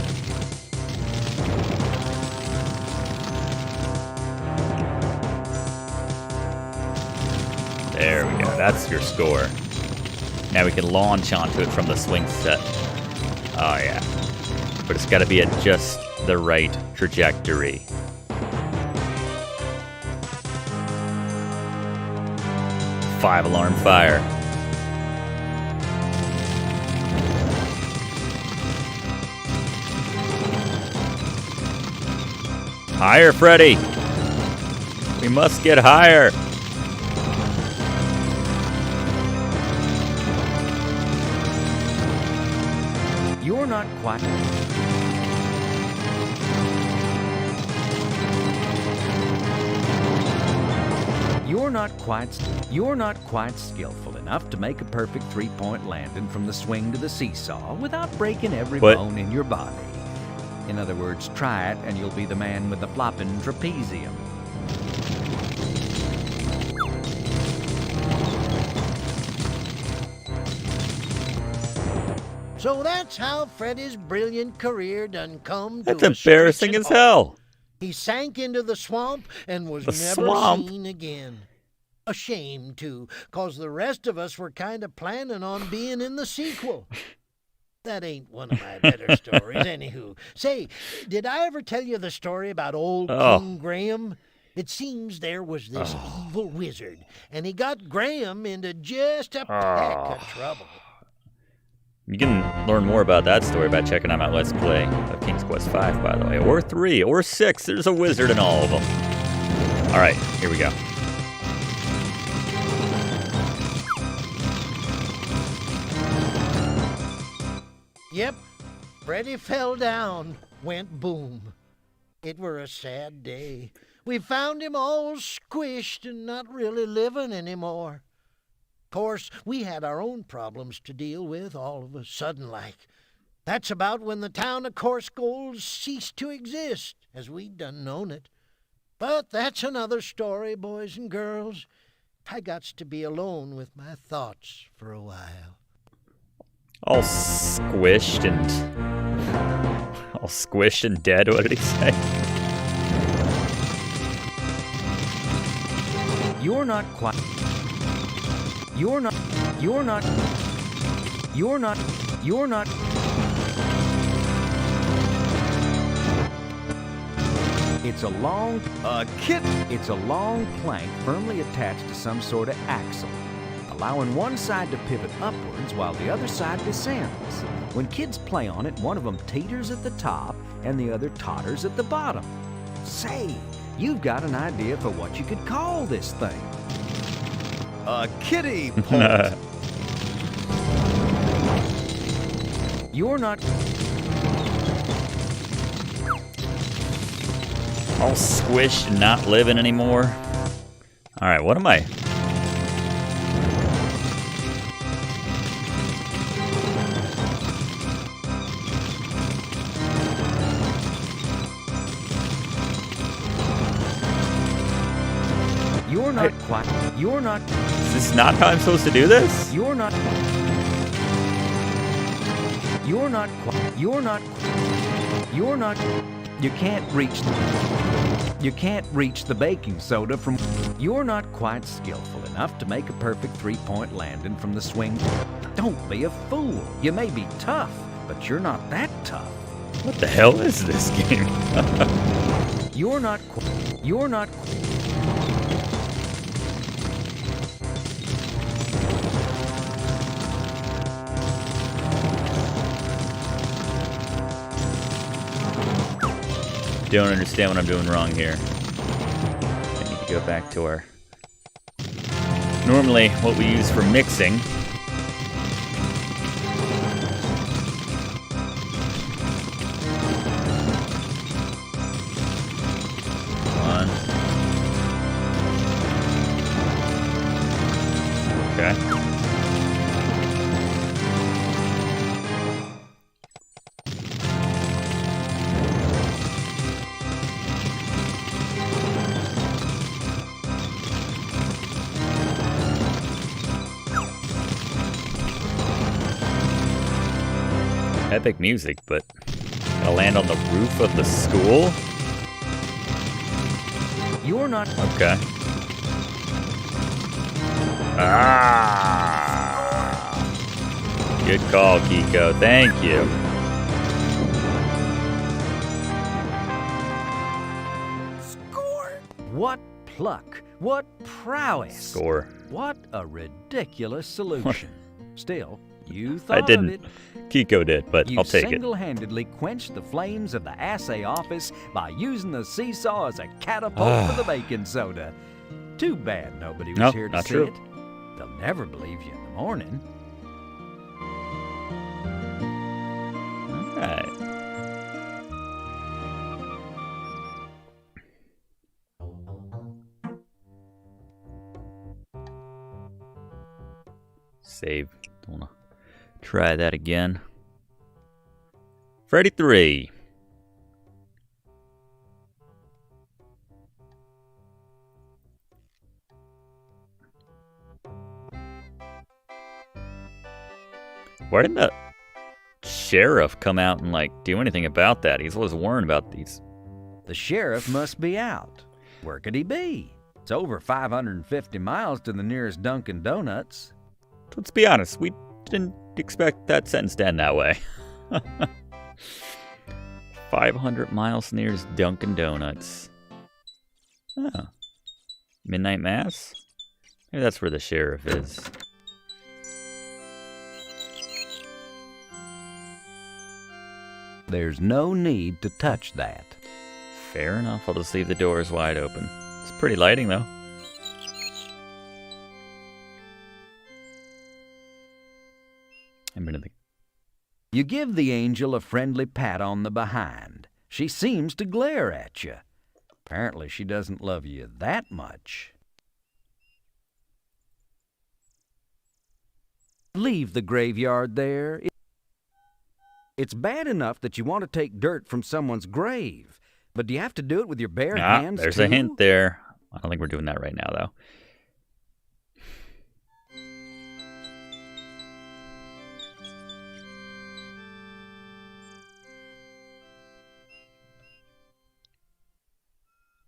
There we go. That's your score. Now we can launch onto it from the swing set. Oh yeah. But it's got to be at just the right trajectory. Five-alarm fire. Higher, Freddy! We must get higher! You're not quite... You're not quite skillful enough to make a perfect three-point landing from the swing to the seesaw without breaking every bone in your body. In other words, try it and you'll be the man with the flopping trapezium. So that's how Freddy's brilliant career done come to That's embarrassing as hell. He sank into the swamp and was The never swamp? seen again. A shame, too, 'cause the rest of us were kind of planning on being in the sequel. That ain't one of my better stories, anywho. Say, did I ever tell you the story about old King Graham? It seems there was this evil wizard, and he got Graham into just a peck of trouble. You can learn more about that story by checking out my Let's Play of King's Quest V, by the way. Or 3, or 6. There's a wizard in all of them. Alright, here we go. Yep, Freddy fell down, went boom. It were a sad day. We found him all squished and not really living anymore. Course, we had our own problems to deal with all of a sudden like. That's about when the town of Corsgold ceased to exist, as we'd done known it. But that's another story, boys and girls. I gots to be alone with my thoughts for a while. All squished and dead, what did he say? You're not quite... You're not... It's a long... It's a long plank firmly attached to some sort of axle, allowing one side to pivot upwards while the other side descends. When kids play on it, one of them teeters at the top and the other totters at the bottom. Say, you've got an idea for what you could call this thing. A kiddie pole. You're not... All squished and not living anymore. Alright, what am I? You're not quite... You're not... Is this not how I'm supposed to do this? You're not... You're not quite... You're not... You're not... You can't reach... You can't reach the baking soda from... You're not quite skillful enough to make a perfect three-point landing from the swing. Don't be a fool. You may be tough, but you're not that tough. What the hell is this game? You're not... You're not... Don't understand what I'm doing wrong here. I need to go back to our... Normally, what we use for mixing. Epic music, but I'll land on the roof of the school? You're not... Okay. Ah! Good call, Kiko. Thank you. What pluck! What prowess! Score. What a ridiculous solution. Still, you thought I didn't. of it. Kiko did, but You I'll take it. single-handedly quenched the flames of the assay office by using the seesaw as a catapult for the baking soda. Too bad nobody was Nope, here to not see true. it. They'll never believe you in the morning. All right. Save. Don't wanna try that again. Freddy 3. Why didn't the sheriff come out and, like, do anything about that? He's always worrying about these. The sheriff must be out. Where could he be? It's over 550 miles to the nearest Dunkin' Donuts. Let's be honest, we didn't expect that sentence to end that way. 500 miles nearest Dunkin' Donuts. Oh. Midnight Mass? Maybe that's where the sheriff is. There's no need to touch that. Fair enough, I'll just leave the doors wide open. It's pretty lighting, though. You give the angel a friendly pat on the behind. She seems to glare at you. Apparently she doesn't love you that much. Leave the graveyard there. It's bad enough that you want to take dirt from someone's grave, but do you have to do it with your bare hands There's too? a hint there. I don't think we're doing that right now, though.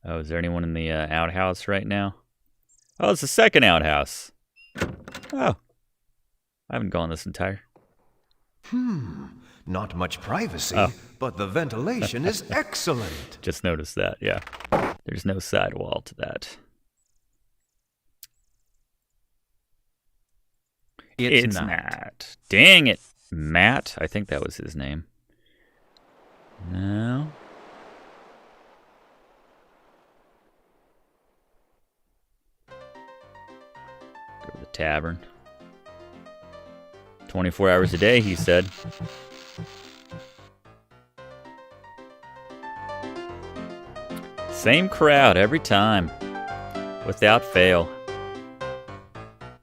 Oh, is there anyone in the outhouse right now? Oh, it's the second outhouse. Oh. I haven't gone this entire. Not much privacy, Oh. but the ventilation is excellent. Just noticed that, yeah. There's no sidewall to that. It's not. Dang it. Matt? I think that was his name. No. Go to the tavern. 24 hours a day, he said. Same crowd every time. Without fail.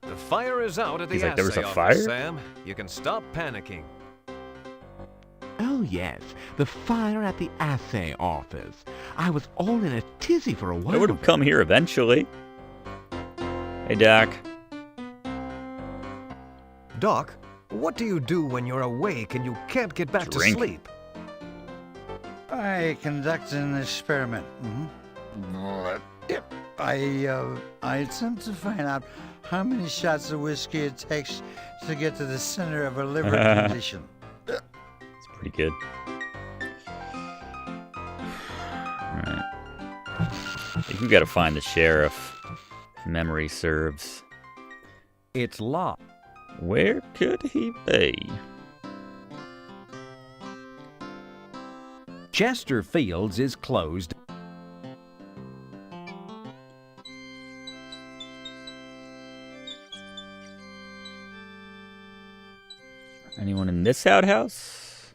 The fire is out at the He's like, there was assay a office, fire? Sam. You can stop panicking. Oh, yes, the fire at the assay office. I was all in a tizzy for a while. I would have come here eventually. Hey, Doc. Doc, what do you do when you're awake and you can't get back Drink. to sleep? I conduct an experiment. I attempt to find out how many shots of whiskey it takes to get to the center of a liver condition. It's pretty good. Alright. I think we gotta find the sheriff. If memory serves. It's locked. Where could he be? Chester Fields is closed. Anyone in this outhouse?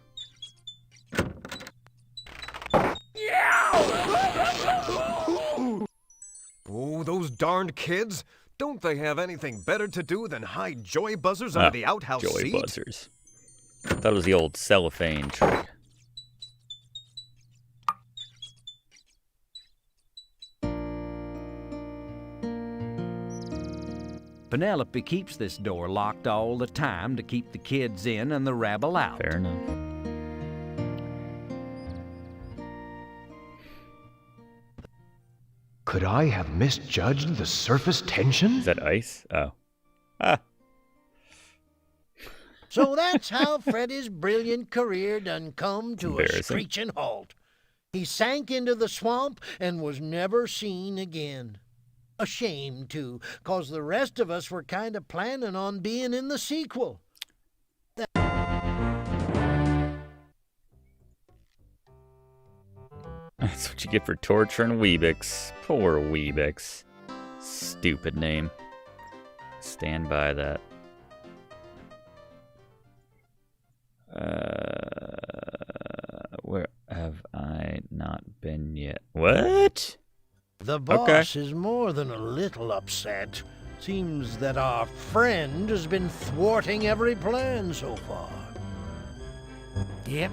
Oh, those darned kids! Don't they have anything better to do than hide joy buzzers under the outhouse joy seat? buzzers. I thought it was the old cellophane trick. Penelope keeps this door locked all the time to keep the kids in and the rabble out. Fair enough. Could I have misjudged the surface tension? Is that ice? Oh. Ah. So that's how Freddy's brilliant career done come to a Embarrassing. screeching halt. He sank into the swamp and was never seen again. A shame, too, 'cause the rest of us were kind of planning on being in the sequel. That's what you get for torturing Weebix. Poor Weebix. Stupid name. Stand by that. Where have I not been yet? What? The boss is more than a little upset. Seems that our friend has been thwarting every plan so far. Yep,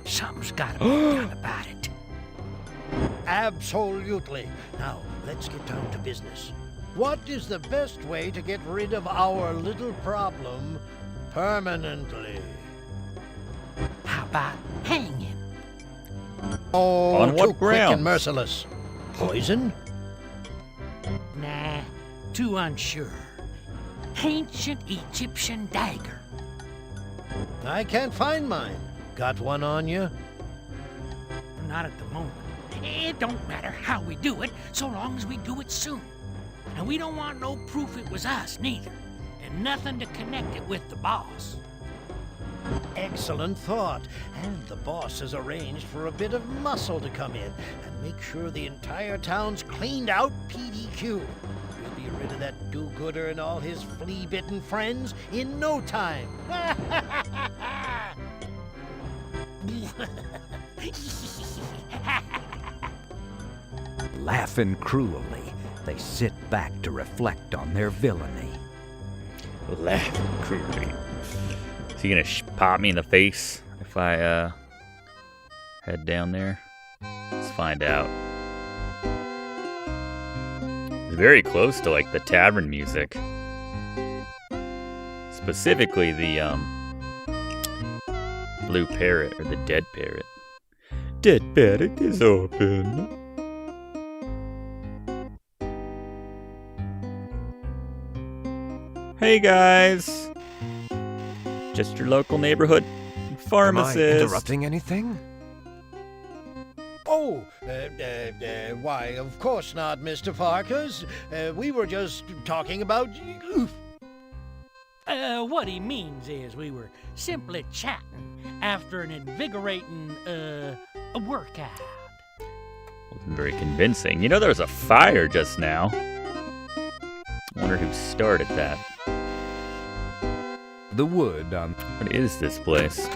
something's gotta be done about it. Absolutely. Now, let's get down to business. What is the best way to get rid of our little problem permanently? How about hang him? Oh, On what too quick and grounds? merciless. Poison? Nah, too unsure. Ancient Egyptian dagger. I can't find mine. Got one on you? Not at the moment. It don't matter how we do it, so long as we do it soon. And we don't want no proof it was us, neither. And nothing to connect it with the boss. Excellent thought. And the boss has arranged for a bit of muscle to come in and make sure the entire town's cleaned out PDQ. We'll be rid of that do-gooder and all his flea-bitten friends in no time. Laughing cruelly, they sit back to reflect on their villainy. Laughing cruelly. Is he gonna pop me in the face if I head down there? Let's find out. It's very close to like the tavern music. Specifically the blue parrot or the dead parrot. Dead parrot is open. Hey guys! Just your local neighborhood pharmacist. Am I interrupting anything? Oh, why, of course not, Mr. Pharkas. We were just talking about... What he means is we were simply chatting after an invigorating, workout. Wasn't very convincing. You know, there was a fire just now. I wonder who started that. The wood on... What is this place?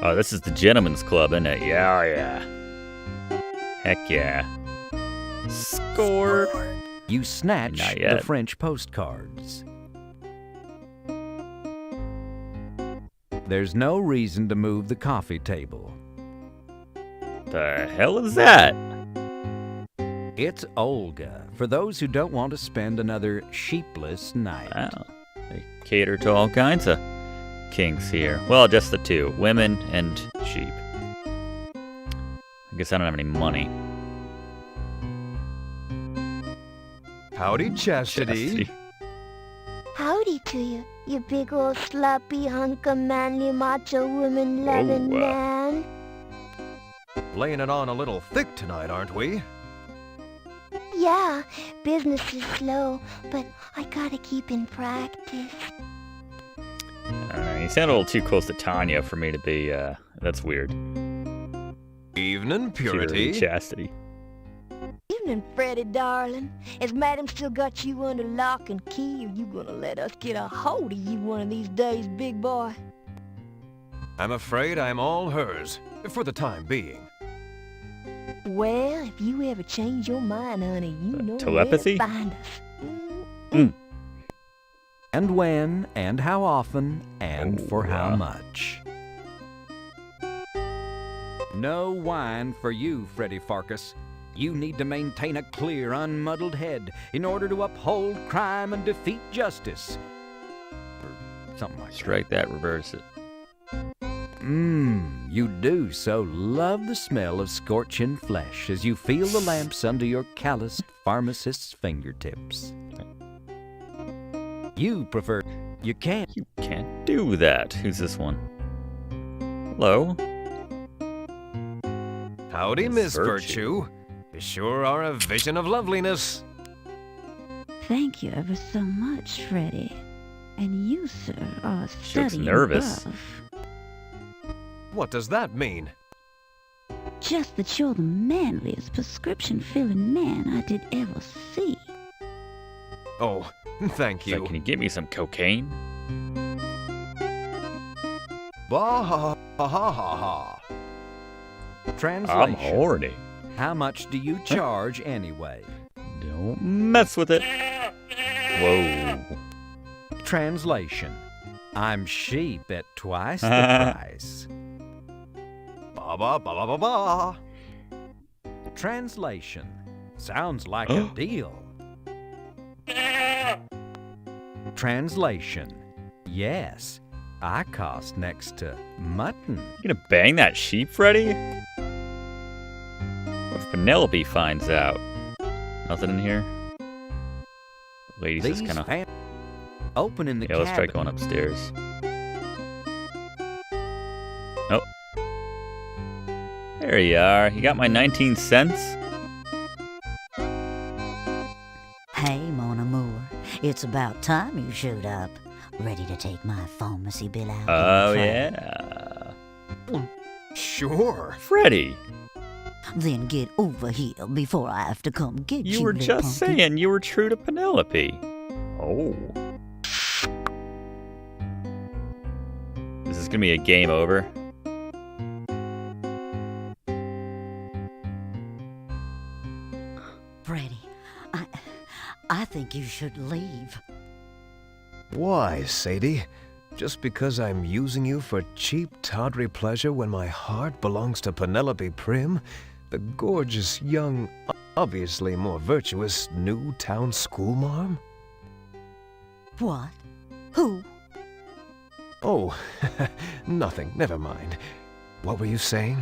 Oh, this is the gentleman's club, isn't it? Yeah, yeah. Heck yeah. Score! You snatch Not the yet. French postcards. There's no reason to move the coffee table. The hell is that? It's Olga, for those who don't want to spend another sheepless night. Wow. They cater to all kinds of kinks here. Well, just the two. Women and sheep. I guess I don't have any money. Howdy, Chastity. Howdy to you, you big old sloppy hunk of manly macho woman loving Whoa. man. Laying it on a little thick tonight, aren't we? Yeah, business is slow, but I gotta keep in practice. You sound a little too close to Tanya for me to be, that's weird. Evening, Purity. Chastity. Evening, Freddy, darling. Has Madam still got you under lock and key, or you gonna let us get a hold of you one of these days, big boy? I'm afraid I'm all hers, for the time being. Well, if you ever change your mind, honey, you know telepathy? where to find us. And when, and how often, and for how much. No wine for you, Freddy Pharkas. You need to maintain a clear, unmuddled head in order to uphold crime and defeat justice. Or something like Strike that, reverse it. You do so love the smell of scorching flesh as you feel the lamps under your calloused pharmacist's fingertips. You prefer... You can't. You can't do that. Who's this one? Hello? Howdy, Miss Virtue. You sure are a vision of loveliness. Thank you ever so much, Freddy. And you, sir, are She looks studying nervous. buff. What does that mean? Just that you're the manliest prescription-filling man I did ever see. Oh, thank you. So can you give me some cocaine? Bah ha ha ha ha ha. Translation. I'm horny. How much do you charge anyway? Don't mess with it. Whoa. Translation. I'm sheep at twice the price. Ba ba ba ba ba. Translation. Sounds like a deal. Translation. Yes, I cost next to mutton. You gonna bang that sheep, Freddy? What if Penelope finds out? Nothing in here? The lady's just kind of... Opening the Yeah, let's try cabin. going upstairs. Nope. There you are. You got my 19 cents? Hey, Mon Amour, it's about time you showed up. Ready to take my pharmacy bill out? Oh, in yeah. Sure. Freddy, Then get over here before I have to come get you. you were little just pumpkin. saying you were true to Penelope. Oh. This is gonna be a game over. Freddy, I think you should leave. Why, Sadie? Just because I'm using you for cheap, tawdry pleasure when my heart belongs to Penelope Prim, the gorgeous, young, obviously more virtuous new town schoolmarm? What? Who? Oh, nothing. Never mind. What were you saying?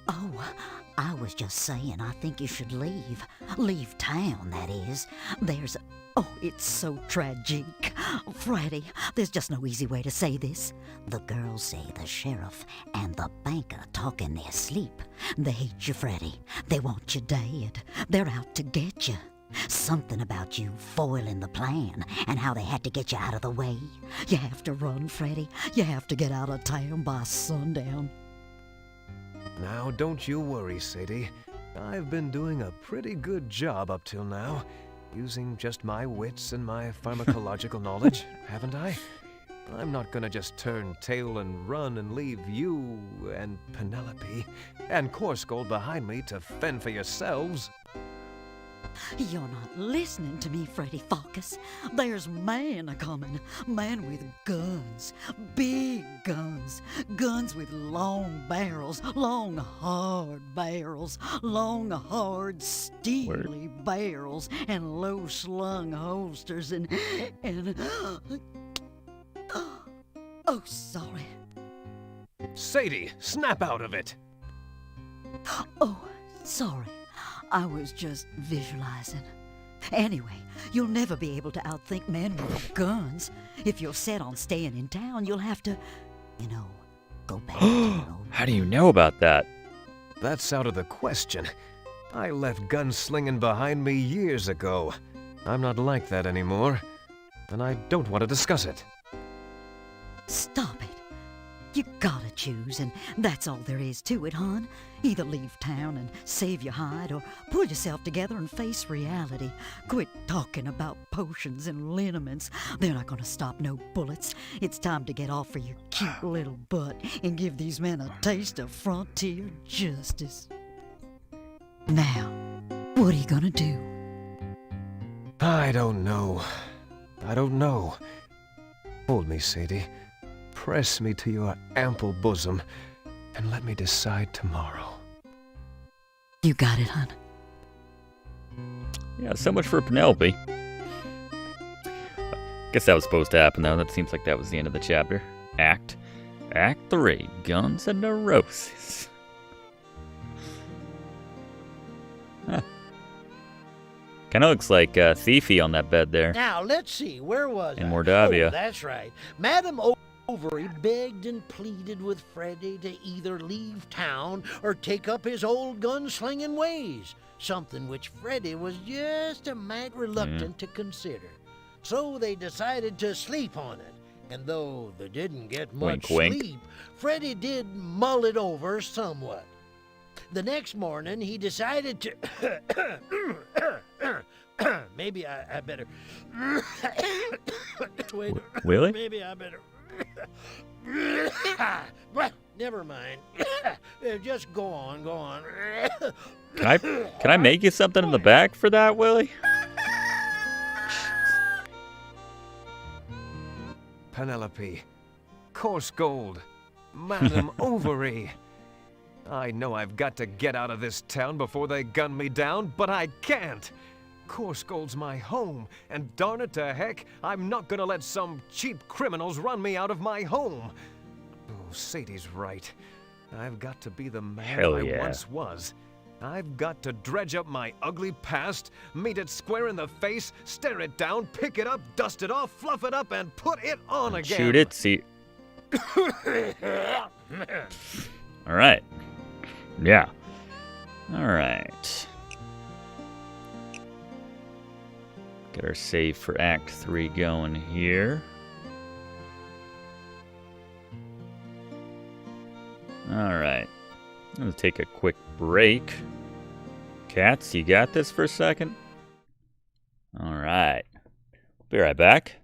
Oh, I was just saying I think you should leave. Leave town, that is. There's... Oh, it's so tragic. Freddy, there's just no easy way to say this. The girls say the sheriff and the banker talk in their sleep. They hate you, Freddy. They want you dead. They're out to get you. Something about you foiling the plan and how they had to get you out of the way. You have to run, Freddy. You have to get out of town by sundown. Now, don't you worry, Sadie. I've been doing a pretty good job up till now, using just my wits and my pharmacological knowledge, haven't I? I'm not gonna just turn tail and run and leave you and Penelope and Coursegold behind me to fend for yourselves. You're not listening to me, Freddy Pharkas. There's man a-coming. Man with guns. Big guns. Guns with long barrels. Long, hard barrels. Long, hard, steely barrels. And low-slung holsters and... Oh, sorry. Sadie, snap out of it! Oh, sorry. I was just visualizing. Anyway, you'll never be able to outthink men with guns. If you're set on staying in town, you'll have to, go back to your old... How do you know about that? That's out of the question. I left gunslinging behind me years ago. I'm not like that anymore, and I don't want to discuss it. Stop it. You gotta choose, and that's all there is to it, hon. Either leave town and save your hide, or pull yourself together and face reality. Quit talking about potions and liniments. They're not gonna stop no bullets. It's time to get off of your cute little butt and give these men a taste of frontier justice. Now, what are you gonna do? I don't know. Hold me, Sadie. Press me to your ample bosom, and let me decide tomorrow. You got it, hon. Yeah, so much for Penelope. Guess that was supposed to happen, though. That seems like that was the end of the chapter. Act. Act 3, Guns and Roses. Huh. Kind of looks like Thiefy on that bed there. Now, let's see, where was In I? Mordavia. Oh, that's right. Madame Overy begged and pleaded with Freddy to either leave town or take up his old gunslinging ways, something which Freddy was just a mite reluctant to consider. So they decided to sleep on it, and though they didn't get much Wink, wink. sleep, Freddy did mull it over somewhat. The next morning, he decided to... Maybe I better... Wait, Willie? Maybe I better... Never mind. Just go on, go on. Can I make you something in the back for that, Willie? Penelope, coarse gold, Madame Overy. I know I've got to get out of this town before they gun me down, but I can't. Coarse gold's my home, and darn it to heck, I'm not gonna let some cheap criminals run me out of my home. Oh, Sadie's right. I've got to be the man Hell I yeah. once was. I've got to dredge up my ugly past, meet it square in the face, stare it down, pick it up, dust it off, fluff it up, and put it on again. Shoot it, see. All right. Yeah. All right. Get our save for Act 3 going here. All right. I'm going to take a quick break. Cats, you got this for a second? All right. Be right back.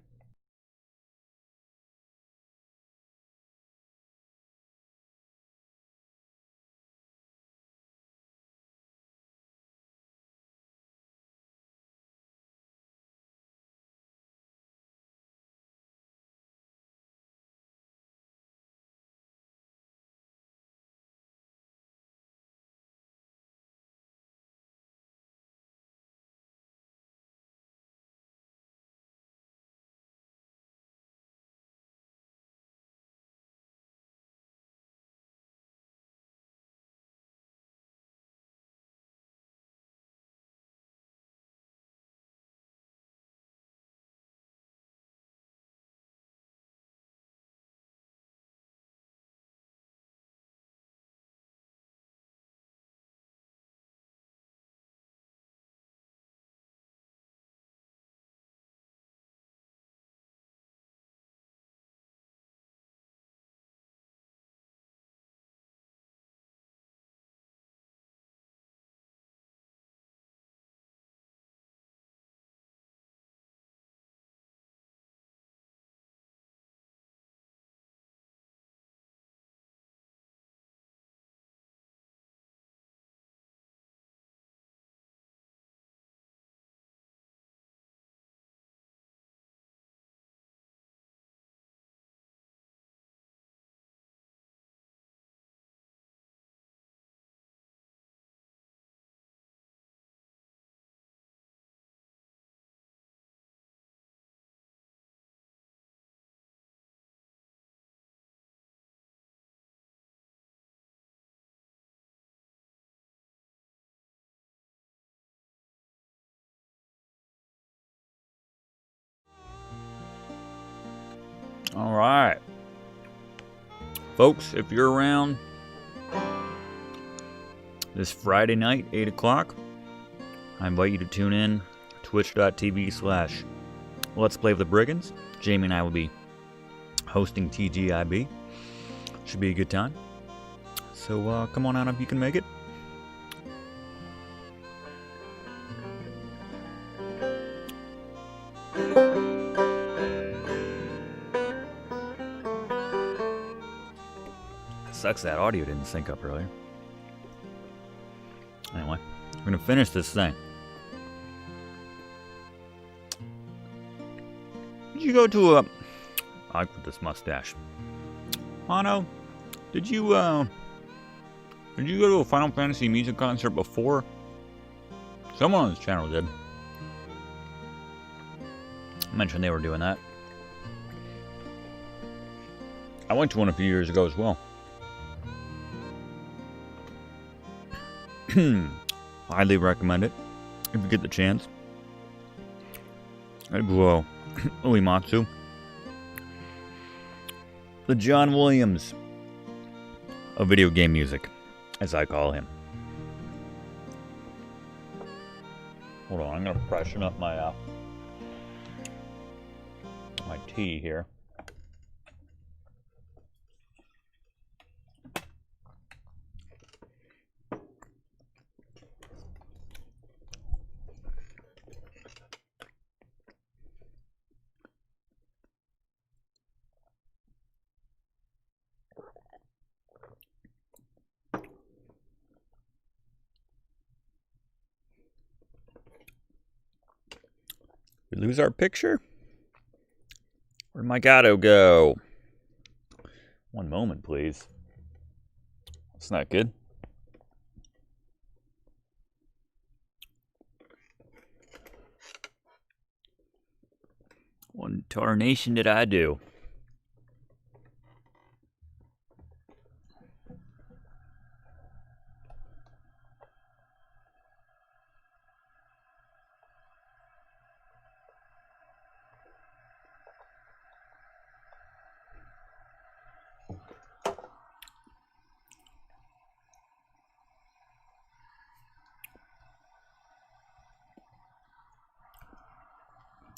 All right. Folks, if you're around this Friday night, 8 o'clock, I invite you to tune in twitch.tv/Let's Play with the Brigands. Jamie and I will be hosting TGIB. Should be a good time. So come on out if you can make it. Sucks that audio didn't sync up earlier. Anyway, we're gonna finish this thing. Did you go to a... I like this mustache. Mono, did you go to a Final Fantasy music concert before? Someone on this channel did. I mentioned they were doing that. I went to one a few years ago as well. Highly recommend it if you get the chance. Whoa, Uematsu. The John Williams of video game music, as I call him. Hold on, I'm gonna freshen up my my tea here. We lose our picture? Where'd my gato go? One moment, please. That's not good. What tarnation did I do?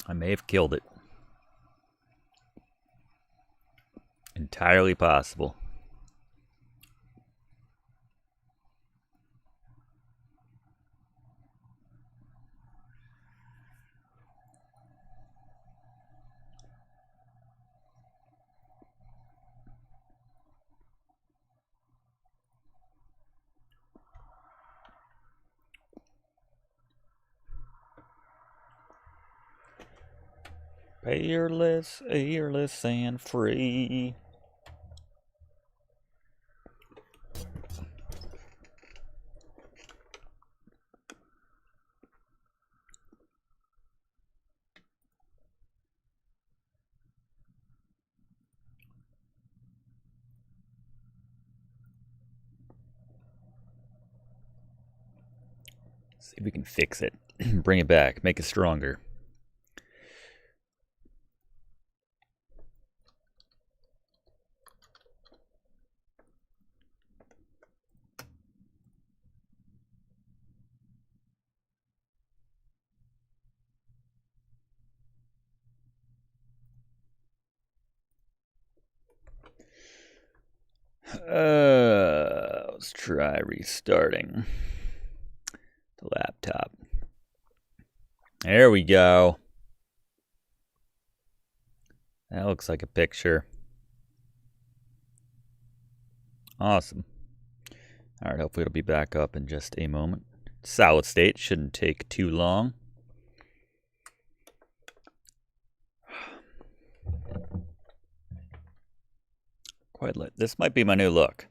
I may have killed it. Entirely possible. Fearless, earless, and free. See if we can fix it. Bring it back. Make it stronger. Let's try restarting the laptop. There we go. That looks like a picture. Awesome. All right, hopefully it'll be back up in just a moment. Solid state, shouldn't take too long. Quite lit. This might be my new look.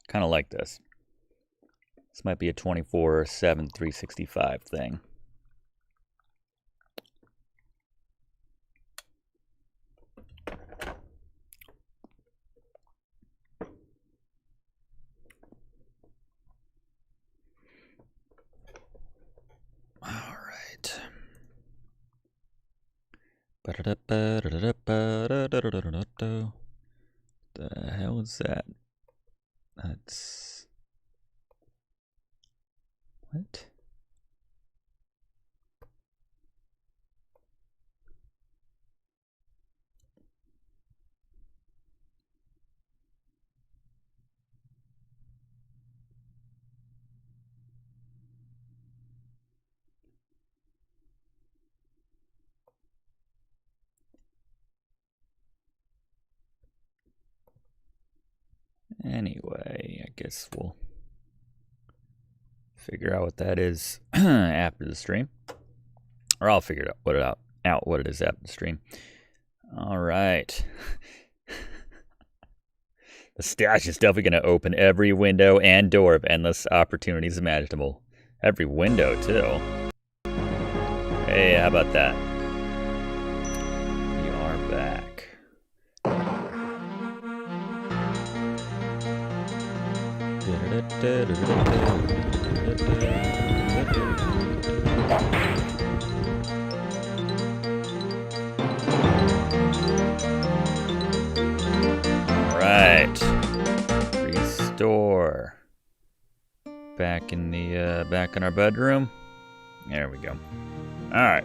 Kind of like this. This might be a 24/7 365 thing. All right. The hell is that? That's... What? Anyway, I guess we'll figure out what that is after the stream. Or I'll figure out what it is after the stream. All right. The stash is definitely going to open every window and door of endless opportunities imaginable. Every window, too. Hey, how about that? We are back. Right. Restore. Back in our bedroom. There we go. All right.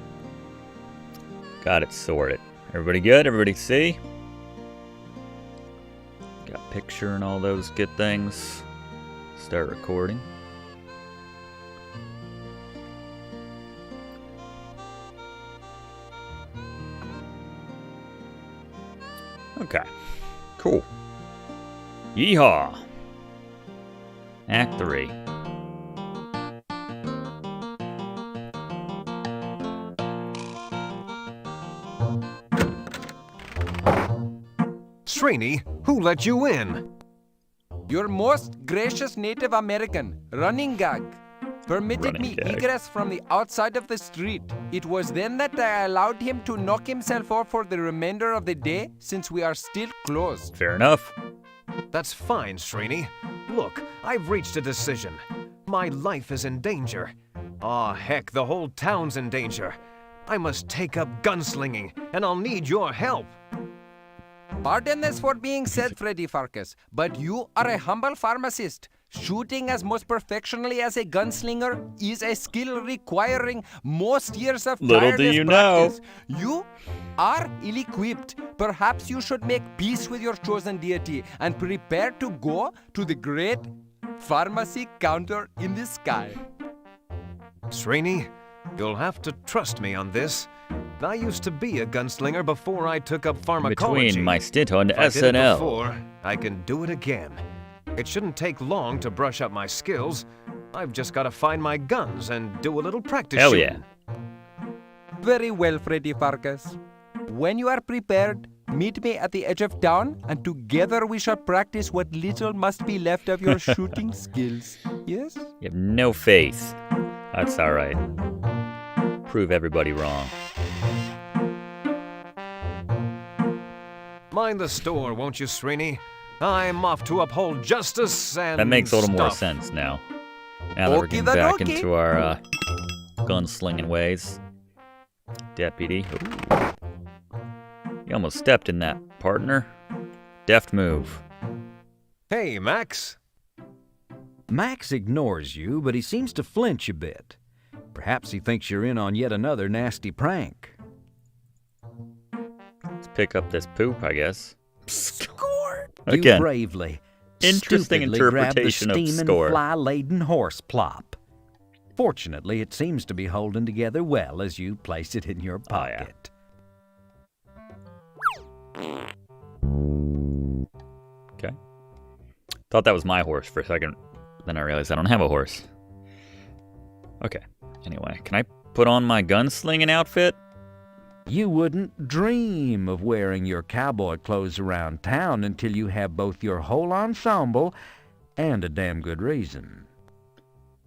Got it sorted. Everybody good? Everybody see? Got picture and all those good things. Start recording. Okay. Cool. Yeehaw. Act 3. Srini, who let you in? Your most gracious Native American, Running Gag, permitted me egress from the outside of the street. It was then that I allowed him to knock himself off for the remainder of the day, since we are still closed. Fair enough. That's fine, Srini. Look, I've reached a decision. My life is in danger. Aw, heck, the whole town's in danger. I must take up gunslinging, and I'll need your help. Pardon us for being said, Freddy Pharkas, but you are a humble pharmacist. Shooting as most perfectionally as a gunslinger is a skill requiring most years of Little do tireless you practice. You are ill-equipped. Perhaps you should make peace with your chosen deity and prepare to go to the great pharmacy counter in the sky. Srini, you'll have to trust me on this. I used to be a gunslinger before I took up pharmacology. Between my stint on If I did it SNL. before, I can do it again. It shouldn't take long to brush up my skills. I've just got to find my guns and do a little practice Hell shooting. yeah. Very well, Freddy Pharkas. When you are prepared, meet me at the edge of town, and together we shall practice what little must be left of your shooting skills. Yes? You have no faith. That's all right. Prove everybody wrong. Mind the store, won't you, Srini? I'm off to uphold justice and That makes a little more stuff. sense now. Now that we're getting back into our gunslinging ways. Deputy. Ooh. You almost stepped in that, partner. Deft move. Hey, Max. Max ignores you, but he seems to flinch a bit. Perhaps he thinks you're in on yet another nasty prank. Let's pick up this poop, I guess. Score! Again. You bravely, Interesting stupidly interpretation of grabbed the steaming, score. fly-laden horse plop. Fortunately, it seems to be holding together well as you place it in your pocket. Okay. Thought that was my horse for a second. Then I realized I don't have a horse. Okay. Anyway, can I put on my gunslinging outfit? You wouldn't dream of wearing your cowboy clothes around town until you have both your whole ensemble and a damn good reason.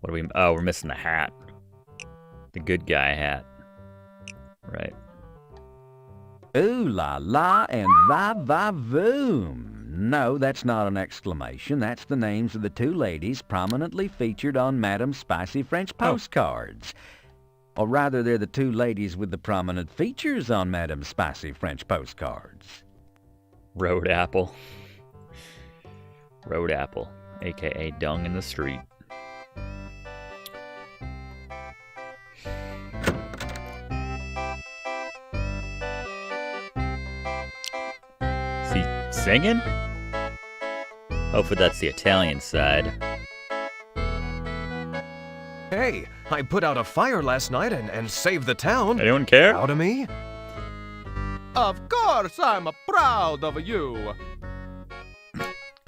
What are we... Oh, we're missing the hat. The good guy hat. Right. Ooh la la and va va voom. No, that's not an exclamation. That's the names of the two ladies prominently featured on Madame Spicy French postcards. Or rather, they're the two ladies with the prominent features on Madame Spicy French postcards. Road apple. Road apple, a.k.a. dung in the street. Is he singing? Hopefully that's the Italian side. Hey, I put out a fire last night and saved the town. Anyone care? Proud of me? Of course, I'm proud of you.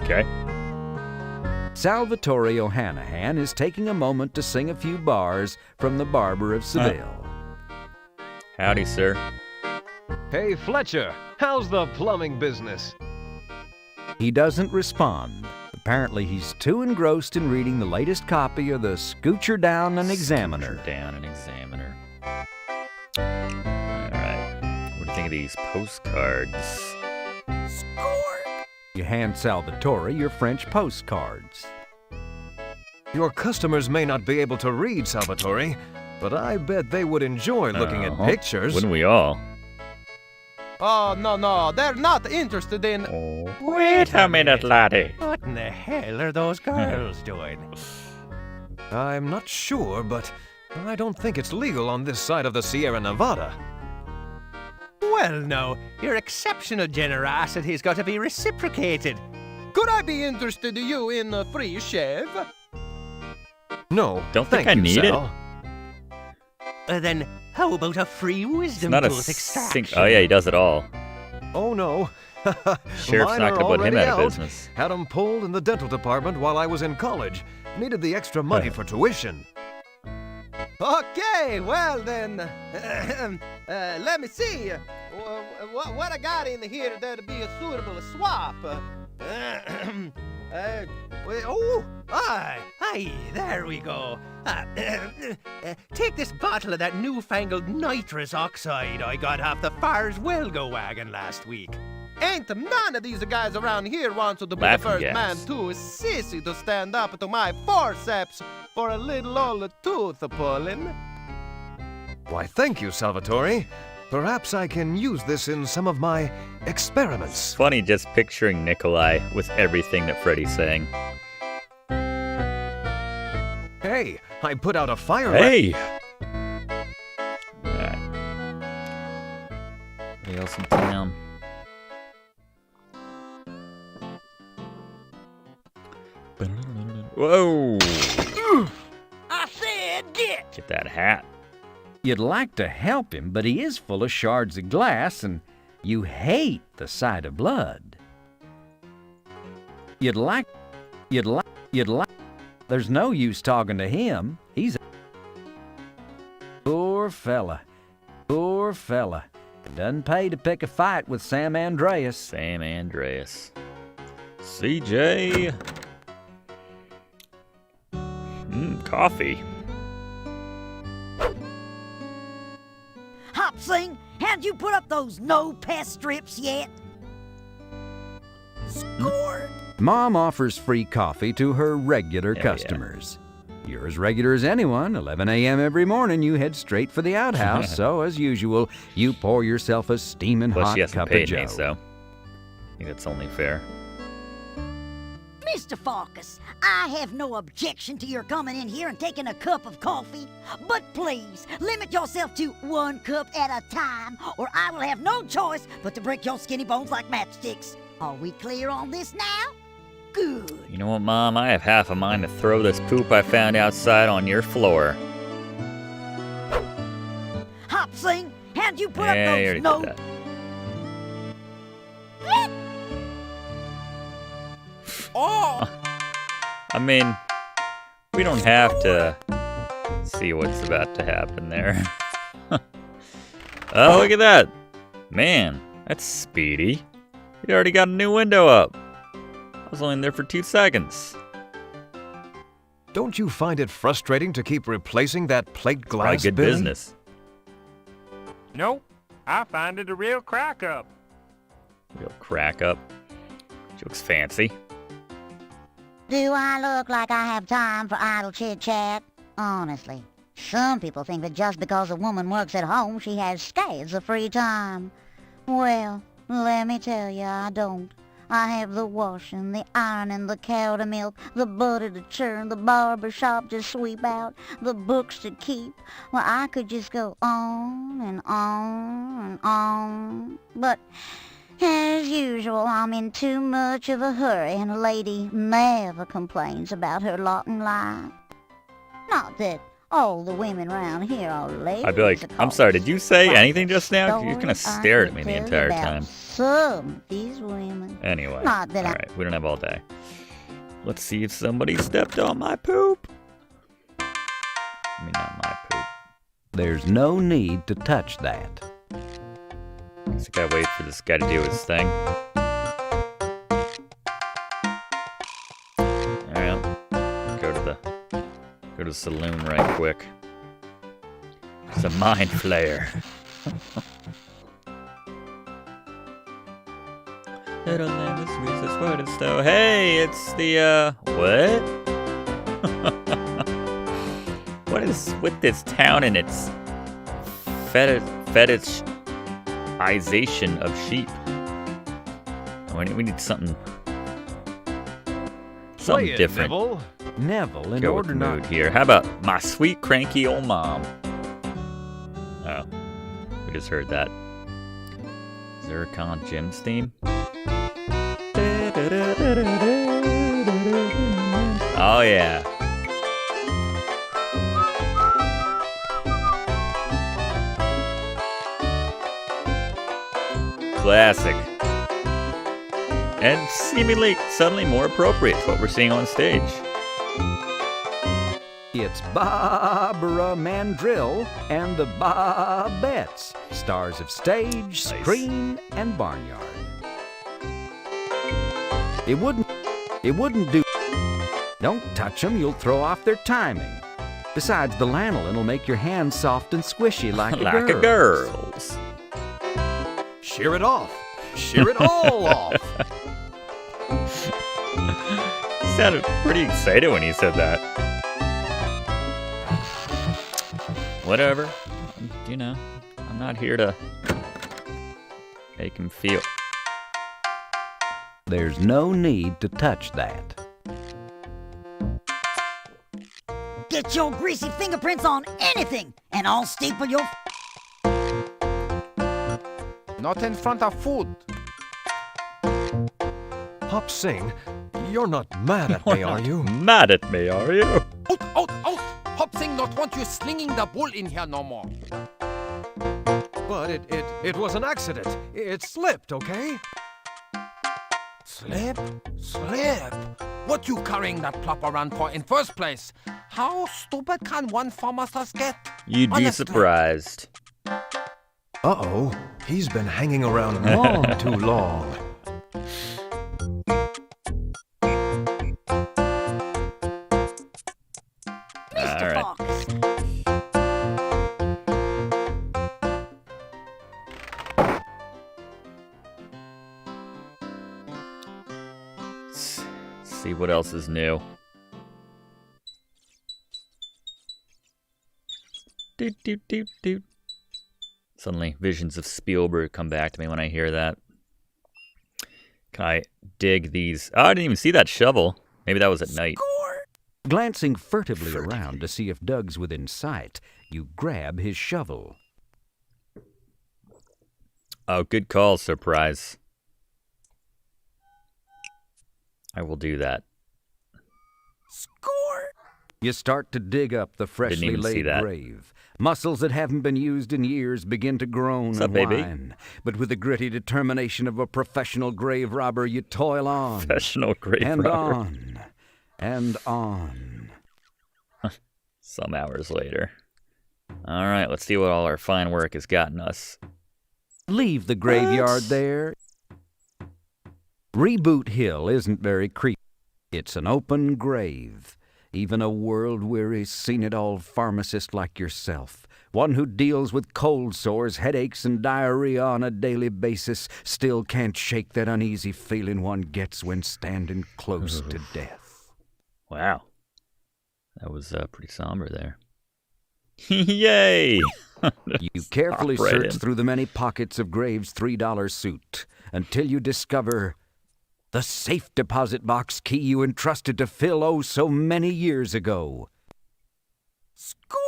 Okay. Salvatore O'Hanahan is taking a moment to sing a few bars from The Barber of Seville. Howdy, sir. Hey, Fletcher, how's the plumbing business? He doesn't respond. Apparently, he's too engrossed in reading the latest copy of the Scoocher Down and Examiner. Scoocher Down and Examiner. Alright. What do you think of these postcards? You hand Salvatore your French postcards. Your customers may not be able to read, Salvatore, but I bet they would enjoy looking at pictures. Wouldn't we all? Oh, no, they're not interested in... Wait a minute, laddie. What in the hell are those girls doing? I'm not sure, but I don't think it's legal on this side of the Sierra Nevada. Well, no, your exceptional generosity's got to be reciprocated. Could I be interested you in a free shave? No, don't think I need it. Then how about a free wisdom Not a tooth extraction? Oh yeah, he does it all. Oh no. Sheriff's Mine not are gonna put him already out of out. business. Had them pulled in the dental department while I was in college. Needed the extra money for tuition. Okay, well then, let me see. What I got in here that'd be a suitable swap? Aye, there we go. Take this bottle of that newfangled nitrous oxide I got off the Fars Welgo wagon last week. Ain't none of these guys around here wants to be the first man too sissy to stand up to my forceps for a little old tooth pulling. Why, thank you, Salvatore. Perhaps I can use this in some of my experiments. Funny just picturing Nikolai with everything that Freddy's saying. Hey, I put out a fire. Hey! Alright. Anybody else in town? Whoa! I said get! Get that hat. You'd like to help him, but he is full of shards of glass, and you hate the sight of blood. You'd like. There's no use talking to him. He's a poor fella. Poor fella. It doesn't pay to pick a fight with Sam Andreas. Sam Andreas. CJ. Coffee. Hop Sing, have you put up those no-pest strips yet? Score! Mom offers free coffee to her regular customers. You're as regular as anyone. 11 a.m. every morning, you head straight for the outhouse. So, as usual, you pour yourself a steaming hot She hasn't cup of paid joe. me, so I think that's only fair. Mr. Pharkas, I have no objection to your coming in here and taking a cup of coffee, but please, limit yourself to 1 cup at a time, or I will have no choice but to break your skinny bones like matchsticks. Are we clear on this now? Good. You know what, Mom? I have half a mind to throw this poop I found outside on your floor. Hop Sing, how'd you put Yeah, up you those already no... did that. Oh! I mean, we don't have to see what's about to happen there. Oh, look at that. Man, that's speedy. We already got a new window up. I was only in there for 2 seconds. Don't you find it frustrating to keep replacing that plate glass, Probably good Billy? business. Nope, I find it a real crack up. Real crack up. She looks fancy. Do I look like I have time for idle chit-chat? Honestly, some people think that just because a woman works at home, she has scads of free time. Well, let me tell you, I don't. I have the washing, the ironing, the cow to milk, the butter to churn, the barber shop to sweep out, the books to keep. Well, I could just go on and on and on. But as usual, I'm in too much of a hurry, and a lady never complains about her lot in life. Not that all the women around here are ladies. I'd be like, I'm sorry, did you say anything just now? You kind of stared at me the entire time. Some of these women. Anyway, Not that alright, we don't have all day. Let's see if somebody stepped on my poop. I mean, not my poop. There's no need to touch that. Guess I gotta wait for this guy to do his thing. Alright, go to the saloon right quick. It's a mind flare. Little lamb is sweet as what and snow. Hey, it's the what? What is with this town and its fetishization of sheep? We need something different. Neville, in Go order with the not mood here. How about my sweet cranky old mom? Oh, we just heard that. Zircon Jim's theme. Oh yeah. Classic. And seemingly suddenly more appropriate to what we're seeing on stage. It's Barbara Mandrill and the Bobettes, stars of stage, screen, and barnyard. It wouldn't do. Don't touch them, you'll throw off their timing. Besides, the lanolin will make your hands soft and squishy like a girl's. Shear it off. Shear it all off. He sounded pretty excited when he said that. Whatever. You know, I'm not here to make him feel. There's no need to touch that. Get your greasy fingerprints on anything, and I'll staple your... Not in front of food. Hop Sing, you're not mad at me, are you? Mad at me, are you? Out, out, out! Hop Sing not want you slinging the bull in here no more. But it was an accident. It slipped, okay? Slip? Slip? What you carrying that plop around for in first place? How stupid can one pharmacist get? You'd be surprised. Uh-oh, he's been hanging around long too long. Mr. Fox. See what else is new. Doot, doot, doot, doot. Suddenly, visions of Spielberg come back to me when I hear that. Can I dig these? Oh, I didn't even see that shovel. Maybe that was at night. Glancing furtively around to see if Doug's within sight, you grab his shovel. Oh, good call, Surprise. I will do that. You start to dig up the freshly laid grave. Muscles that haven't been used in years begin to groan What's up, and baby? whine. But with the gritty determination of a professional grave robber, you toil on. Professional grave and robber. on. And on. Some hours later. All right, let's see what all our fine work has gotten us. Leave the graveyard there. Reboot Hill isn't very creepy. It's an open grave. Even a world-weary, seen-it-all pharmacist like yourself, one who deals with cold sores, headaches, and diarrhea on a daily basis, still can't shake that uneasy feeling one gets when standing close to death. Wow. That was pretty somber there. Yay! You carefully Hop right search in. through the many pockets of Graves' $3 suit until you discover the safe deposit box key you entrusted to Phil oh so many years ago. Score!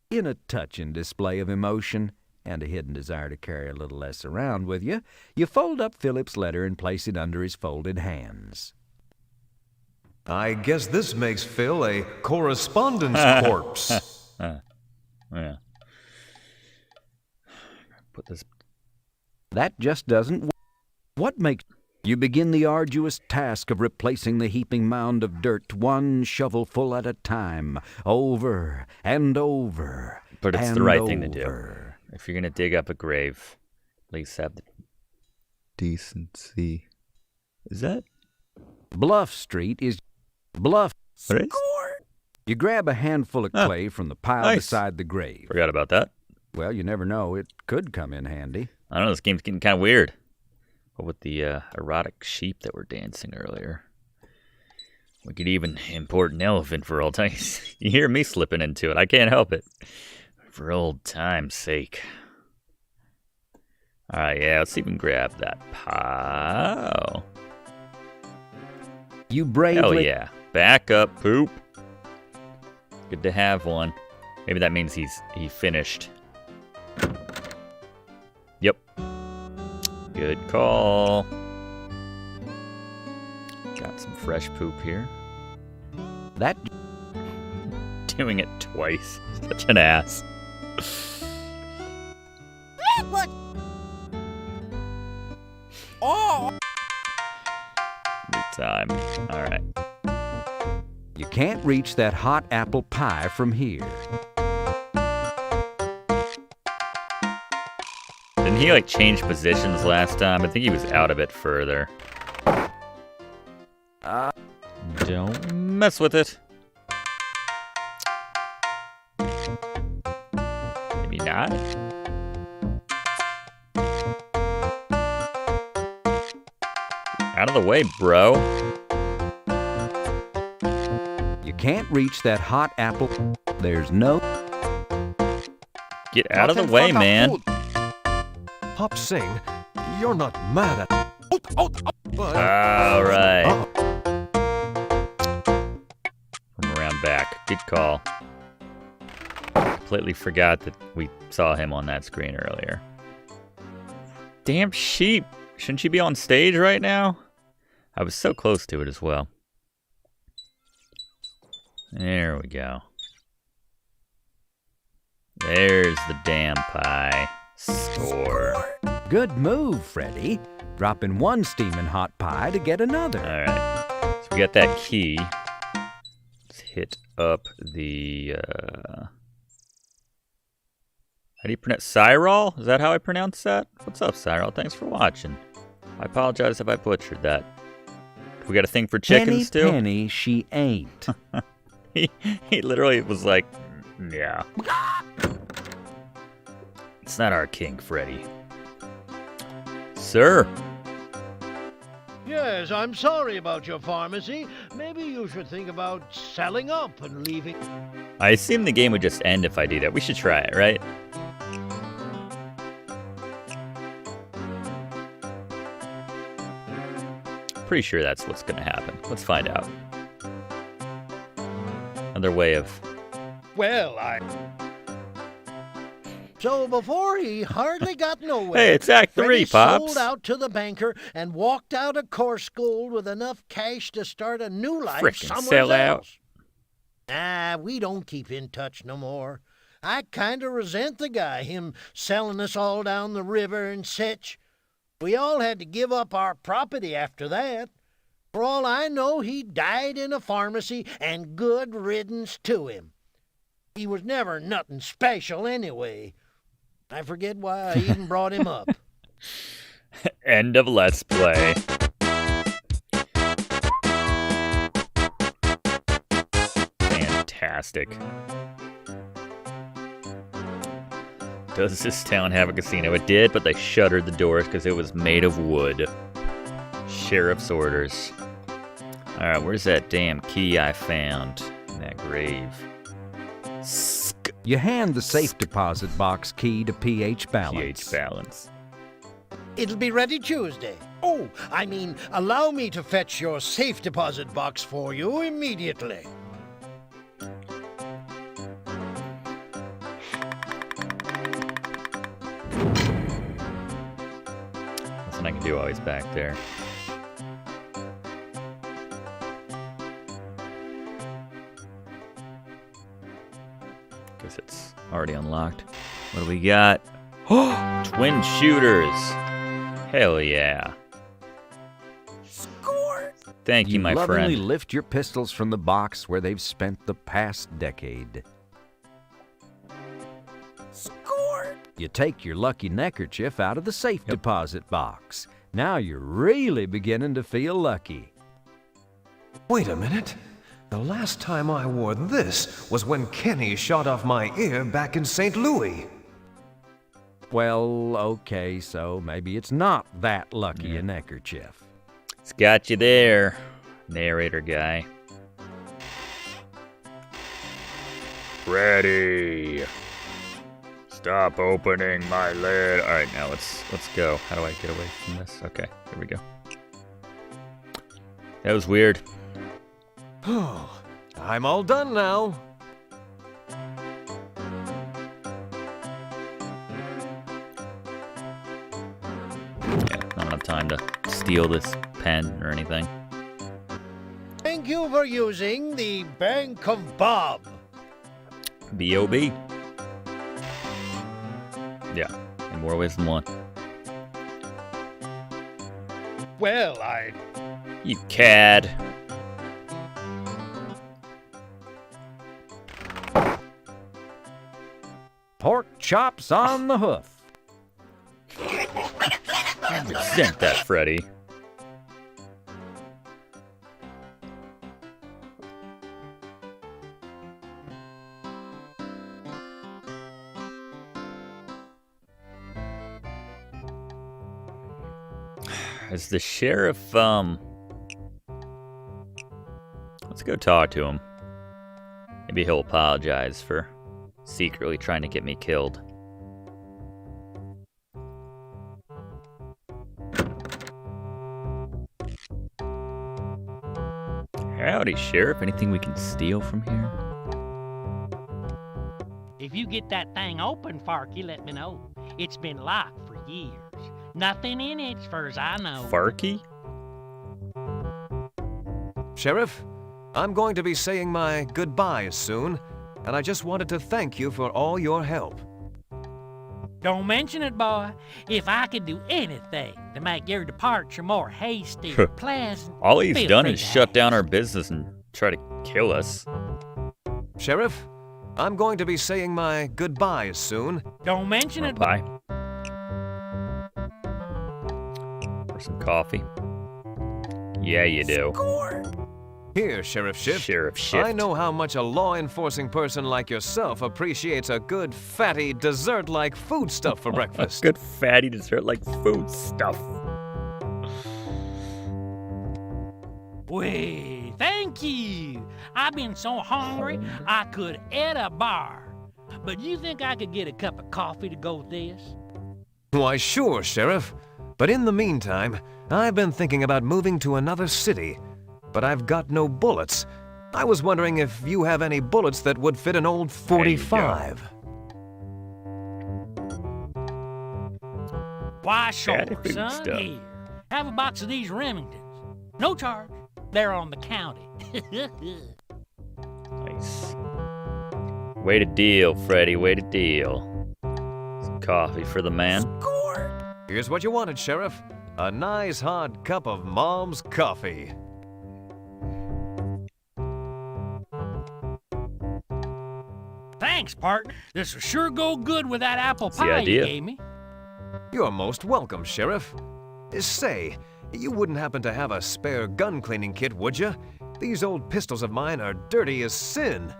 In a touching display of emotion and a hidden desire to carry a little less around with you, you fold up Philip's letter and place it under his folded hands. I guess this makes Phil a correspondence corpse. Yeah. Put this. That just doesn't work. What makes... You begin the arduous task of replacing the heaping mound of dirt one shovelful at a time, over and over. But it's and the right thing to over. do. If you're going to dig up a grave, at least have the decency. Is that? Bluff Street is... Bluff... What is? You grab a handful of clay from the pile nice. beside the grave. Forgot about that. Well, you never know. It could come in handy. I don't know, this game's getting kind of weird. What with the erotic sheep that were dancing earlier. We could even import an elephant for old times. You hear me slipping into it. I can't help it. For old time's sake. Alright, yeah, let's even grab that pile. You bravely... Hell yeah. Back up, poop. Good to have one. Maybe that means he finished. Yep. Good call. Got some fresh poop here. That... Doing it twice. Such an ass. What? Oh! Time. Alright. You can't reach that hot apple pie from here. Didn't he, like, change positions last time? I think he was out a bit further. Don't mess with it. Maybe not. Out of the way, bro. You can't reach that hot apple. There's no... Get out of the way, man. Hop Sing, you're not mad at... Alright. From around back. Good call. Completely forgot that we saw him on that screen earlier. Damn sheep. Shouldn't she be on stage right now? I was so close to it as well. There we go. There's the damn pie. Score. Good move, Freddy. Dropping one steaming hot pie to get another. Alright. So we got that key. Let's hit up the... How do you pronounce Cyril? Is that how I pronounce that? What's up, Cyril? Thanks for watching. I apologize if I butchered that. We got a thing for chickens, too? Penny, she ain't. he literally was like, yeah. It's not our king, Freddy. Sir. Yes, I'm sorry about your pharmacy. Maybe you should think about selling up and leaving. I assume the game would just end if I do that. We should try it, right? Pretty sure that's what's gonna happen. Let's find out. Another way of... Well, So before he hardly got nowhere, hey, it's Act 3, Freddy Pops. sold out to the banker and walked out of course school with enough cash to start a new life Frickin' somewhere sell out. else. We don't keep in touch no more. I kind of resent the guy, him selling us all down the river and such. We all had to give up our property after that. For all I know, he died in a pharmacy, and good riddance to him. He was never nothing special anyway. I forget why I even brought him up. End of Let's Play. Fantastic. Does this town have a casino? It did, but they shuttered the doors because it was made of wood. Sheriff's orders. Alright, where's that damn key I found in that grave? You hand the safe deposit box key to PH Balance. PH Balance. It'll be ready Tuesday. Oh, I mean, allow me to fetch your safe deposit box for you immediately. Nothing I can do while he's back there. Guess it's already unlocked. What do we got? Twin shooters. Hell yeah. Score! Thank you, my lovingly friend. lift your pistols from the box where they've spent the past decade. Score! You take your lucky neckerchief out of the safe deposit box. Now you're really beginning to feel lucky. Wait a minute. The last time I wore this was when Kenny shot off my ear back in St. Louis. Well, okay, so maybe it's not that lucky a neckerchief. It's got you there, narrator guy. Freddy! Stop opening my lid. All right, now let's go. How do I get away from this? Okay, here we go. That was weird. I'm all done now. Yeah, not enough time to steal this pen or anything. Thank you for using the Bank of Bob. B.O.B. Yeah, in more ways than one. Well, You cad. Pork chops on the hoof. Resent that, Freddy. Is the sheriff, let's go talk to him. Maybe he'll apologize for secretly trying to get me killed. Howdy, Sheriff. Anything we can steal from here? If you get that thing open, Farky, let me know. It's been locked for years. Nothing in it, as far as I know. Farky? Sheriff, I'm going to be saying my goodbyes soon, and I just wanted to thank you for all your help. Don't mention it, boy. If I could do anything to make your departure more hasty or pleasant, All he's feel done free is to shut down our business and try to kill us. Sheriff, I'm going to be saying my goodbyes soon. Don't mention it, Bye. For some coffee. Yeah, you do. Here, Sheriff Shift. Sheriff Shift. I know how much a law-enforcing person like yourself appreciates a good, fatty, dessert-like foodstuff for breakfast. Good fatty dessert like food stuff. Wait, thank you. I've been so hungry I could eat a bar. But you think I could get a cup of coffee to go with this? Why, sure, Sheriff. But in the meantime, I've been thinking about moving to another city. But I've got no bullets. I was wondering if you have any bullets that would fit an old 45. Why, sure, Fatty food son. stuff. Here, have a box of these Remingtons. No charge. They're on the county. Nice. Way to deal, Freddy. Way to deal. Some coffee for the man. Here's what you wanted, Sheriff. A nice hot cup of Mom's coffee. Thanks, partner. This will sure go good with that apple the pie you idea. gave me. You're most welcome, Sheriff. Say, you wouldn't happen to have a spare gun cleaning kit, would you? These old pistols of mine are dirty as sin.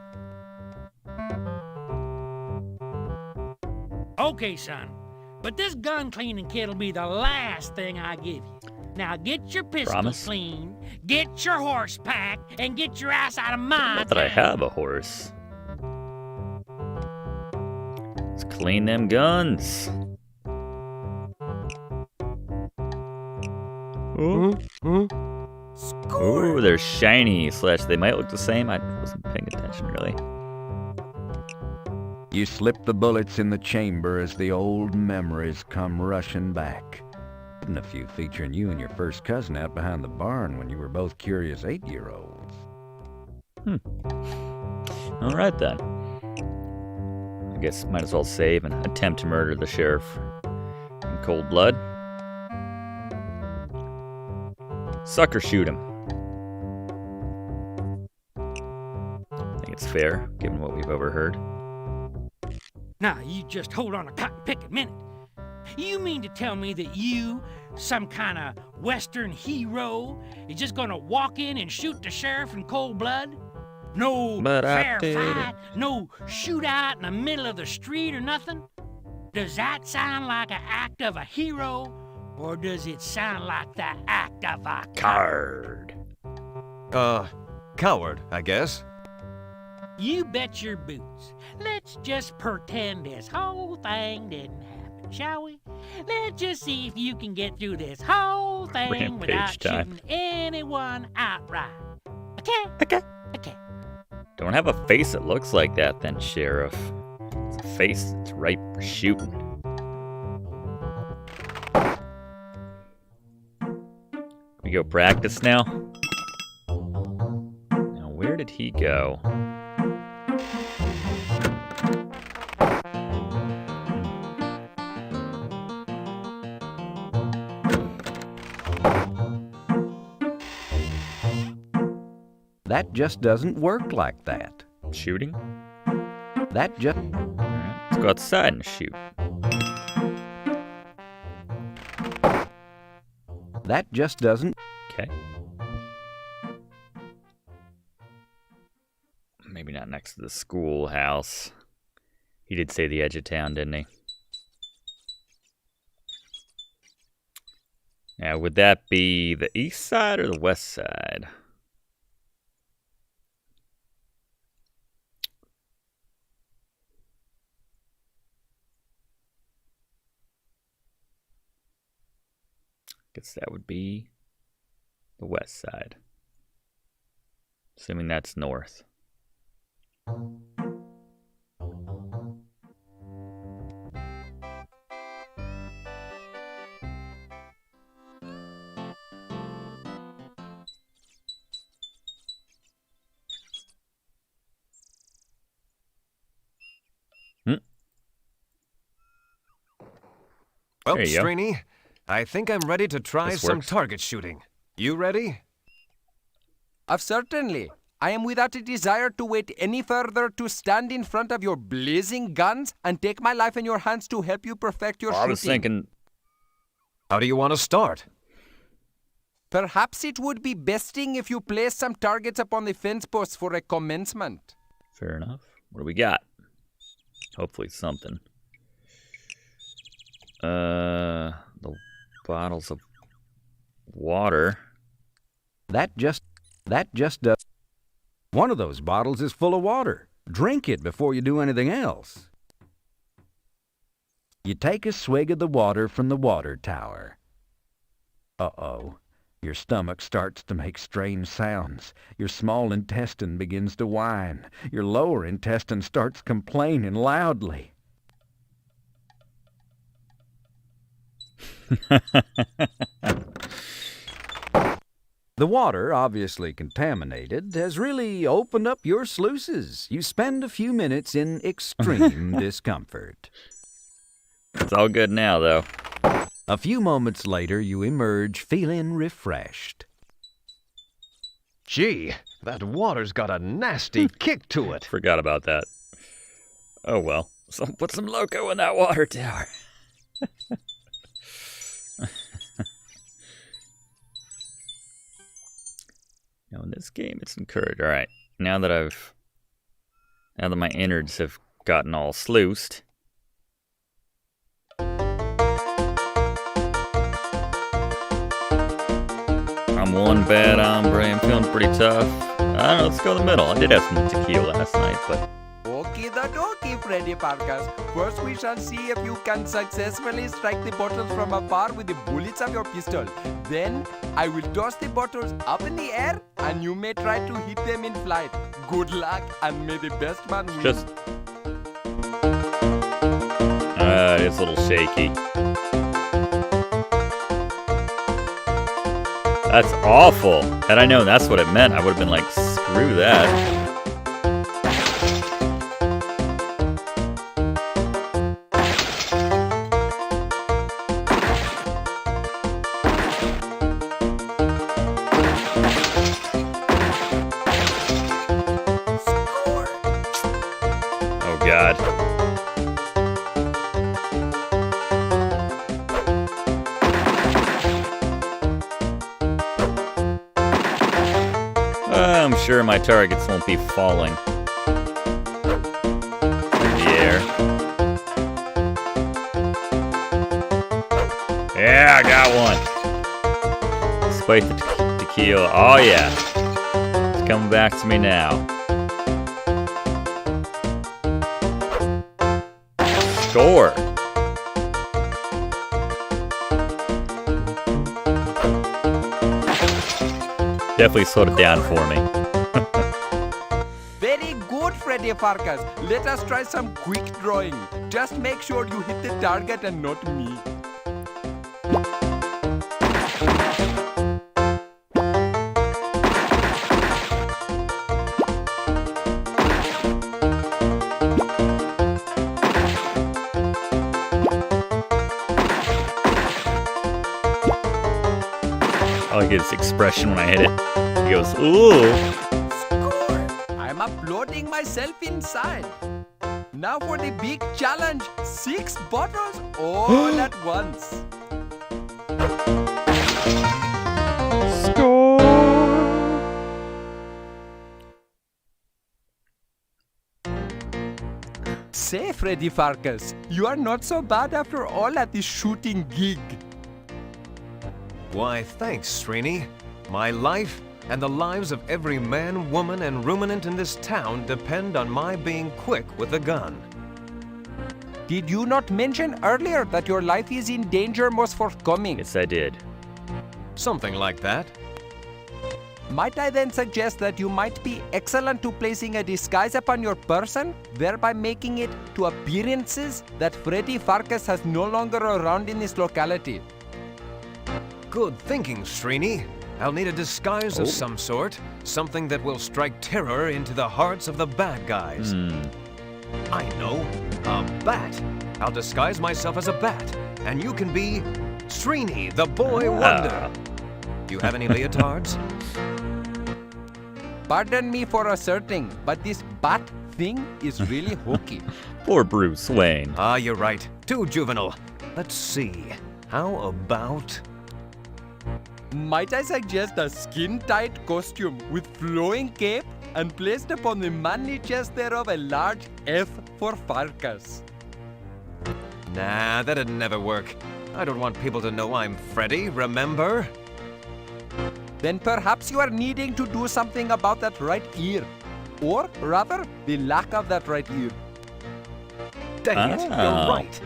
Okay, son. But this gun cleaning kit'll be the last thing I give you. Now get your pistols Promise? clean, get your horse packed, and get your ass out of my Not that I town. have a horse. Let's clean them guns. Ooh. Ooh, they're shiny. / they might look the same. I wasn't paying attention really. You slip the bullets in the chamber as the old memories come rushing back. And a few featuring you and your first cousin out behind the barn when you were both curious 8-year-olds. All right then. I guess might as well save and attempt to murder the sheriff in cold blood. Sucker shoot him. I think it's fair, given what we've overheard. Now, you just hold on a cotton-picking minute. You mean to tell me that you, some kind of Western hero, is just gonna walk in and shoot the sheriff in cold blood? No But I fair did it. fight, no shootout in the middle of the street or nothing? Does that sound like an act of a hero, or does it sound like the act of a Card. Coward, I guess. You bet your boots. Let's just pretend this whole thing didn't happen, shall we? Let's just see if you can get through this whole thing Rampage without time. shooting anyone outright. Okay? Okay. Okay. Don't have a face that looks like that, then, Sheriff. It's a face that's ripe for shooting. We go practice now? Now, where did he go? That just doesn't work like that. Shooting? That just... Alright, let's go outside and shoot. That just doesn't... Okay. Maybe not next to the schoolhouse. He did say the edge of town, didn't he? Now, would that be the east side or the west side? Guess that would be the west side. Assuming that's north. Well, There you go. Straney, I think I'm ready to try This some works. target shooting. You ready? Certainly. I am without a desire to wait any further to stand in front of your blazing guns and take my life in your hands to help you perfect your I was shooting. thinking, How do you want to start? Perhaps it would be besting if you place some targets upon the fence posts for a commencement. fair enough. What do we got? Hopefully something. The bottles of water. That just does... One of those bottles is full of water. Drink it before you do anything else. You take a swig of the water from the water tower. Uh-oh. Your stomach starts to make strange sounds. Your small intestine begins to whine. Your lower intestine starts complaining loudly. The water, obviously contaminated, has really opened up your sluices. You spend a few minutes in extreme discomfort. It's all good now, though. A few moments later, you emerge feeling refreshed. Gee, that water's got a nasty kick to it. Forgot about that. Oh well. So put some loco in that water tower. Now in this game, it's encouraged. All right. Now that my innards have gotten all sluiced. I'm one bad hombre. I'm feeling pretty tough. I don't know. Let's go in the middle. I did have some tequila last night, but Okie dokie, Freddy Pharkas. First we shall see if you can successfully strike the bottles from afar with the bullets of your pistol. Then I will toss the bottles up in the air and you may try to hit them in flight. Good luck and may the best man win. just... it's a little shaky. That's awful. Had I known that's what it meant, I would have been like, screw that. Oh, God. I'm sure my targets won't be falling through the air. Yeah, I got one. Despite the tequila. Oh, yeah. It's coming back to me now. Score. Definitely slowed it down for me. Very good, Freddy Pharkas. Let us try some quick drawing. Just make sure you hit the target and not me. I like his expression when I hit it. He goes, ooh. Score! I'm applauding myself inside. Now for the big challenge. 6 bottles all at once. Score! Say, Freddy Pharkas, you are not so bad after all at this shooting gig. Why, thanks, Srini. My life and the lives of every man, woman, and ruminant in this town depend on my being quick with a gun. Did you not mention earlier that your life is in danger most forthcoming? Yes, I did. Something like that. Might I then suggest that you might be excellent to placing a disguise upon your person, thereby making it to appearances that Freddy Pharkas has no longer around in this locality? Good thinking, Srini. I'll need a disguise of some sort, something that will strike terror into the hearts of the bad guys. I know, a bat. I'll disguise myself as a bat, and you can be Srini, the boy wonder. Do you have any leotards? Pardon me for asserting, but this bat thing is really hokey. Poor Bruce Wayne. Ah, you're right. Too juvenile. Let's see. How about... Might I suggest a skin-tight costume with flowing cape and placed upon the manly chest thereof a large F for Pharkas? Nah, that'd never work. I don't want people to know I'm Freddy, remember? Then perhaps you are needing to do something about that right ear. Or, rather, the lack of that right ear. Dang it, you're right.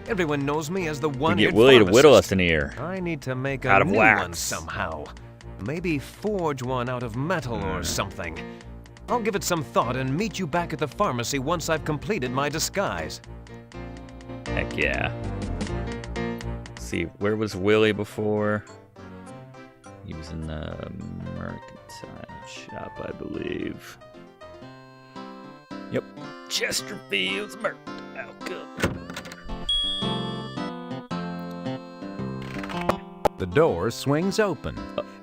Everyone knows me as the one-eared Get Willie to pharmacist. whittle us an ear. I need to make Out a of new wax. one somehow. Maybe forge one out of metal or something. I'll give it some thought and meet you back at the pharmacy once I've completed my disguise. Heck yeah. Let's see, where was Willie before? He was in the mercantile shop, I believe. Yep. Chesterfield's mercantile shop. The door swings open.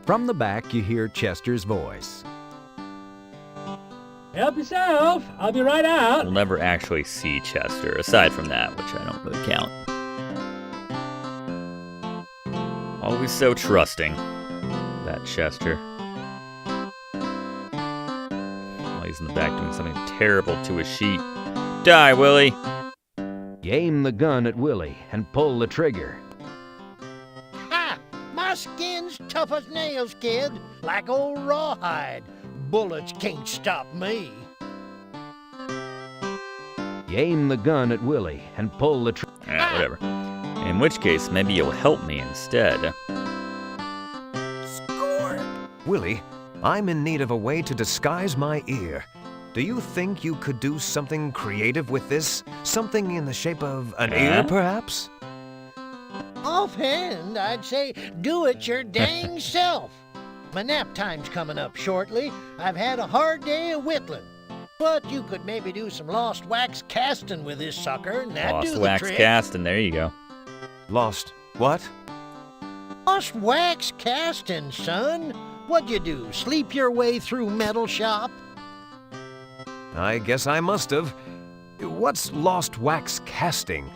From the back, you hear Chester's voice. Help yourself. I'll be right out. We'll never actually see Chester, aside from that, which I don't really count. Always so trusting, that Chester. While he's in the back doing something terrible to his sheet. Die, Willie! You aim the gun at Willie and pull the trigger. Ha! My skin's tough as nails, kid. Like old rawhide. Bullets can't stop me. You aim the gun at Willie and pull the trigger. Whatever. In which case, maybe you'll help me instead. Score! Willie, I'm in need of a way to disguise my ear. Do you think you could do something creative with this? Something in the shape of an ear, perhaps? Offhand, I'd say do it your dang self. My nap time's coming up shortly. I've had a hard day of whittling. But you could maybe do some lost wax casting with this sucker, and that'd do Lost the wax trick. casting, there you go. Lost what? Lost wax casting, son. What'd you do, sleep your way through metal shop? I guess I must have. What's lost wax casting?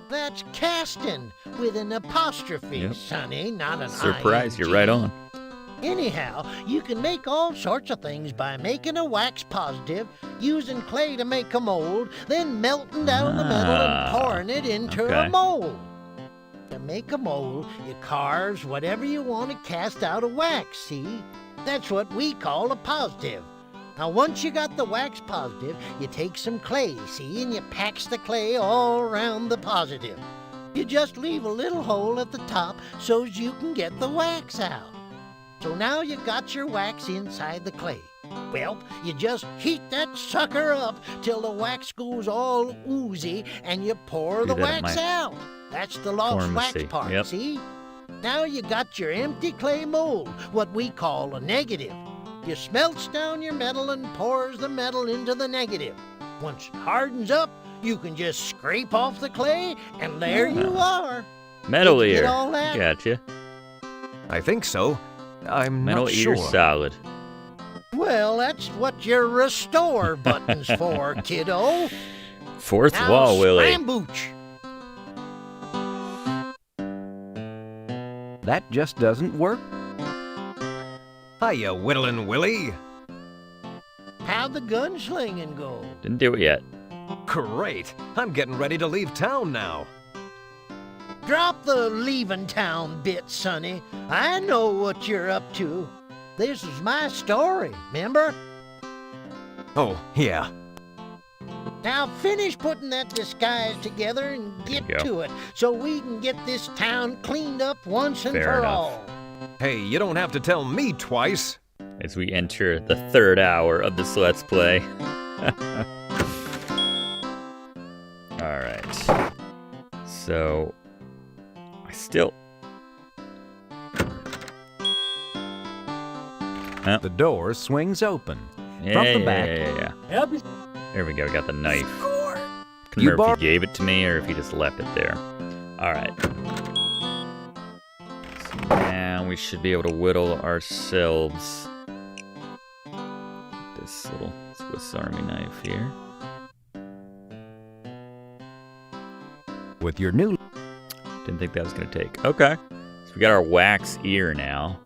That's casting with an apostrophe, Yep. sonny, not an Surprise, ING. you're right on. Anyhow, you can make all sorts of things by making a wax positive, using clay to make a mold, then melting down the metal and pouring it into okay. a mold. To make a mold, you carve whatever you want to cast out of wax, see? That's what we call a positive. Now, once you got the wax positive, you take some clay, see, and you patch the clay all around the positive. You just leave a little hole at the top so's you can get the wax out. So now you got your wax inside the clay. Well, you just heat that sucker up till the wax goes all oozy and you pour the wax out. That's the lost wax part, see? Now you got your empty clay mold, what we call a negative. You smelts down your metal and pours the metal into the negative. Once it hardens up, you can just scrape off the clay and there you are. Metal Did you ear. get all that? Gotcha. I think so. I'm Metal not ear sure. solid. Well, that's what your restore button's for, kiddo. Fourth Now, wall, Willie. scrambooch. That just doesn't work. Hiya, Whittlin' Willie. How'd the gunslinging go? Didn't do it yet. Great. I'm getting ready to leave town now. Drop the leaving town bit, Sonny. I know what you're up to. This is my story, remember? Oh, yeah. Now finish putting that disguise together and get to it so we can get this town cleaned up once and Fair for enough. all. Hey, you don't have to tell me twice. As we enter the third hour of this Let's Play. Alright. So, I still... The door swings open. Yeah, From the yeah, back. yeah. There we go, we got the knife. Couldn't remember if he gave it to me or if he just left it there. Alright. So now we should be able to whittle ourselves this little Swiss Army knife here. With your new... Didn't think that was going to take. Okay. So we got our wax ear now.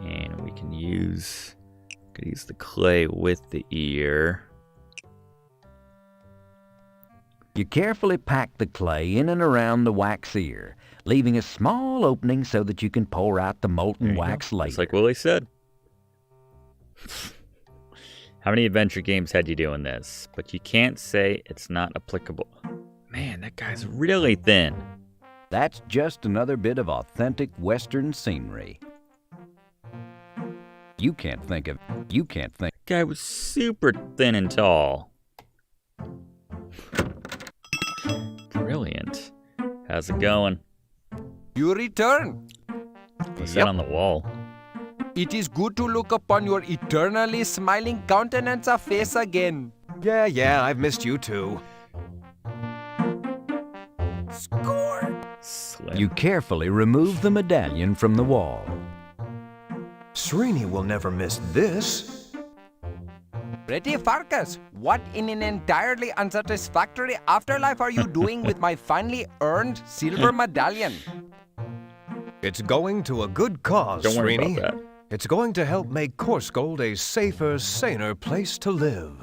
And we can use the clay with the ear. You carefully pack the clay in and around the wax ear, leaving a small opening so that you can pour out the molten wax later. Just like Willie said. How many adventure games had you doing this? But you can't say it's not applicable. Man, that guy's really thin. That's just another bit of authentic Western scenery. You can't think. That guy was super thin and tall. Brilliant. How's it going? You return. What's that on the wall? It is good to look upon your eternally smiling countenance of face again. Yeah, I've missed you too. Score! Slim. You carefully remove the medallion from the wall. Srini will never miss this. Freddy Pharkas, what in an entirely unsatisfactory afterlife are you doing with my finely earned silver medallion? It's going to a good cause, Don't worry Srini. about that. It's going to help make Korsgold a safer, saner place to live.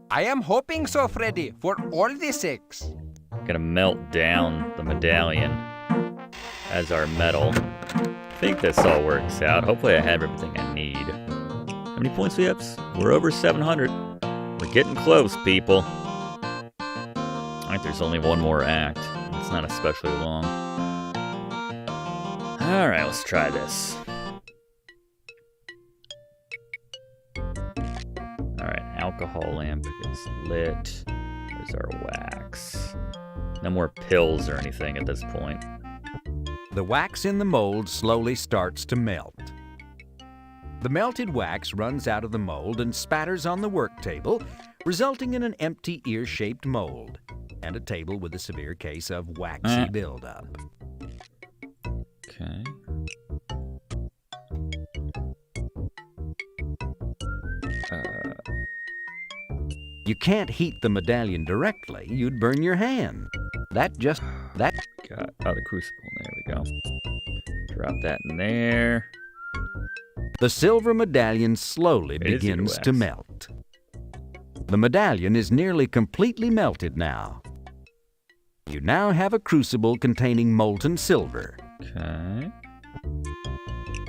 I am hoping so, Freddy, for all the sakes. Gonna melt down the medallion as our metal. I think this all works out. Hopefully I have everything I need. How many points we have? We're over 700. We're getting close, people. Alright, there's only one more act. It's not especially long. Alright, let's try this. Alright, alcohol lamp is lit. There's our wax. No more pills or anything at this point. The wax in the mold slowly starts to melt. The melted wax runs out of the mold and spatters on the work table, resulting in an empty ear-shaped mold and a table with a severe case of waxy buildup. Okay. You can't heat the medallion directly. You'd burn your hand. That... Oh, the crucible. There we go. Drop that in there. The silver medallion slowly It is begins earwax. to melt. The medallion is nearly completely melted now. You now have a crucible containing molten silver. Okay.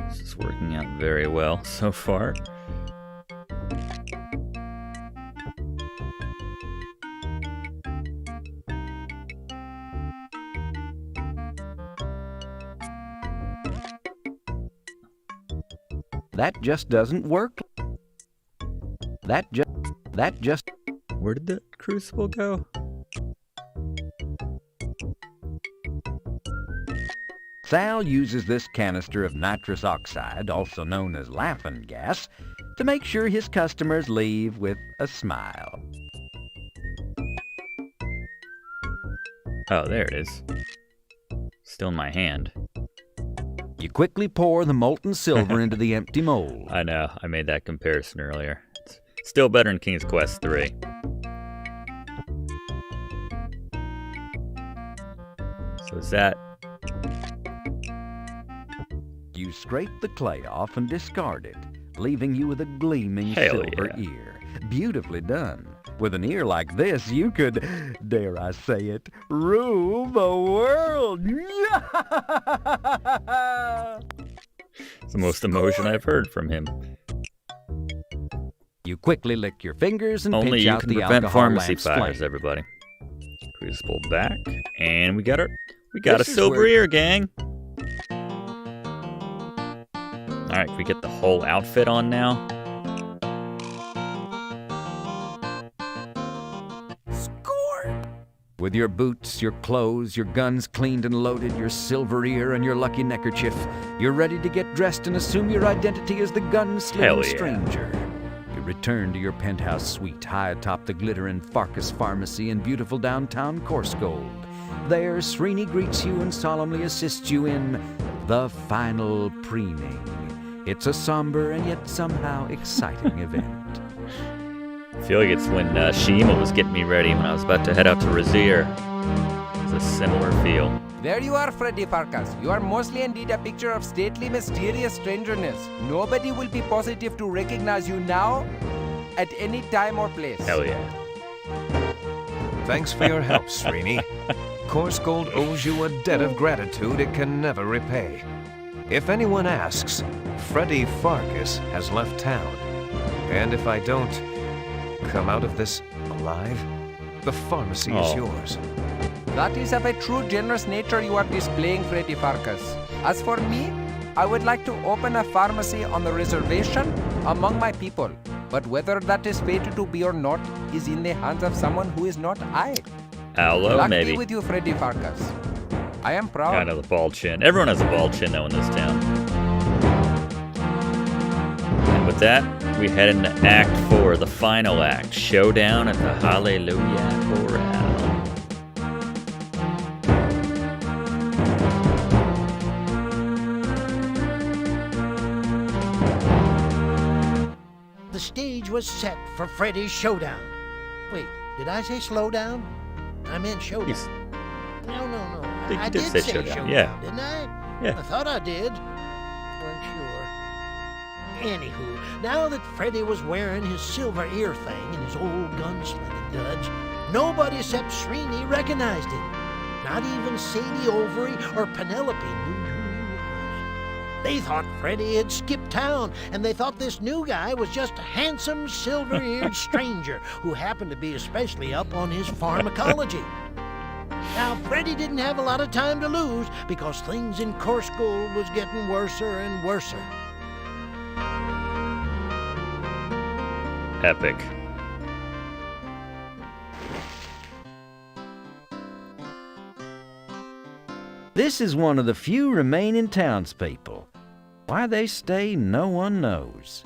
This is working out very well so far. That just doesn't work. That just. Where did the crucible go? Sal uses this canister of nitrous oxide, also known as laughing gas, to make sure his customers leave with a smile. Oh, there it is. Still in my hand. You quickly pour the molten silver into the empty mold. I know, I made that comparison earlier. It's still better than King's Quest 3. So is that... You scrape the clay off and discard it, leaving you with a gleaming Hell silver yeah. ear. Beautifully done. With an ear like this, you could, dare I say it, rule the world. It's the most emotion I've heard from him. You quickly lick your fingers and Only pinch you out can the prevent alcohol pharmacy lamp's fires, flame. everybody. Crucible back, and we got a This is silver where- ear, gang. All right, can we get the whole outfit on now? With your boots, your clothes, your guns cleaned and loaded, your silver ear, and your lucky neckerchief, you're ready to get dressed and assume your identity as the Hell gunslinging yeah. stranger. You return to your penthouse suite high atop the glittering Pharkas pharmacy in beautiful downtown Corsgold. There, Srini greets you and solemnly assists you in the final preening. It's a somber and yet somehow exciting event. I feel like it's when Shima was getting me ready when I was about to head out to Razir. It's a similar feel. There you are, Freddy Pharkas. You are mostly indeed a picture of stately, mysterious strangeness. Nobody will be positive to recognize you now, at any time or place. Hell yeah. Thanks for your help, Srini. Corsgold owes you a debt of gratitude it can never repay. If anyone asks, Freddy Pharkas has left town. And if I don't come out of this alive, the pharmacy is yours. That is of a true generous nature you are displaying, Freddy Pharkas. As for me, I would like to open a pharmacy on the reservation among my people. But whether that is fated to be or not is in the hands of someone who is not I. Aloe, Luck maybe. be with you, Freddy Pharkas. I am proud. I know the bald chin. Everyone has a bald chin, though, in this town. And with that, we head into Act 4, the final act, Showdown at the Hallelujah Chorale. The stage was set for Freddy's showdown. Wait, did I say slow down? I meant showdown. Yes. No. think I you did say showdown, yeah. Didn't I? Yeah. I thought I did. Weren't sure. Anywho, now that Freddy was wearing his silver ear thing and his old gunslinging duds, nobody except Srini recognized him. Not even Sadie Overy or Penelope knew who he was. They thought Freddy had skipped town, and they thought this new guy was just a handsome, silver-eared stranger who happened to be especially up on his pharmacology. Now, Freddy didn't have a lot of time to lose because things in Corsgold was getting worser and worser. Epic. This is one of the few remaining townspeople. Why they stay, no one knows.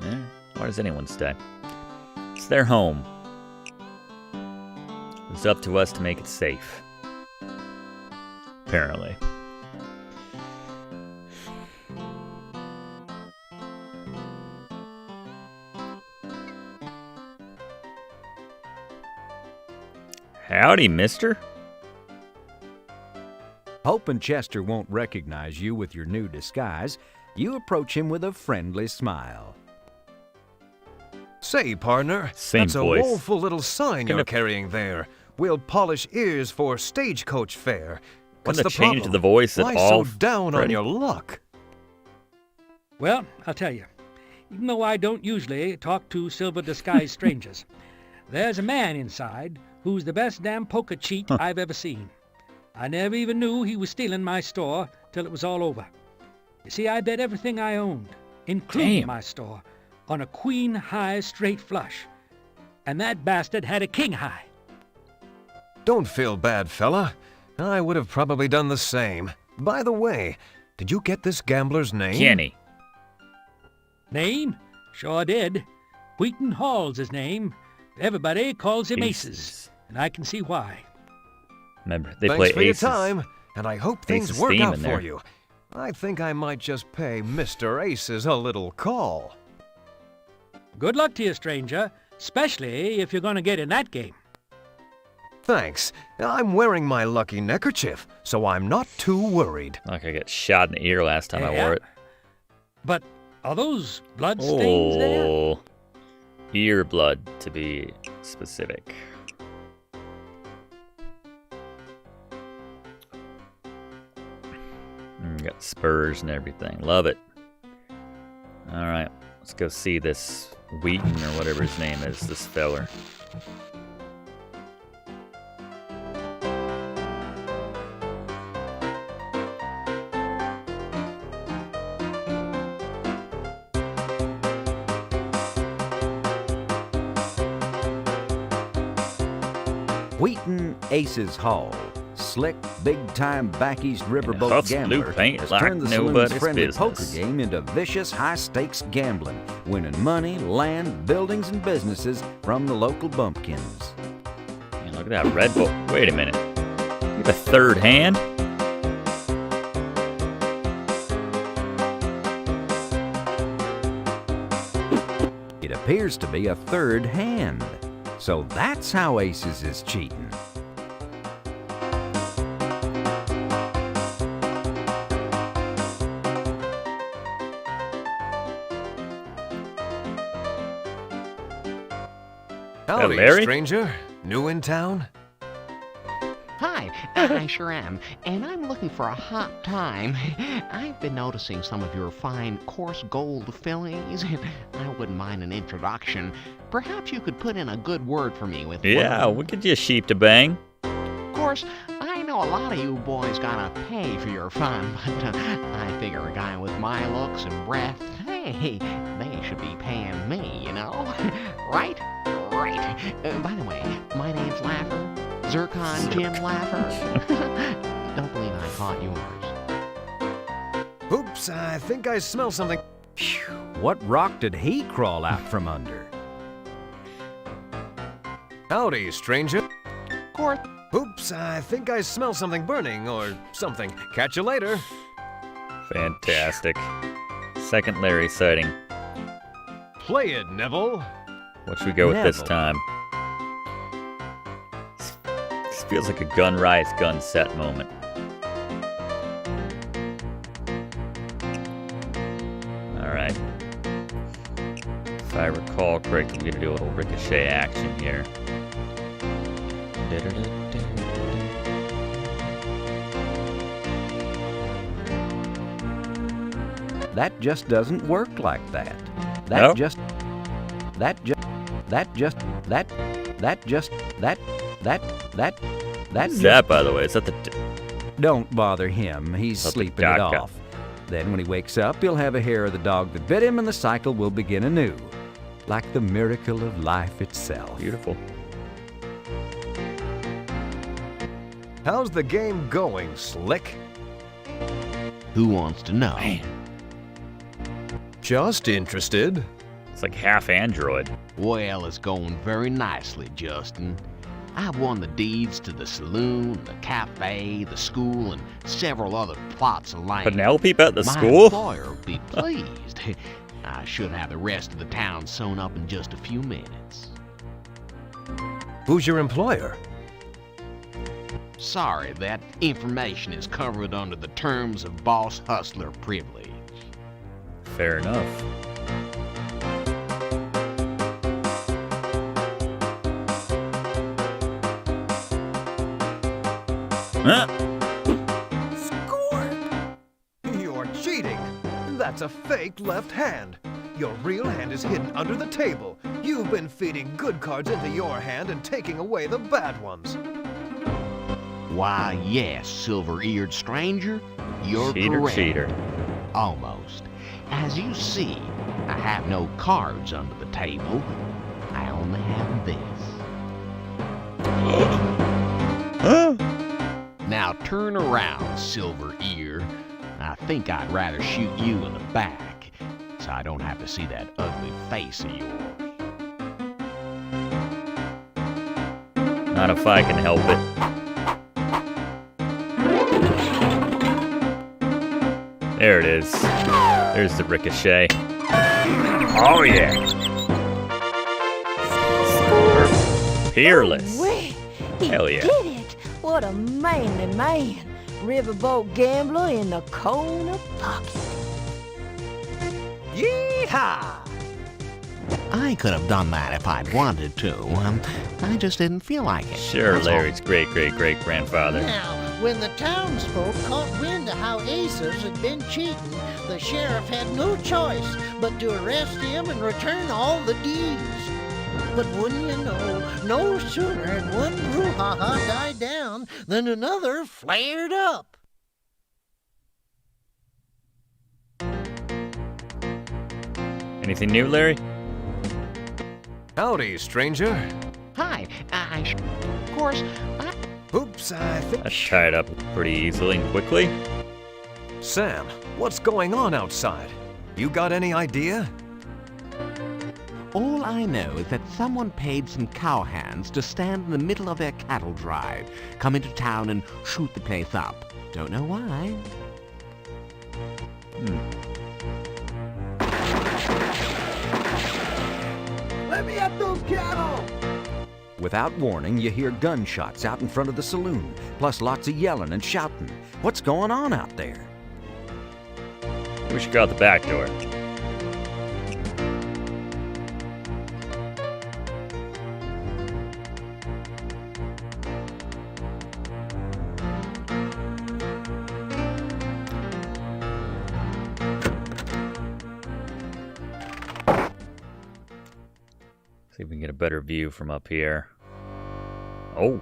Yeah, why does anyone stay? It's their home. It's up to us to make it safe. Apparently. Howdy, mister. Hoping Chester won't recognize you with your new disguise, you approach him with a friendly smile. Say, partner, Same that's voice. a woeful little sign Gonna- you're carrying there. we'll polish ears for stagecoach fare. What's Couldn't the have changed problem? the voice at Why all, so down on Freddy? your luck? Well, I'll tell you. Even though I don't usually talk to silver-disguised strangers, there's a man inside who's the best damn poker cheat I've ever seen. I never even knew he was stealing my store till it was all over. You see, I bet everything I owned, including my store, on a queen high straight flush. And that bastard had a king high. Don't feel bad, fella. I would have probably done the same. By the way, did you get this gambler's name? Kenny. Name? Sure did. Wheaton Hall's his name. Everybody calls him Aces, and I can see why. Remember, they Thanks play for Aces. your time, and I hope things Aces work theme out in for there. you. I think I might just pay Mr. Aces a little call. Good luck to you, stranger, especially if you're going to get in that game. Thanks. I'm wearing my lucky neckerchief, so I'm not too worried. Like I got shot in the ear last time I wore it. But are those blood stains there? Oh, ear blood to be specific. Got spurs and everything. Love it. All right, let's go see this Wheaton or whatever his name is, this feller. Wheaton Aces Hall. Slick, big-time back-east riverboat Huff's gambler blue paint has like turned the saloon's nobody's friendly business. poker game into vicious, high-stakes gambling, winning money, land, buildings, and businesses from the local bumpkins. Man, look at that red book. Wait a minute. You have a third hand? It appears to be a third hand. So that's how Aces is cheating. Howdy, Larry? stranger. New in town? Hi, I sure am, and I'm looking for a hot time. I've been noticing some of your fine coarse gold fillies. I wouldn't mind an introduction. Perhaps you could put in a good word for me with Yeah, one. we could just sheep to bang. Of course, I know a lot of you boys gotta pay for your fun, but I figure a guy with my looks and breath, hey, they should be paying me, you know? Right? Right. By the way, my name's Laffer. Zircon Jim Laffer. Don't believe I caught yours. Oops, I think I smell something. What rock did he crawl out from under? Howdy, stranger. Course. Oops, I think I smell something burning or something. Catch you later. Fantastic. Second Larry sighting. Play it, Neville. What should we go with this Neville. time? This feels like a gun rise, gun set moment. Alright. If I recall correctly, we're going to do a little ricochet action here. That just doesn't work like that. That No? just Who's that, by the way? Is that the... Don't bother him. He's That's the sleeping it Daka. off. Then when he wakes up, he'll have a hair of the dog that bit him and the cycle will begin anew. Like the miracle of life itself. Beautiful. How's the game going, Slick? Who wants to know? Just interested. It's like half android. Well, it's going very nicely, Justin. I've won the deeds to the saloon, the cafe, the school, and several other plots of land. Penelope at the My school? employer will be pleased. I should have the rest of the town sewn up in just a few minutes. Who's your employer? Sorry, that information is covered under the terms of boss hustler privilege. Fair enough. Huh? Score! You're cheating. That's a fake left hand. Your real hand is hidden under the table. You've been feeding good cards into your hand and taking away the bad ones. Why, yes, silver-eared stranger, you're correct. Cheater. Almost. As you see, I have no cards under the table. I only have this. Now turn around, silver ear. I think I'd rather shoot you in the back, so I don't have to see that ugly face of yours. Not if I can help it. There it is. There's the ricochet. Oh yeah. Peerless. He Hell yeah. did it! What a manly man! Riverboat gambler in the corner pocket. Yeehaw! I could have done that if I'd wanted to. I just didn't feel like it. Sure, That's all. Larry's great-great-great-grandfather. Now, when the townsfolk caught wind of how Aces had been cheating, the sheriff had no choice but to arrest him and return all the deeds. But wouldn't you know, no sooner had one brouhaha died down than another flared up. Anything new, Larry? Howdy, stranger. Hi, of course, Oops, I think... That's tied up pretty easily and quickly. Sam, what's going on outside? You got any idea? all I know is that someone paid some cowhands to stand in the middle of their cattle drive, come into town and shoot the place up. Don't know why. Let me at those cattle! Without warning, you hear gunshots out in front of the saloon, plus lots of yelling and shouting. What's going on out there? We should go out the back door. See if we can get a better view from up here. Oh.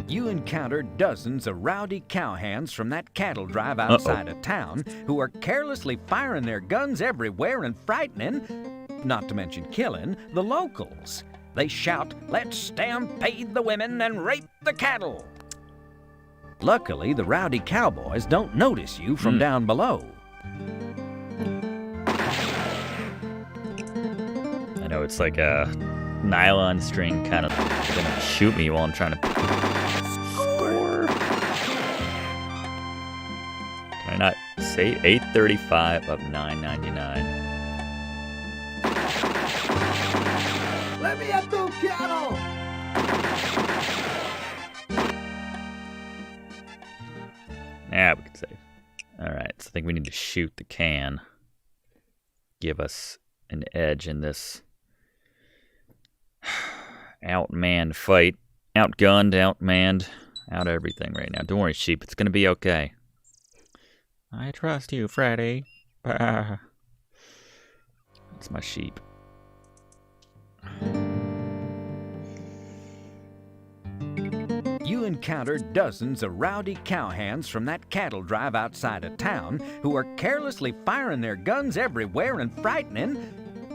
You encounter dozens of rowdy cowhands from that cattle drive outside of town who are carelessly firing their guns everywhere and frightening, not to mention killing, the locals. They shout, "Let's stampede the women and rape the cattle." Luckily, the rowdy cowboys don't notice you from down below. I know it's like a nylon string kind of gonna shoot me while I'm trying to score. Can I not say 835 of 999? Let me at those cattle! Yeah, we can save. Alright, so I think we need to shoot the can. Give us an edge in this outmanned fight. Outgunned, outmanned, out everything right now. Don't worry, sheep. It's gonna be okay. I trust you, Freddy. That's my sheep. You encounter dozens of rowdy cowhands from that cattle drive outside of town who are carelessly firing their guns everywhere and frightening,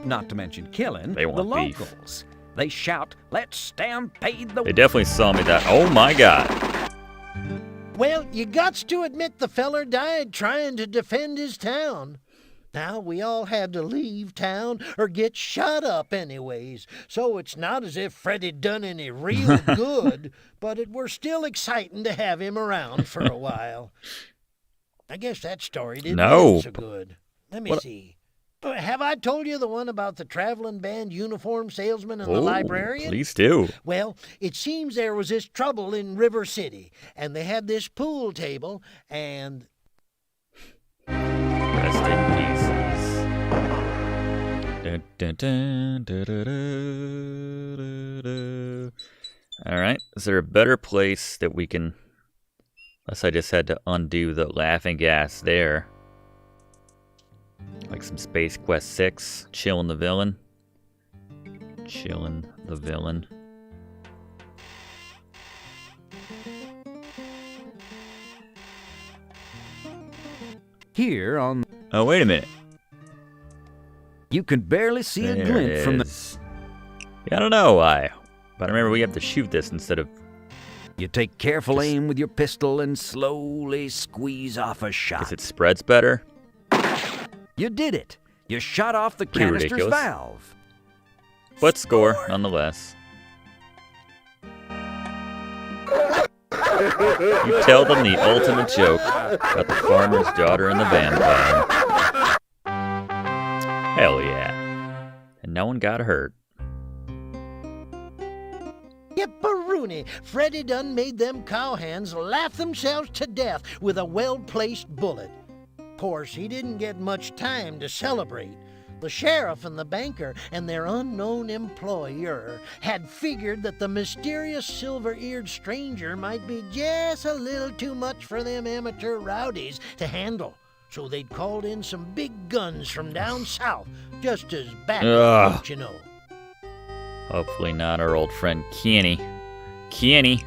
not to mention killing, They the want beef. locals. They shout, "Let's stampede the..." They definitely saw me that. Oh my god. Well, you gots to admit the feller died trying to defend his town. Now, we all had to leave town or get shot up anyways, so it's not as if Freddy done any real good, but it were still exciting to have him around for a while. I guess that story didn't end so good. Let me see. Have I told you the one about the traveling band uniform salesman and the librarian? Please do. Well, it seems there was this trouble in River City, and they had this pool table, and... Rest in pieces. Dun, dun, dun, dun, dun, dun, dun, dun. All right. Is there a better place that we can Unless I just had to undo the laughing gas there. Like some Space Quest 6. Chillin' the villain. Chillin' the villain. Here on... Oh, wait a minute. You can barely see a glint from the... Yeah, I don't know why. But I remember we have to shoot this instead of... You take careful aim with your pistol and slowly squeeze off a shot. Guess it spreads better. You did it. You shot off the Pretty canister's ridiculous. valve. But score, nonetheless. You tell them the ultimate joke about the farmer's daughter and the vampire. Hell yeah. And no one got hurt. Yipperoonie, Freddy done made them cowhands laugh themselves to death with a well-placed bullet. Of course, he didn't get much time to celebrate. The sheriff and the banker and their unknown employer had figured that the mysterious silver-eared stranger might be just a little too much for them amateur rowdies to handle. So they'd called in some big guns from down south, just as backup, you know. Hopefully not our old friend Kenny. Kenny.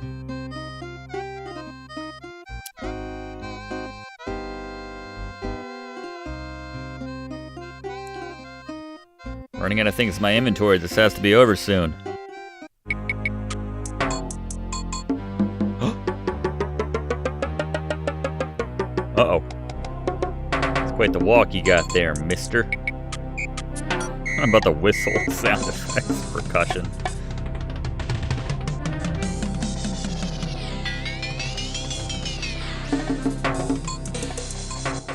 Running out of things in my inventory. This has to be over soon. Uh-oh. It's quite the walk you got there, mister. What about the whistle sound effects, percussion?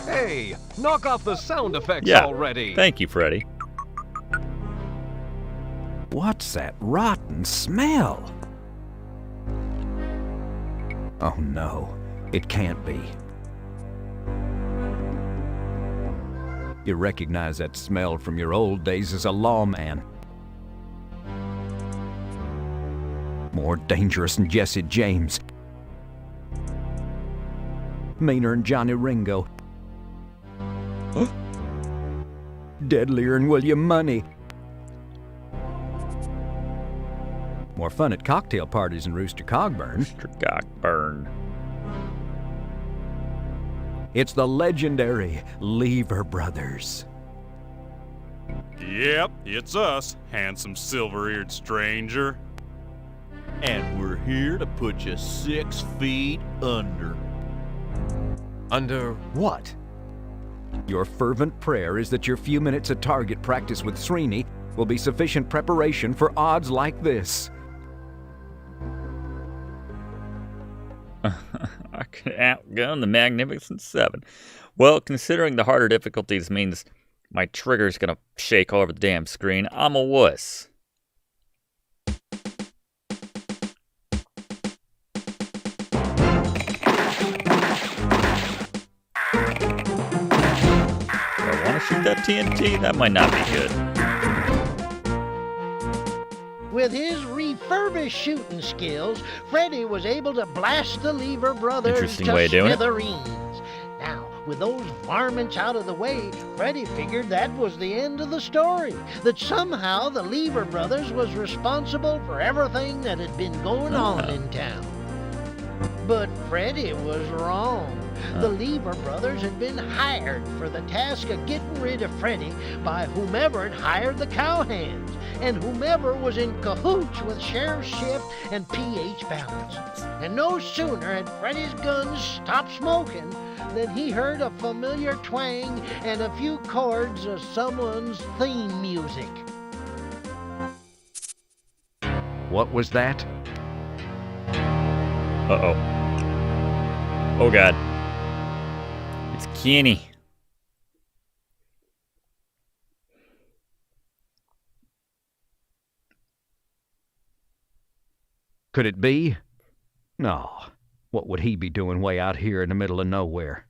Hey, knock off the sound effects Yeah. already. Thank you, Freddy. What's that rotten smell? Oh no, it can't be. You recognize that smell from your old days as a lawman. More dangerous than Jesse James. Meaner than Johnny Ringo. Deadlier than William Money. More fun at cocktail parties than Rooster Cogburn. Rooster Cogburn. It's the legendary Lever Brothers. Yep, it's us, handsome silver-eared stranger. And we're here to put you 6 feet under. Under what? Your fervent prayer is that your few minutes of target practice with Srini will be sufficient preparation for odds like this. I could outgun the Magnificent Seven. Well, considering the harder difficulties means my trigger's gonna shake all over the damn screen, I'm a wuss. Do I want to shoot that TNT? That might not be good. With his refurbished shooting skills, Freddy was able to blast the Lever Brothers Interesting to way of doing it. smithereens. Now, with those varmints out of the way, Freddy figured that was the end of the story. That somehow the Lever Brothers was responsible for everything that had been going on in town. But Freddy was wrong. The Lever Brothers had been hired for the task of getting rid of Freddy by whomever had hired the cowhands, and whomever was in cahoots with Sheriff Shift and P.H. Balance. And no sooner had Freddy's guns stopped smoking than he heard a familiar twang and a few chords of someone's theme music. What was that? Uh-oh. Oh, God. It's Kenny. Could it be? No. What would he be doing way out here in the middle of nowhere?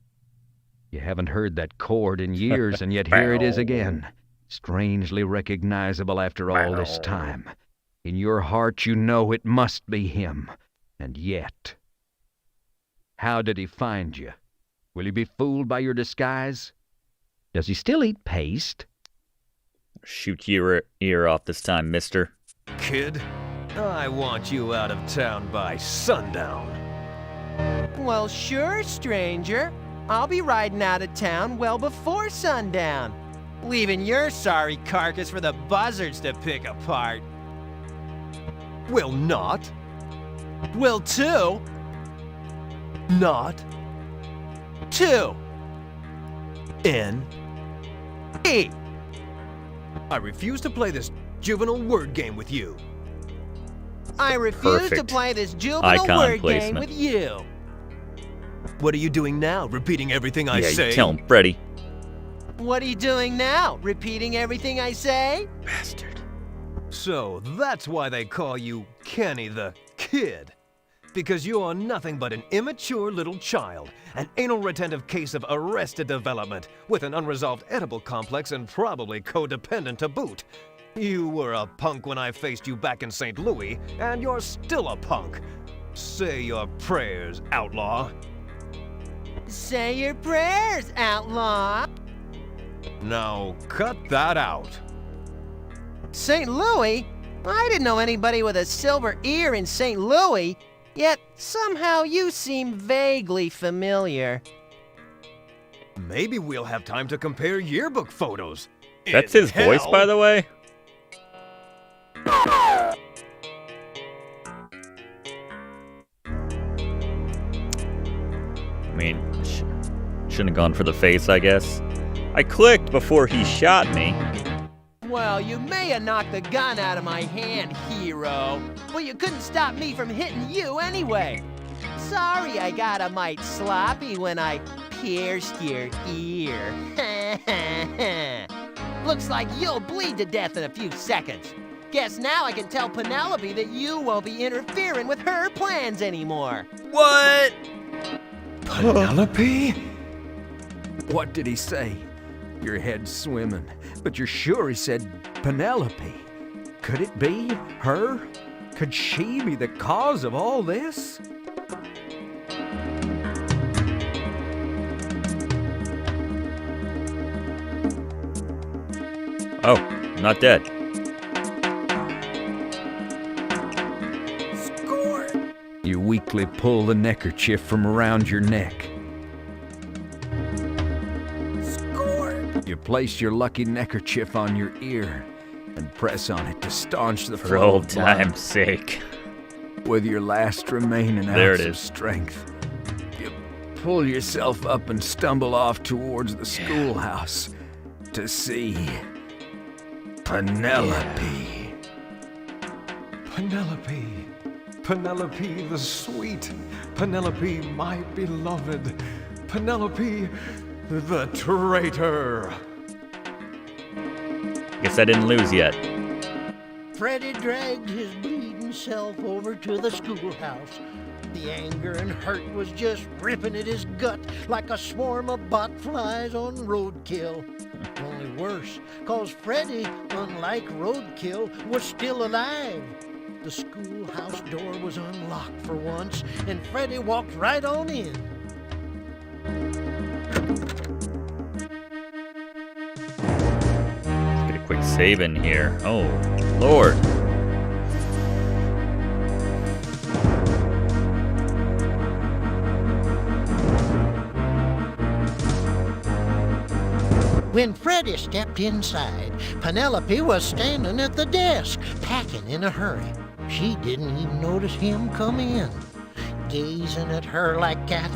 You haven't heard that chord in years, and yet here it is again. Strangely recognizable after all this time. In your heart you know it must be him. And yet... How did he find you? Will he be fooled by your disguise? Does he still eat paste? Shoot your ear off this time, mister. Kid, I want you out of town by sundown. Well, sure, stranger. I'll be riding out of town well before sundown, leaving your sorry carcass for the buzzards to pick apart. Will not. Will two. Not. Two. N-E. I refuse to play this juvenile word game with you. I refuse to Perfect. play this juvenile Icon word placement. game with you. What are you doing now? Repeating everything I Yeah, say? you tell him, Freddy. What are you doing now? Repeating everything I say? Bastard. So that's why they call you Kenny the Kid. Because you are nothing but an immature little child, an anal retentive case of arrested development, with an unresolved edible complex and probably codependent to boot. You were a punk when I faced you back in St. Louis, and you're still a punk. Say your prayers, outlaw. Say your prayers, outlaw. Now, cut that out. St. Louis? I didn't know anybody with a silver ear in St. Louis, yet somehow you seem vaguely familiar. Maybe we'll have time to compare yearbook photos. That's his voice, by the way? I mean, shouldn't have gone for the face, I guess. I clicked before he shot me. Well, you may have knocked the gun out of my hand, hero, but you couldn't stop me from hitting you anyway. Sorry I got a mite sloppy when I pierced your ear. Looks like you'll bleed to death in a few seconds. Guess now I can tell Penelope that you won't be interfering with her plans anymore. What? Penelope? What did he say? Your head's swimming, but you're sure he said Penelope. Could it be her? Could she be the cause of all this? Oh, not dead. Score! You weakly pull the neckerchief from around your neck. Score! You place your lucky neckerchief on your ear and press on it to staunch the For flow old of blood. time's sake. With your last remaining There ounce it of is. strength, you pull yourself up and stumble off towards the schoolhouse to see Penelope. Penelope. Penelope the sweet. Penelope my beloved. Penelope the traitor. Guess I didn't lose yet. Freddy dragged his bleeding self over to the schoolhouse. The anger and hurt was just ripping at his gut like a swarm of botflies on roadkill. Only worse, 'cause Freddy, unlike roadkill, was still alive. The schoolhouse door was unlocked for once, and Freddy walked right on in. Let's get a quick save in here. Oh, Lord. When Freddy stepped inside, Penelope was standing at the desk, packing in a hurry. She didn't even notice him come in. Gazing at her like that,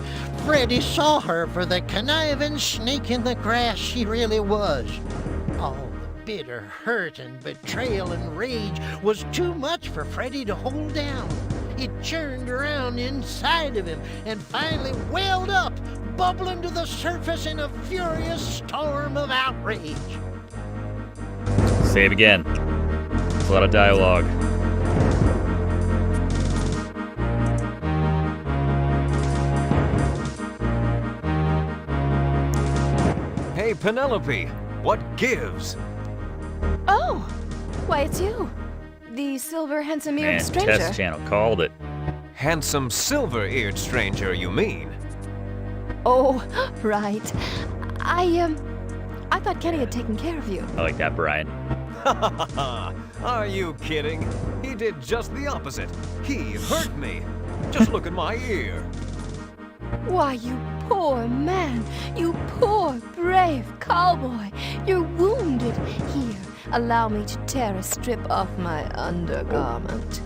Freddy saw her for the conniving snake in the grass she really was. All the bitter hurt and betrayal and rage was too much for Freddy to hold down. It churned around inside of him and finally welled up, bubbling to the surface in a furious storm of outrage. Save again. There's a lot of dialogue. Hey, Penelope, what gives? Oh, why, it's you. The silver, handsome-eared Man, stranger. Test Channel called it. handsome silver-eared stranger, you mean? Oh, right. I thought Kenny had taken care of you. I like that, Brian. Are you kidding? He did just the opposite. He hurt me. Just look at my ear. Why, you poor man. You poor, brave cowboy. You're wounded. Here, allow me to tear a strip off my undergarment.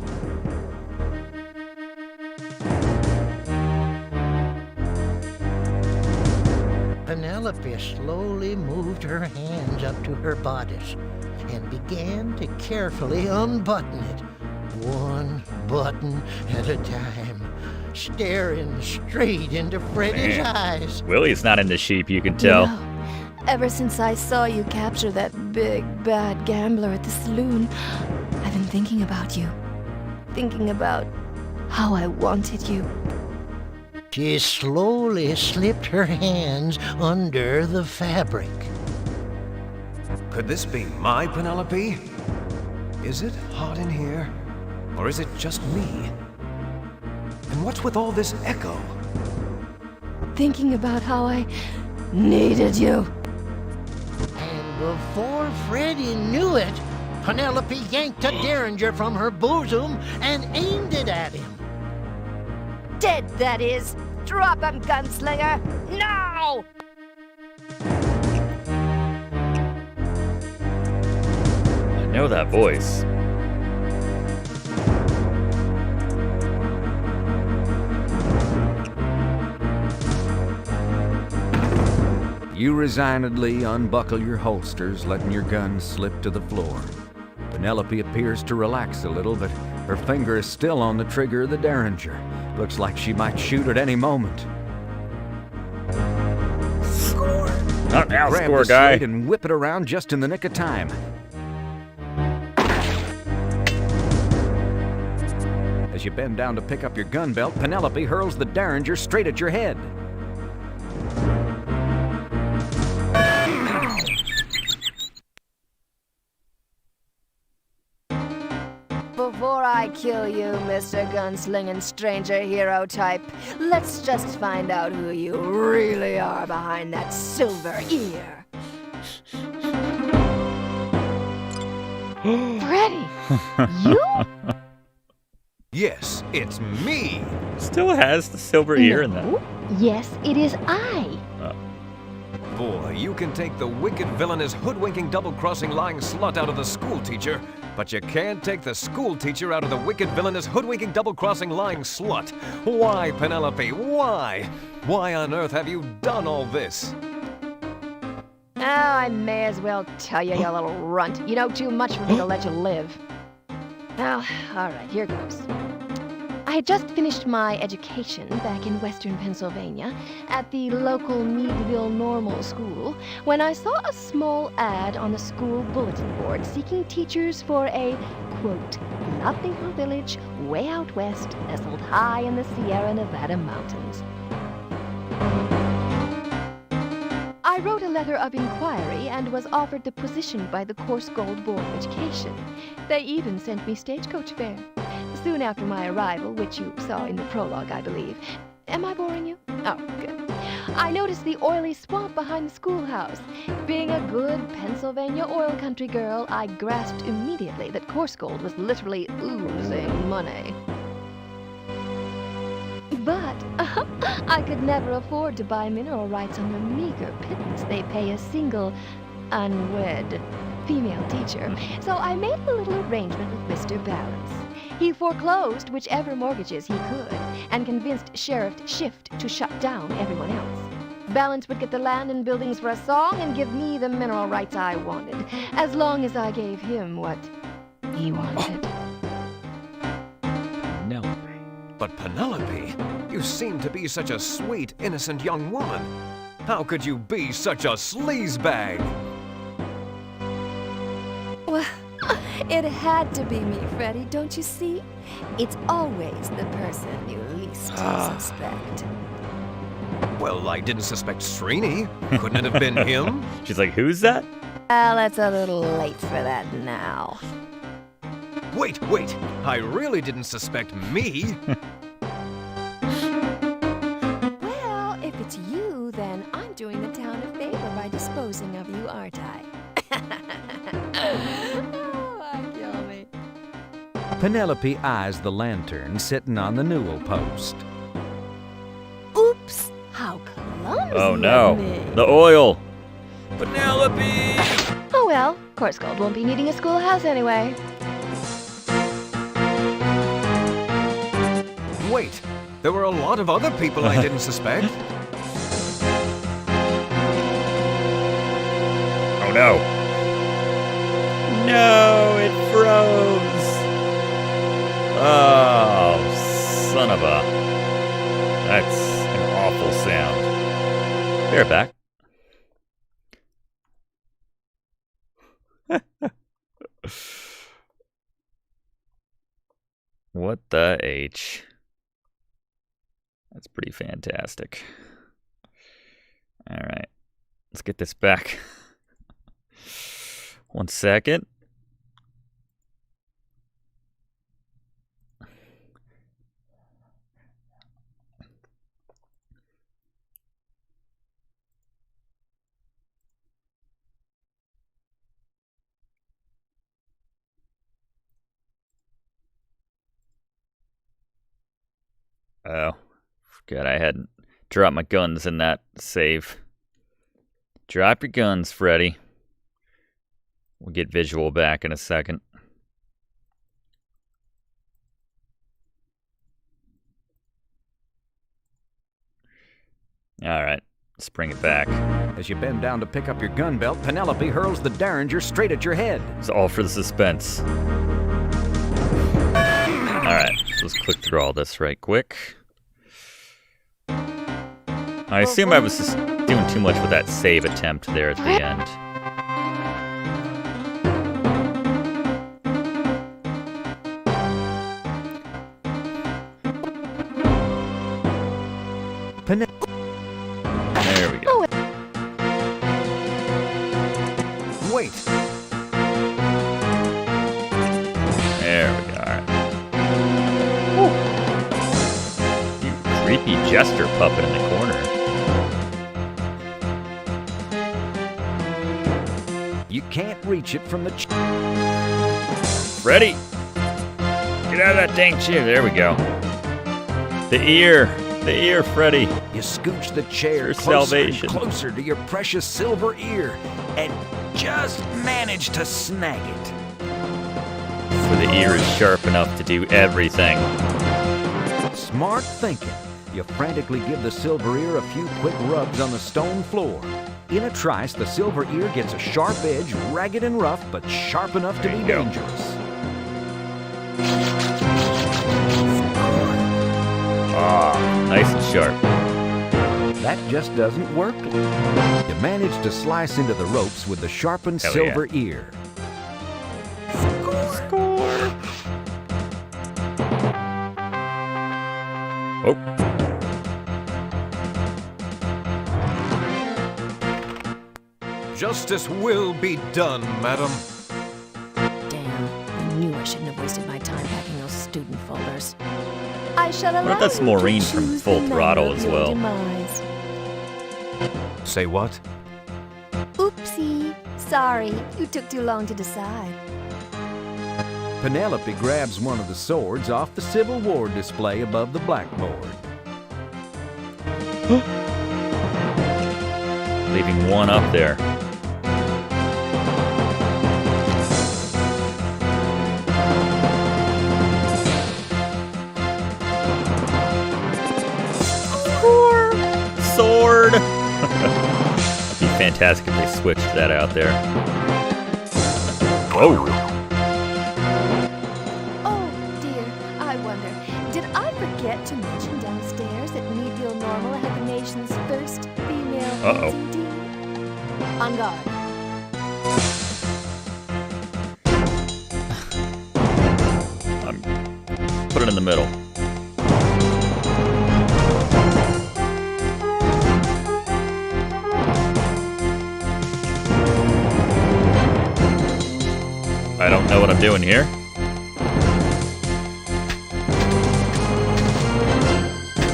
Penelope slowly moved her hands up to her bodice and began to carefully unbutton it, one button at a time, staring straight into Freddy's eyes. Willie's not into sheep, you can tell. You know, ever since I saw you capture that big, bad gambler at the saloon, I've been thinking about you. Thinking about how I wanted you. She slowly slipped her hands under the fabric. Could this be my Penelope? Is it hot in here? Or is it just me? And what's with all this echo? Thinking about how I needed you. And before Freddy knew it, Penelope yanked a derringer from her bosom and aimed it at him. Dead, that is. Drop him, gunslinger. Now! I know that voice. You resignedly unbuckle your holsters, letting your gun slip to the floor. Penelope appears to relax a little, but her finger is still on the trigger of the derringer. Looks like she might shoot at any moment. Score! Not now, Grab score the guy. slate and whip it around just in the nick of time. As you bend down to pick up your gun belt, Penelope hurls the derringer straight at your head. Before I kill you, Mr. Gunslinging Stranger Hero type, let's just find out who you really are behind that silver ear. Freddy! You? Yes, it's me. Still has the silver ear in that. Yes, it is I. Boy, you can take the wicked, villainous, hoodwinking, double-crossing, lying slut out of the schoolteacher, but you can't take the schoolteacher out of the wicked, villainous, hoodwinking, double-crossing, lying slut. Why, Penelope? Why? Why on earth have you done all this? Oh, I may as well tell you, you little runt. You know too much for me to let you live. Now, all right, here goes. I had just finished my education back in western Pennsylvania at the local Meadville Normal School when I saw a small ad on the school bulletin board seeking teachers for a, quote, nothing hill village way out west nestled high in the Sierra Nevada mountains. I wrote a letter of inquiry and was offered the position by the Course Gold Board of Education. They even sent me stagecoach fare. Soon after my arrival, which you saw in the prologue, I believe. Am I boring you? Oh, good. I noticed the oily swamp behind the schoolhouse. Being a good Pennsylvania oil country girl, I grasped immediately that Course Gold was literally oozing money. But I could never afford to buy mineral rights on the meager pittance they pay a single, unwed female teacher. So I made a little arrangement with Mr. Balance. He foreclosed whichever mortgages he could and convinced Sheriff Shift to shut down everyone else. Balance would get the land and buildings for a song and give me the mineral rights I wanted, as long as I gave him what he wanted. No. But Penelope, you seem to be such a sweet, innocent young woman. How could you be such a sleazebag? Well, it had to be me, Freddy, don't you see? It's always the person you least suspect. Well, I didn't suspect Srini. Couldn't it have been him? She's like, who's that? Well, it's a little late for that now. Wait. I really didn't suspect me. disposing of you, aren't I? Oh, kill me. Penelope eyes the lantern sitting on the newel post. Oops! How clumsy Oh of no, me. the oil. Penelope! Oh well, Course Gold won't be needing a schoolhouse anyway. Wait, there were a lot of other people I didn't suspect. Oh no. No, it froze. Oh, son of a. That's an awful sound. Be right back. What the H? That's pretty fantastic. All right, let's get this back. 1 second. Oh, forgot I hadn't dropped my guns in that save. Drop your guns, Freddy. We'll get visual back in a second. All right, let's bring it back. As you bend down to pick up your gun belt, Penelope hurls the Derringer straight at your head. It's all for the suspense. All right, let's click through all this right quick. I assume I was just doing too much with that save attempt there at the end. There we go. Wait. There we go. All right. You creepy jester puppet in the corner. You can't reach it from the Freddy! Get out of that dang chair. There we go. The ear, Freddy. You scooch the chair For closer salvation. and closer to your precious silver ear and just manage to snag it. For the ear is sharp enough to do everything. Smart thinking. You frantically give the silver ear a few quick rubs on the stone floor. In a trice, the silver ear gets a sharp edge, ragged and rough, but sharp enough to be dangerous. Ah, nice and sharp. That just doesn't work. You manage to slice into the ropes with the sharpened Hell silver ear. Score! Oh. Justice will be done, madam. Damn, I knew I shouldn't have wasted my time packing those student folders. I shall allow What if that's you Maureen to from choose Full the Throttle manner of as your well? demise. Say what? Oopsie. Sorry, you took too long to decide. Penelope grabs one of the swords off the Civil War display above the blackboard. Leaving one up there. Sword! It'd be fantastic if they switched that out there. Whoa! Oh, dear, I wonder, did I forget to mention downstairs that Meadville Normal had the nation's first female fencing team? On guard. Put it in the middle. I don't know what I'm doing here.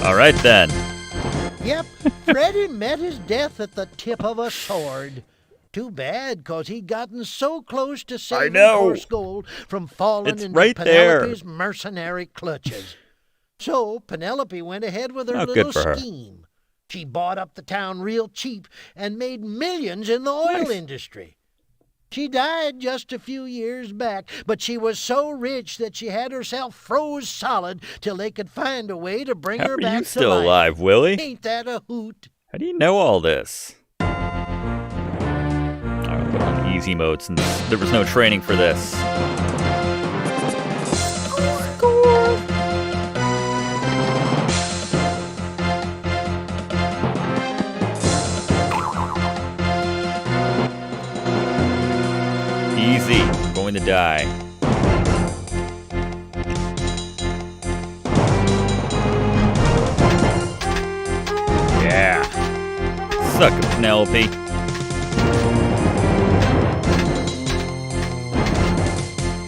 All right then. Yep, Freddy met his death at the tip of a sword. Too bad, 'cause he'd gotten so close to saving Coarse Gold from falling into right Penelope's mercenary clutches. So Penelope went ahead with her Oh, little good for her. scheme. She bought up the town real cheap and made millions in the oil industry. She died just a few years back, but she was so rich that she had herself froze solid till they could find a way to bring How her are back you to still life. alive, Willie? Ain't that a hoot? How do you know all this? Alright, put on easy mode since there was no training for this. Easy. I'm going to die. Yeah. Suck it, Penelope.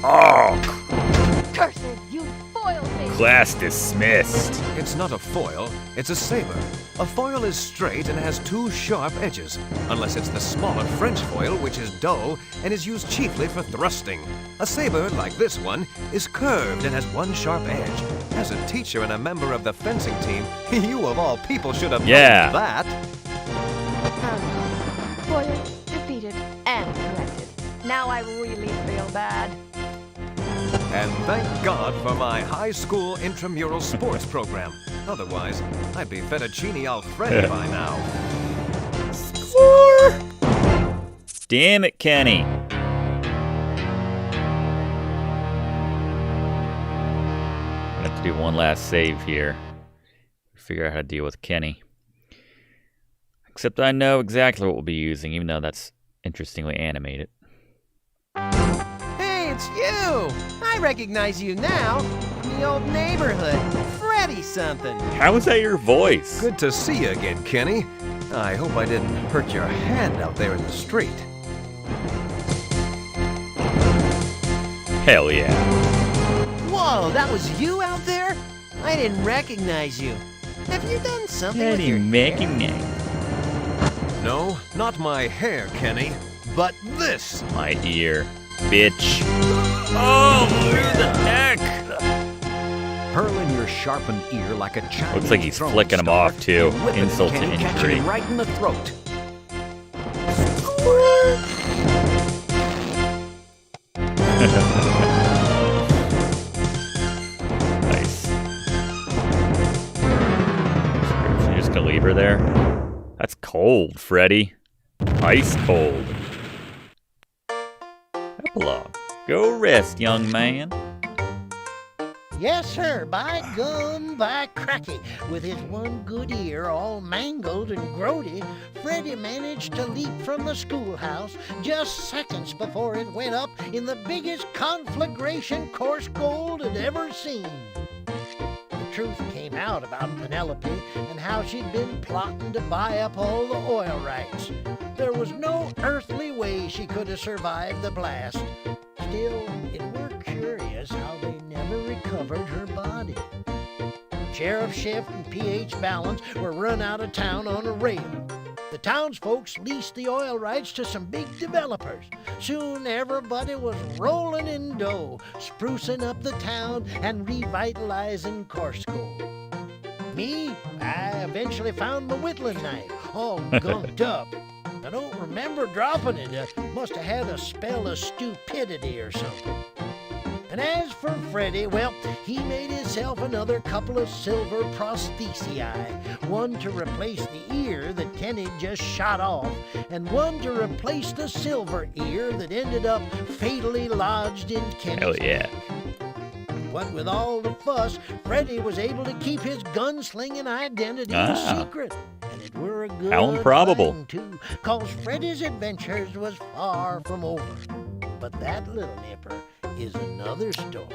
Oh, Cursed, you foiled me! class dismissed. It's not a foil, it's a saber. A foil is straight and has two sharp edges, unless it's the smaller French foil, which is dull and is used chiefly for thrusting. A saber, like this one, is curved and has one sharp edge. As a teacher and a member of the fencing team, you of all people should have known that. Foiled, defeated, and corrected. Now I really feel bad. And thank God for my high school intramural sports program. Otherwise, I'd be fettuccine Alfredo by now. Score! Damn it, Kenny. I have to do one last save here. Figure out how to deal with Kenny. Except I know exactly what we'll be using, even though that's interestingly animated. Hey, it's you! I recognize you now from the old neighborhood. Freddy something. How is that your voice? Good to see you again, Kenny. I hope I didn't hurt your hand out there in the street. Hell yeah. Whoa, that was you out there? I didn't recognize you. Have you done something with your hair? No, not my hair, Kenny, but this. My ear, bitch. Oh, through the neck. Hurl in your sharpened ear like a Chinese Looks like he's throwing flicking him star, off too. and whip it, Insult to Kenny, catch injury. him right in the throat. Nice. So you're just gonna leave her there? That's cold, Freddy. Ice cold. Epilogue. Go rest, young man. Yes, sir, by gum, by cracky. With his one good ear all mangled and grody, Freddy managed to leap from the schoolhouse just seconds before it went up in the biggest conflagration Coarse Gold had ever seen. The truth came out about Penelope and how she'd been plotting to buy up all the oil rights. There was no earthly way she could have survived the blast. Still, it were curious how they never recovered her body. Sheriff Shift and P.H. Balance were run out of town on a rail. The townsfolk leased the oil rights to some big developers. Soon everybody was rolling in dough, sprucing up the town and revitalizing Coarse Gold. Me, I eventually found my whittling knife, all gunked up. I don't remember dropping it. Must have had a spell of stupidity or something. And as for Freddy, well, he made himself another couple of silver prosthesii. One to replace the ear that Kenny just shot off, and one to replace the silver ear that ended up fatally lodged in Kenny's Hell yeah. What with all the fuss, Freddy was able to keep his gunslinging identity a secret. And it were a good How improbable. thing, too, 'cause Freddy's adventures was far from over. But that little nipper is another story.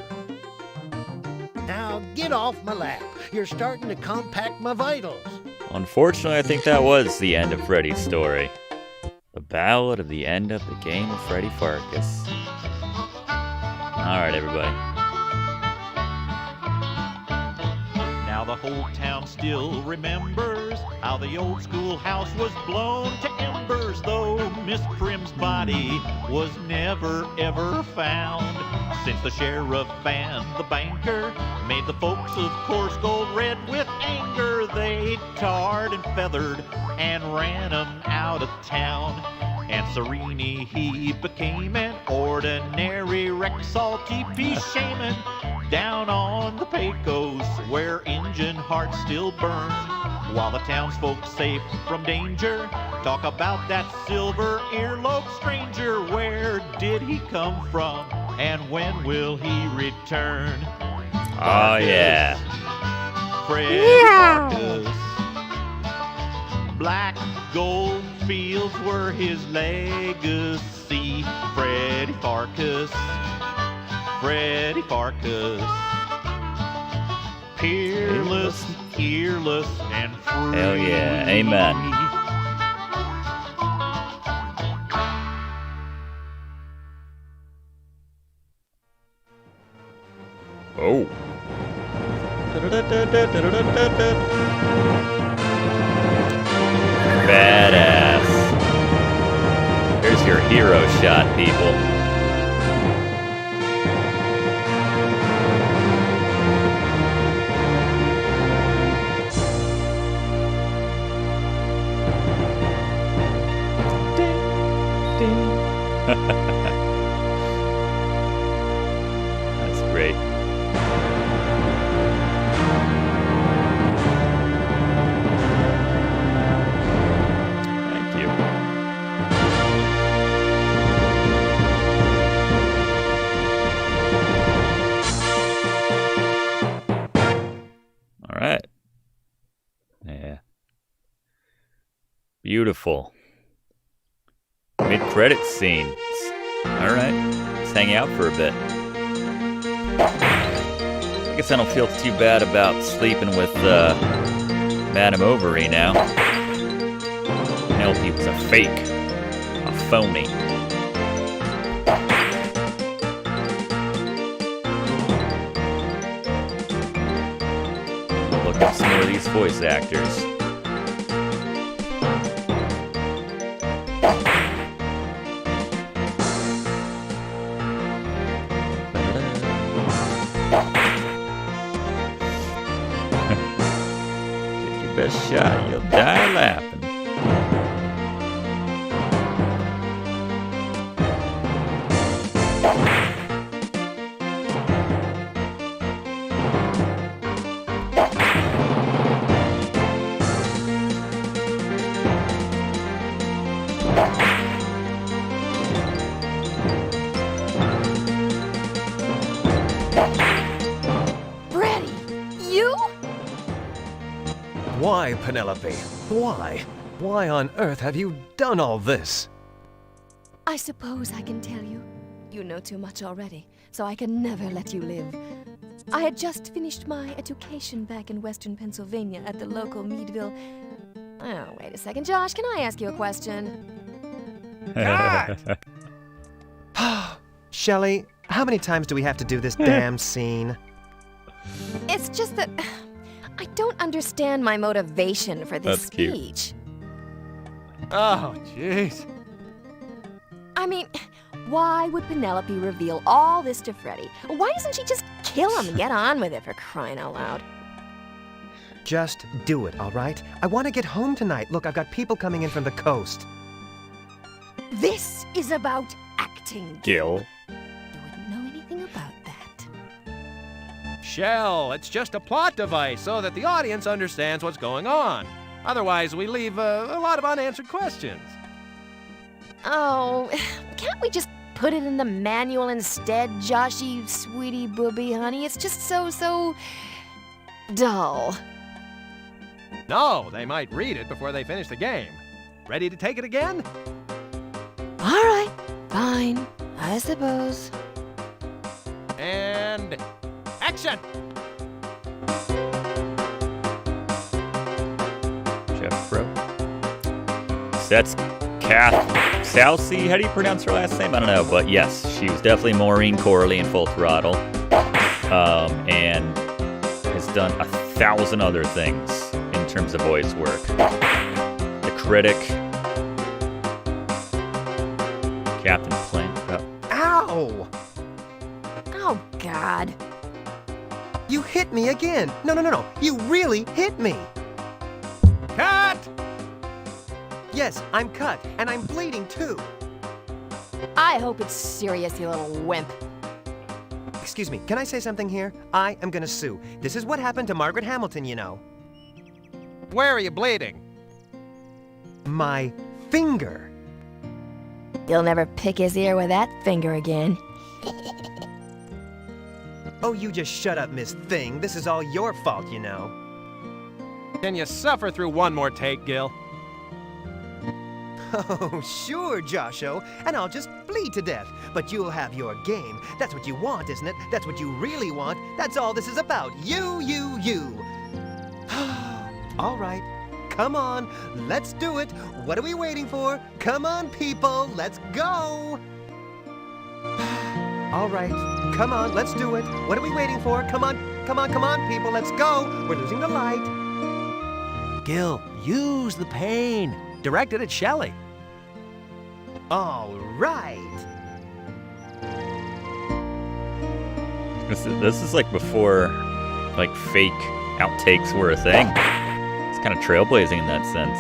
Now get off my lap. You're starting to compact my vitals. Unfortunately, I think that was the end of Freddy's story. The ballad of the end of the game of Freddy Pharkas. Alright, everybody. Now the whole town still remembers members, how the old schoolhouse was blown to embers, though Miss Prim's body was never ever found. Since the sheriff and the banker made the folks of Coarse Gold red with anger, they tarred and feathered and ran 'em out of town. And Serini, he became an ordinary Rexall TP shaman down on the Pecos, where Injun hearts still burn. While the townsfolk safe from danger talk about that silver earlobe stranger. Where did he come from, and when will he return? Oh, yeah. Freddy Pharkas. Black gold fields were his legacy. Freddy Pharkas. Freddy Pharkas. Peerless, fearless, and free. Hell yeah. Amen. Oh. Badass. Here's your hero shot, people. That's great. Thank you. All right. Yeah. Beautiful. Mid-credits scene. All right, let's hang out for a bit. I guess I don't feel too bad about sleeping with Madame Ovary now. Penelope was a fake, a phony. Look up some more of these voice actors. Best shot, you'll die laughing. Freddy, you? Why, Penelope? Why? Why on earth have you done all this? I suppose I can tell you. You know too much already, so I can never let you live. I had just finished my education back in western Pennsylvania at the local Meadville. Oh, wait a second, Josh, can I ask you a question? Shelley, how many times do we have to do this damn scene? It's just that I don't understand my motivation for this That's cute. speech. Oh, jeez. I mean, why would Penelope reveal all this to Freddy? Why doesn't she just kill him and get on with it, for crying out loud? Just do it, all right? I want to get home tonight. Look, I've got people coming in from the coast. This is about acting. Gil. You wouldn't know anything about that. Shell, it's just a plot device so that the audience understands what's going on. Otherwise, we leave a lot of unanswered questions. Oh, can't we just put it in the manual instead, Joshy, sweetie, booby, honey? It's just so dull. No, they might read it before they finish the game. Ready to take it again? All right, fine, I suppose. And action! Jeff Bro. That's Kath Sousey. How do you pronounce her last name? I don't know, but yes, she was definitely Maureen Corley in Full Throttle, and has done 1,000 other things in terms of voice work. The critic, Captain Plank. Ow! Oh, God. You hit me again. No. You really hit me. Cut! Yes, I'm cut, and I'm bleeding too. I hope it's serious, you little wimp. Excuse me, can I say something here? I am gonna sue. This is what happened to Margaret Hamilton, you know. Where are you bleeding? My finger. You'll never pick his ear with that finger again. Oh, you just shut up, Miss Thing. This is all your fault, you know. Can you suffer through one more take, Gil? Oh, sure, Josho, and I'll just bleed to death. But you'll have your game. That's what you want, isn't it? That's what you really want. That's all this is about. You. All right, come on, let's do it. What are we waiting for? Come on, people, let's go. All right, come on, let's do it. What are we waiting for? Come on, people, let's go. We're losing the light. Gil, use the pain. Directed at Shelley. All right. This is like before, like, fake outtakes were a thing. It's kind of trailblazing in that sense.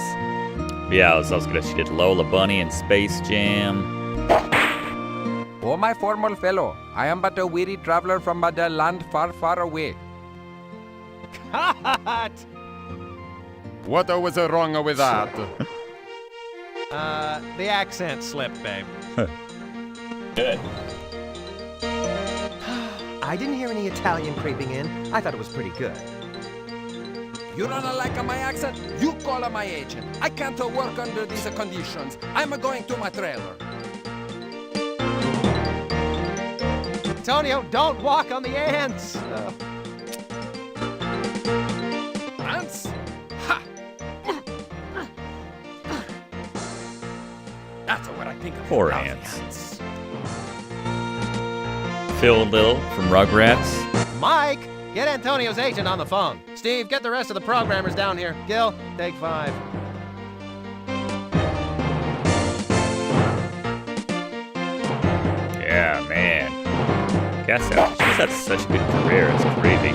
But yeah, I was gonna. She did Lola Bunny and Space Jam. Oh, my formal fellow, I am but a weary traveler from a land far, far away. Cut! What was wrong with that? The accent slipped, babe. Good. I didn't hear any Italian creeping in. I thought it was pretty good. You don't like my accent? You call my agent. I can't work under these conditions. I'm going to my trailer. Antonio, don't walk on the ants! Ants? Ha! That's what I think of. Poor ants. Phil Little from Rugrats. Mike, get Antonio's agent on the phone. Steve, get the rest of the programmers down here. Gil, take 5. Yeah, man. Guess she's had such a good career. It's crazy.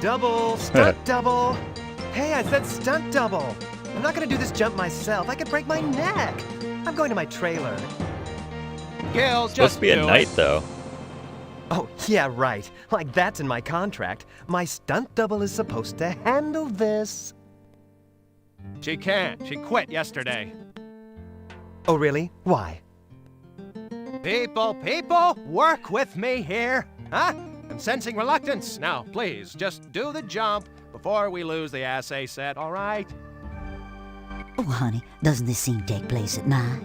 Double, stunt double. Hey, I said stunt double. I'm not gonna do this jump myself. I could break my neck. I'm going to my trailer. Gil, It's supposed to be at night, though. Oh, yeah, right. Like that's in my contract. My stunt double is supposed to handle this. She can't. She quit yesterday. Oh, really? Why? People, work with me here. Huh? I'm sensing reluctance. Now, please, just do the jump before we lose the assay set, all right? Oh, honey, doesn't this scene take place at night?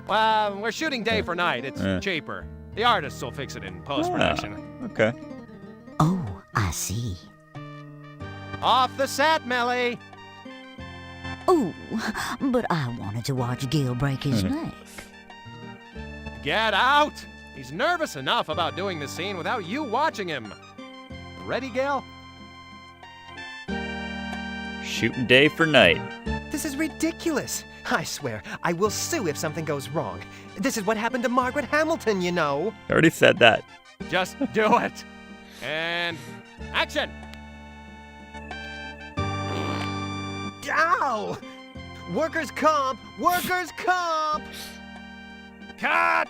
Well, we're shooting day for night. It's cheaper. The artists will fix it in post-production. Okay. Oh, I see. Off the set, Millie! Oh, but I wanted to watch Gil break his neck. Get out! He's nervous enough about doing the scene without you watching him. Ready, Gil? Shooting day for night. This is ridiculous. I swear, I will sue if something goes wrong. This is what happened to Margaret Hamilton, you know. I already said that. Just do it. And action! Ow! Workers' comp! Workers' comp! Cut!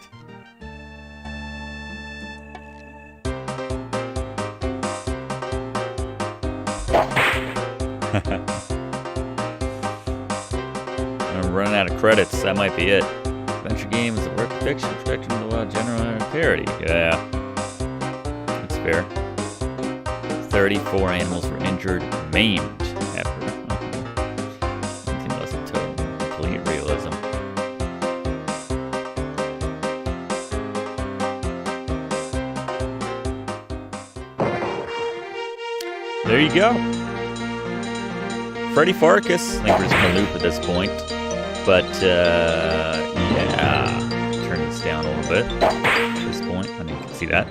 I'm running out of credits. That might be it. Adventure game is a work of fiction, protection of the law, general parody. Yeah. That's fair. 34 animals were injured, maimed after anything less than total complete realism. There you go. Freddy Pharkas. I think we're just gonna loop at this point. But, yeah. Turn this down a little bit at this point. I mean, you can see that.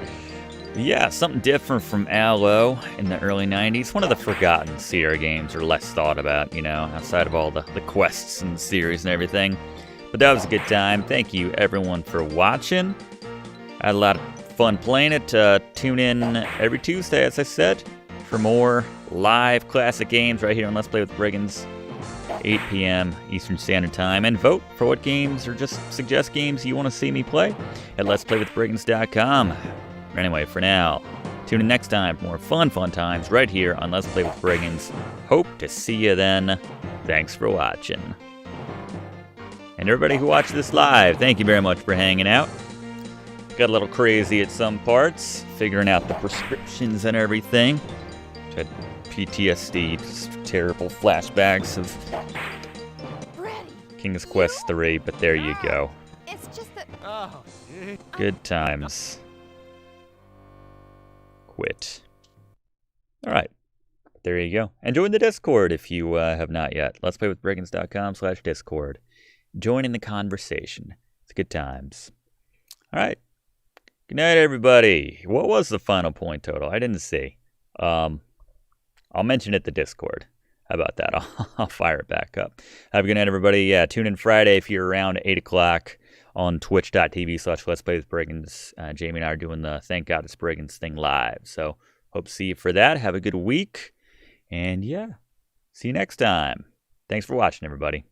Yeah, something different from Aloe in the early 90s. One of the forgotten Sierra games, or less thought about, you know, outside of all the quests and the series and everything. But that was a good time. Thank you, everyone, for watching. I had a lot of fun playing it. Tune in every Tuesday, as I said, for more live classic games right here on Let's Play with Brigands, 8 p.m. Eastern Standard Time. And vote for what games or just suggest games you want to see me play at letsplaywithbrigands.com. Anyway, for now, tune in next time for more fun times right here on Let's Play with Brigands. Hope to see you then. Thanks for watching. And everybody who watched this live, thank you very much for hanging out. Got a little crazy at some parts, figuring out the prescriptions and everything. Had PTSD, just terrible flashbacks of King's Quest 3, but there you go. It's just that... Good times. Quit. Alright. There you go. And join the Discord if you have not yet. Let's play with Brigands.com/Discord. Join in the conversation. It's good times. Alright. Good night, everybody. What was the final point total? I didn't see. I'll mention it at the Discord. How about that? I'll fire it back up. Have a good night, everybody. Yeah, tune in Friday if you're around 8 o'clock on twitch.tv/Let's Play with Brigands. Jamie and I are doing the Thank God It's Brigands thing live. So hope to see you for that. Have a good week. And yeah, see you next time. Thanks for watching, everybody.